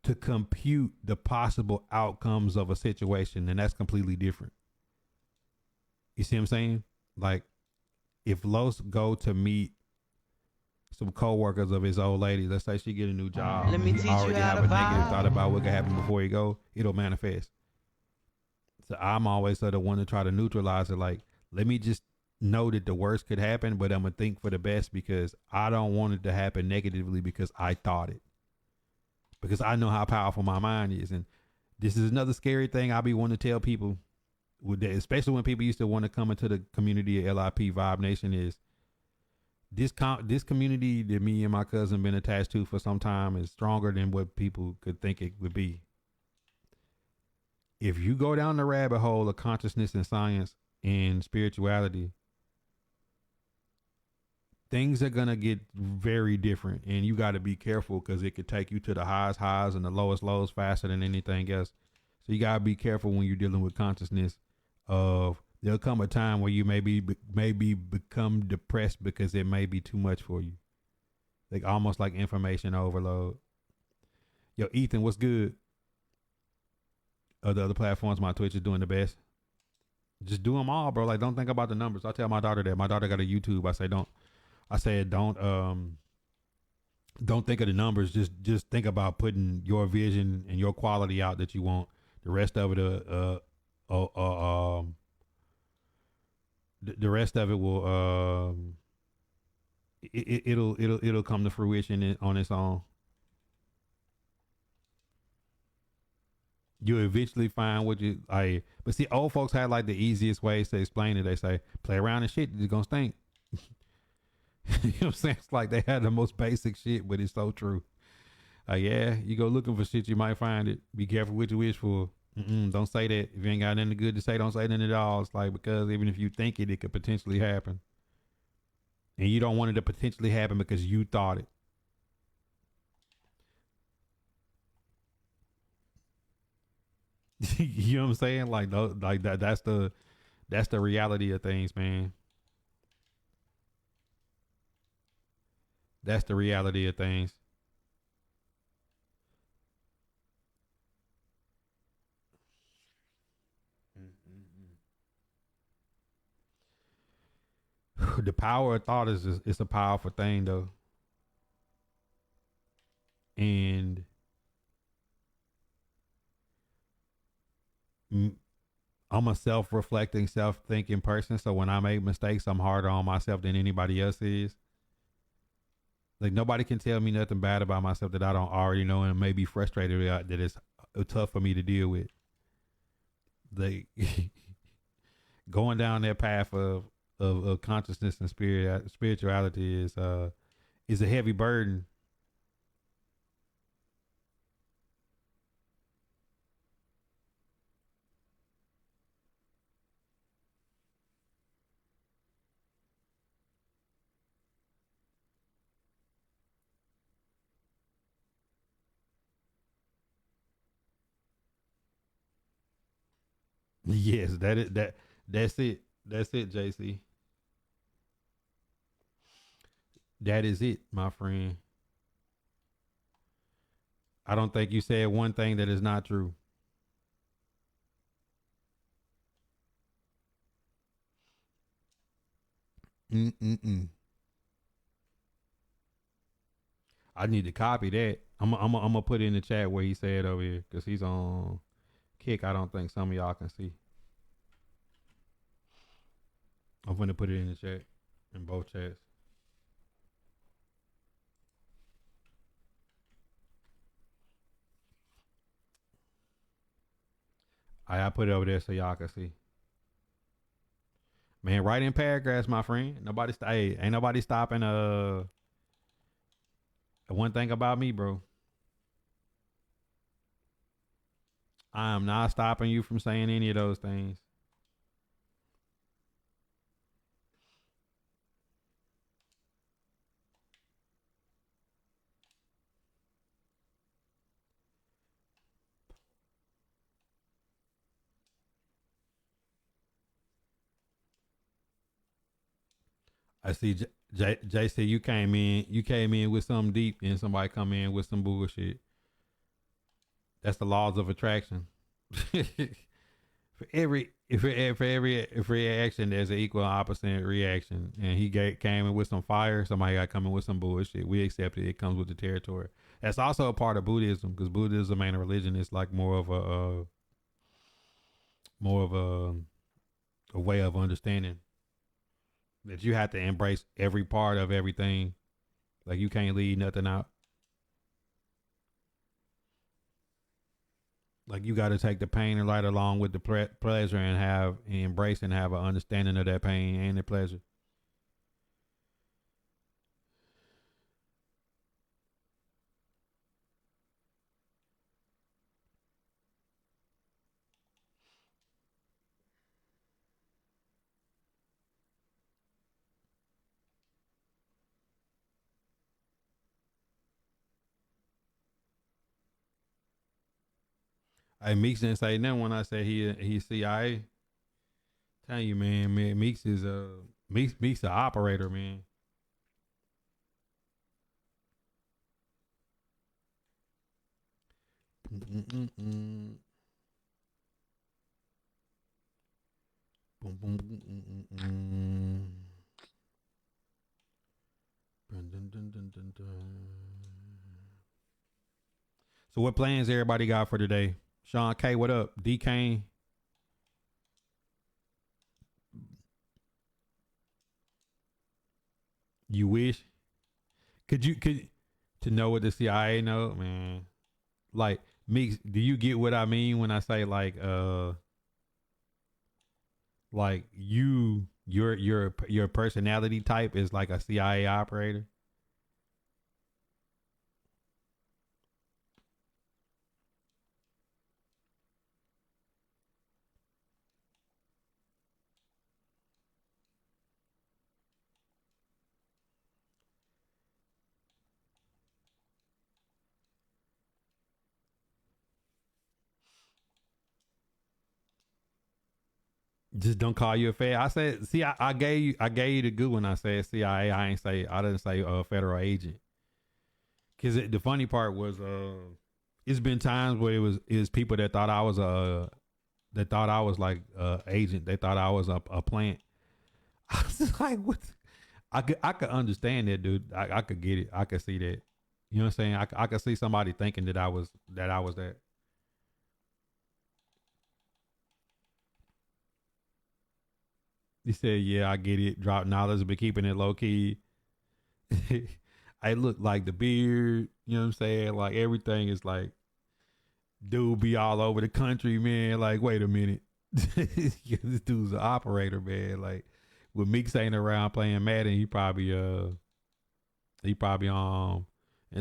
to compute the possible outcomes of a situation, and that's completely different. You see what I'm saying? Like, if Los go to meet some co-workers of his old lady, let's say she get a new job, Let me he teach you already how have to a negative thought vibe. about what could happen before he go, it'll manifest. So I'm always the one to try to neutralize it. Like, let me just know that the worst could happen, but I'm gonna think for the best because I don't want it to happen negatively because I thought it. Because I know how powerful my mind is. And this is another scary thing I be wanting to tell people, with that, especially when people used to want to come into the community of LIP Vibe Nation, is this community that me and my cousin been attached to for some time is stronger than what people could think it would be. If you go down the rabbit hole of consciousness and science and spirituality, things are gonna get very different, and you got to be careful because it could take you to the highest highs and the lowest lows faster than anything else. So you gotta be careful when you're dealing with consciousness. Of there'll come a time where you maybe become depressed because it may be too much for you, like almost like information overload. Yo, Ethan, what's good? The other platforms, my Twitch is doing the best. Just do them all, bro. Like, don't think about the numbers. I tell my daughter that. My daughter got a YouTube. I say don't. I said don't think of the numbers. Just think about putting your vision and your quality out that you want. The rest of it, the rest of it will, it'll come to fruition on its own. You eventually find what you like. But see, old folks had like the easiest ways to explain it. They say, play around and shit, it's gonna stink. You know what I'm saying? It's like they had the most basic shit, but it's so true. Yeah, you go looking for shit, you might find it. Be careful what you wish for. Don't say that. If you ain't got nothing good to say, don't say nothing at all. It's like, because even if you think it, it could potentially happen. And you don't want it to potentially happen because you thought it. You know what I'm saying? Like, that's the reality of things, man. That's the reality of things. The power of thought is it's a powerful thing though. And I'm a self-reflecting, self-thinking person. So when I make mistakes, I'm harder on myself than anybody else is. Like, nobody can tell me nothing bad about myself that I don't already know, and may be frustrated that it's tough for me to deal with. Like, going down that path of consciousness and spirituality is a heavy burden. Yes, that's it. That's it, JC. That is it, my friend. I don't think you said one thing that is not true. Mm-mm-mm. I need to copy that. I'm gonna put it in the chat where he said over here because he's on Kick. I don't think some of y'all can see. I'm gonna put it in the chat in both chats. I put it over there so y'all can see. Man, write in paragraphs, my friend. Hey, ain't nobody stopping. One thing about me, bro. I am not stopping you from saying any of those things. I see Jay said you came in with something deep and somebody come in with some bullshit. That's the laws of attraction. for every action there's an equal and opposite reaction. And he came in with some fire, somebody got coming with some bullshit. We accept it. It comes with the territory. That's also a part of Buddhism because Buddhism ain't a religion. It's like more of a way of understanding that you have to embrace every part of everything. Like you can't leave nothing out. Like you got to take the pain and right along with the pleasure and embrace and have an understanding of that pain and the pleasure. Hey, Meeks didn't say nothing when I said he's CIA. Tell you, man, Meeks is Meeks the operator, man. So what plans everybody got for today? Sean K, what up? D Kane. You wish? Could to know what the CIA know, man? Like Meeks, do you get what I mean when I say like your personality type is like a CIA operator? Just don't call you a fed. I said, see, I gave you the good one. I said CIA. I didn't say federal agent. Cause the funny part was, it's been times where it was people that thought I was like agent. They thought I was a plant. I was just like, what? I could understand that, dude. I could get it. I could see that. You know what I'm saying? I could see somebody thinking that I was that. He said, "Yeah, I get it. Drop knowledge, but keeping it low key." I look like the beard. You know what I'm saying? Like everything is like, dude be all over the country, man. Like, wait a minute, this dude's an operator, man. Like, with Meeks ain't around playing Madden, he probably in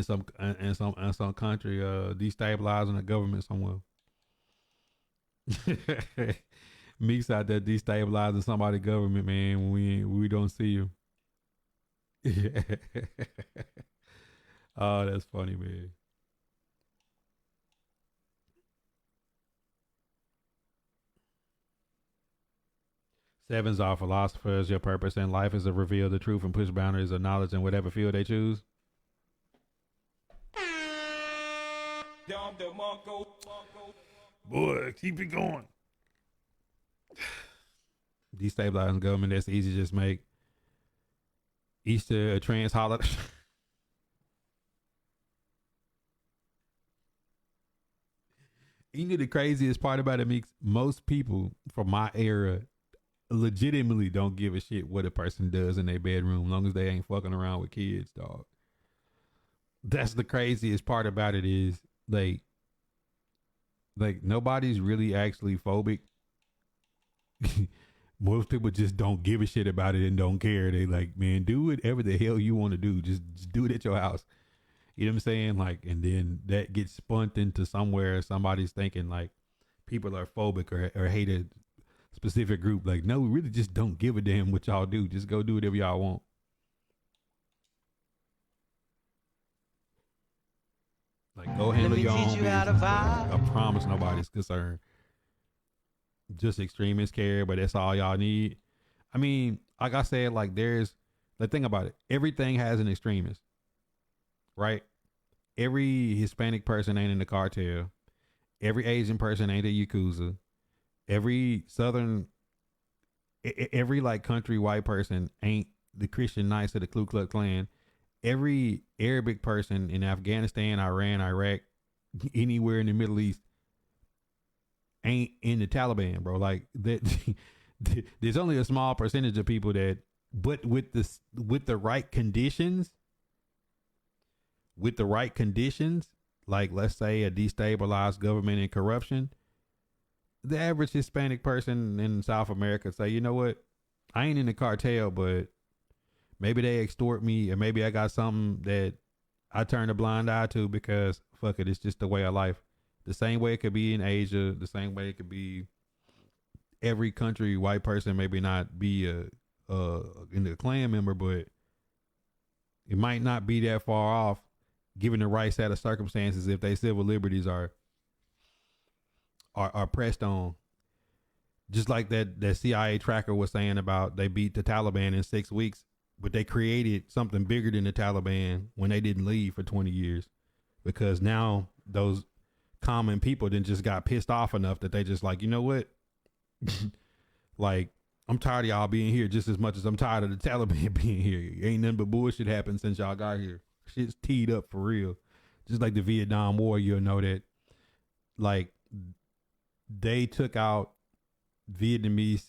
some country destabilizing the government somewhere. Meeks out there destabilizing somebody's government, man. When we don't see you. Oh, that's funny, man. Sevens are philosophers. Your purpose in life is to reveal the truth and push boundaries of knowledge in whatever field they choose. Boy, keep it going. Destabilizing government, that's easy to just make. Easter a trans holiday. You know the craziest part about it, Meeks? Most people from my era legitimately don't give a shit what a person does in their bedroom, long as they ain't fucking around with kids, dog. That's the craziest part about it is like nobody's really actually phobic. Most people just don't give a shit about it and don't care. They like, man, do whatever the hell you want to do. Just do it at your house. You know what I'm saying? Like, and then that gets spun into somewhere somebody's thinking like people are phobic or hate a specific group. Like, no, we really just don't give a damn what y'all do. Just go do whatever y'all want. Like, go handle your own business. I promise nobody's concerned. Just extremists care, but that's all y'all need. I mean, like I said, like think about it. Everything has an extremist, right? Every Hispanic person ain't in the cartel. Every Asian person ain't a Yakuza. Every every like country white person ain't the Christian Knights of the Ku Klux Klan. Every Arabic person in Afghanistan, Iran, Iraq, anywhere in the Middle East ain't in the Taliban, bro. Like that, there's only a small percentage of people that, but with the right conditions, like let's say a destabilized government and corruption, the average Hispanic person in South America say, you know what, I ain't in the cartel, but maybe they extort me, or maybe I got something that I turn a blind eye to because fuck it, it's just the way of life. The same way it could be in Asia, the same way it could be every country white person maybe not be in the Klan member, but it might not be that far off given the right set of circumstances if they civil liberties are pressed on. Just like that CIA tracker was saying about they beat the Taliban in 6 weeks, but they created something bigger than the Taliban when they didn't leave for 20 years because now those common people then just got pissed off enough that they just like, you know what? Like, I'm tired of y'all being here just as much as I'm tired of the Taliban being here. Ain't nothing but bullshit happened since y'all got here. Shit's teed up for real. Just like the Vietnam War, you'll know that like they took out Vietnamese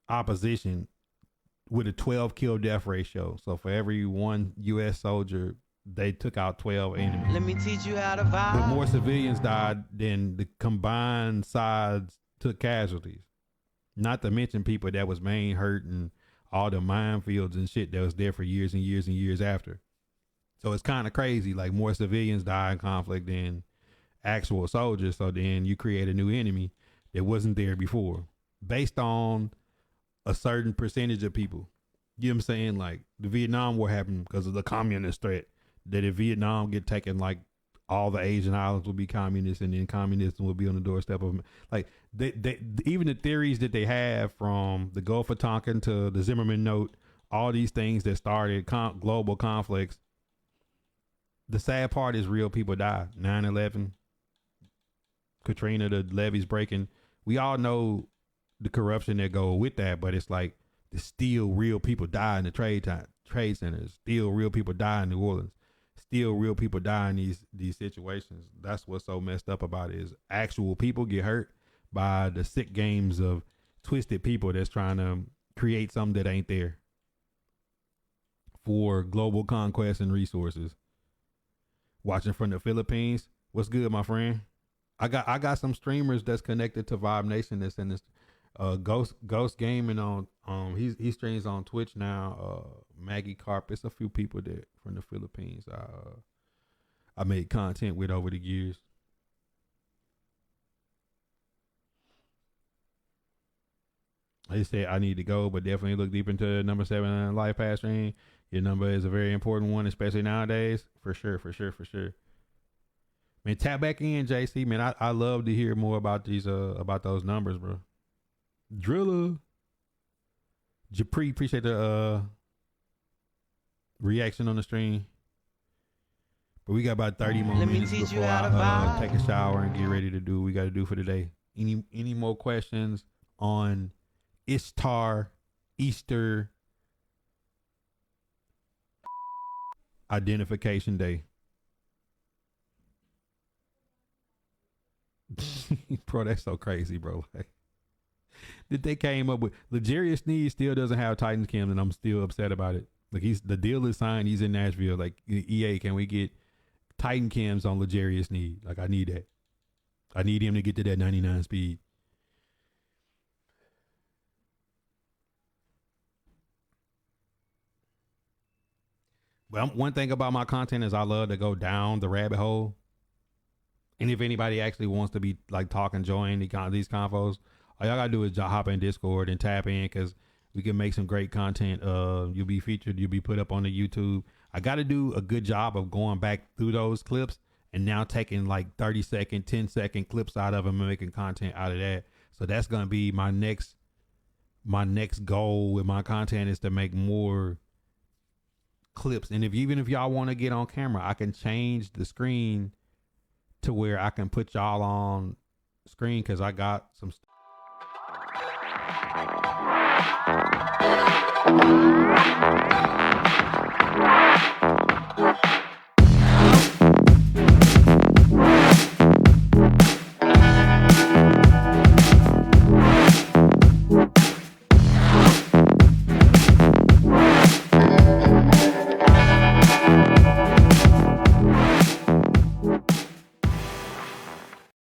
opposition with a 12 kill death ratio. So for every one U.S. soldier, they took out 12 enemies. Let me teach you how to vibe. But more civilians died than the combined sides took casualties. Not to mention people that was main hurt and all the minefields and shit that was there for years and years and years after. So it's kind of crazy. Like more civilians die in conflict than actual soldiers. So then you create a new enemy that wasn't there before based on a certain percentage of people. You know what I'm saying? Like the Vietnam War happened because of the communist threat. That if Vietnam get taken, like all the Asian islands will be communist, and then communism will be on the doorstep of them. Like they even the theories that they have from the Gulf of Tonkin to the Zimmerman Note, all these things that started global conflicts. The sad part is real people die. 9/11, Katrina, the levees breaking. We all know the corruption that go with that, but it's like still real people die in the trade centers. Still real people die in New Orleans. Still real people die in these situations. That's what's so messed up about it is actual people get hurt by the sick games of twisted people that's trying to create something that ain't there for global conquest and resources. Watching from the Philippines. What's good, my friend? I got some streamers that's connected to Vibe Nation that's in this Ghost Gaming on he streams on Twitch now. Maggie Carp. It's a few people that from the Philippines I made content with over the years. They said I need to go, but definitely look deep into number 7 life path stream. Your number is a very important one, especially nowadays. For sure. Man, tap back in, JC. Man, I love to hear more about those numbers, bro. Driller. Japri, appreciate the reaction on the stream. But we got about 30 more minutes before I take a shower and get ready to do what we got to do for today. Any more questions on Istar, Easter, Identification Day? Bro, that's so crazy, bro. Like, that they came up with Legarius Sneed still doesn't have Titans cams, and I'm still upset about it. Like the deal is signed. He's in Nashville. Like EA, can we get Titan cams on Legarius Sneed? Like I need that. I need him to get to that 99 speed. Well, one thing about my content is I love to go down the rabbit hole. And if anybody actually wants to be like talking, join these convos, all y'all gotta do is hop in Discord and tap in because we can make some great content. You'll be featured. You'll be put up on the YouTube. I got to do a good job of going back through those clips and now taking like 30-second, 10-second clips out of them and making content out of that. So that's gonna be my next goal with my content is to make more clips. And even if y'all want to get on camera, I can change the screen to where I can put y'all on screen because I got some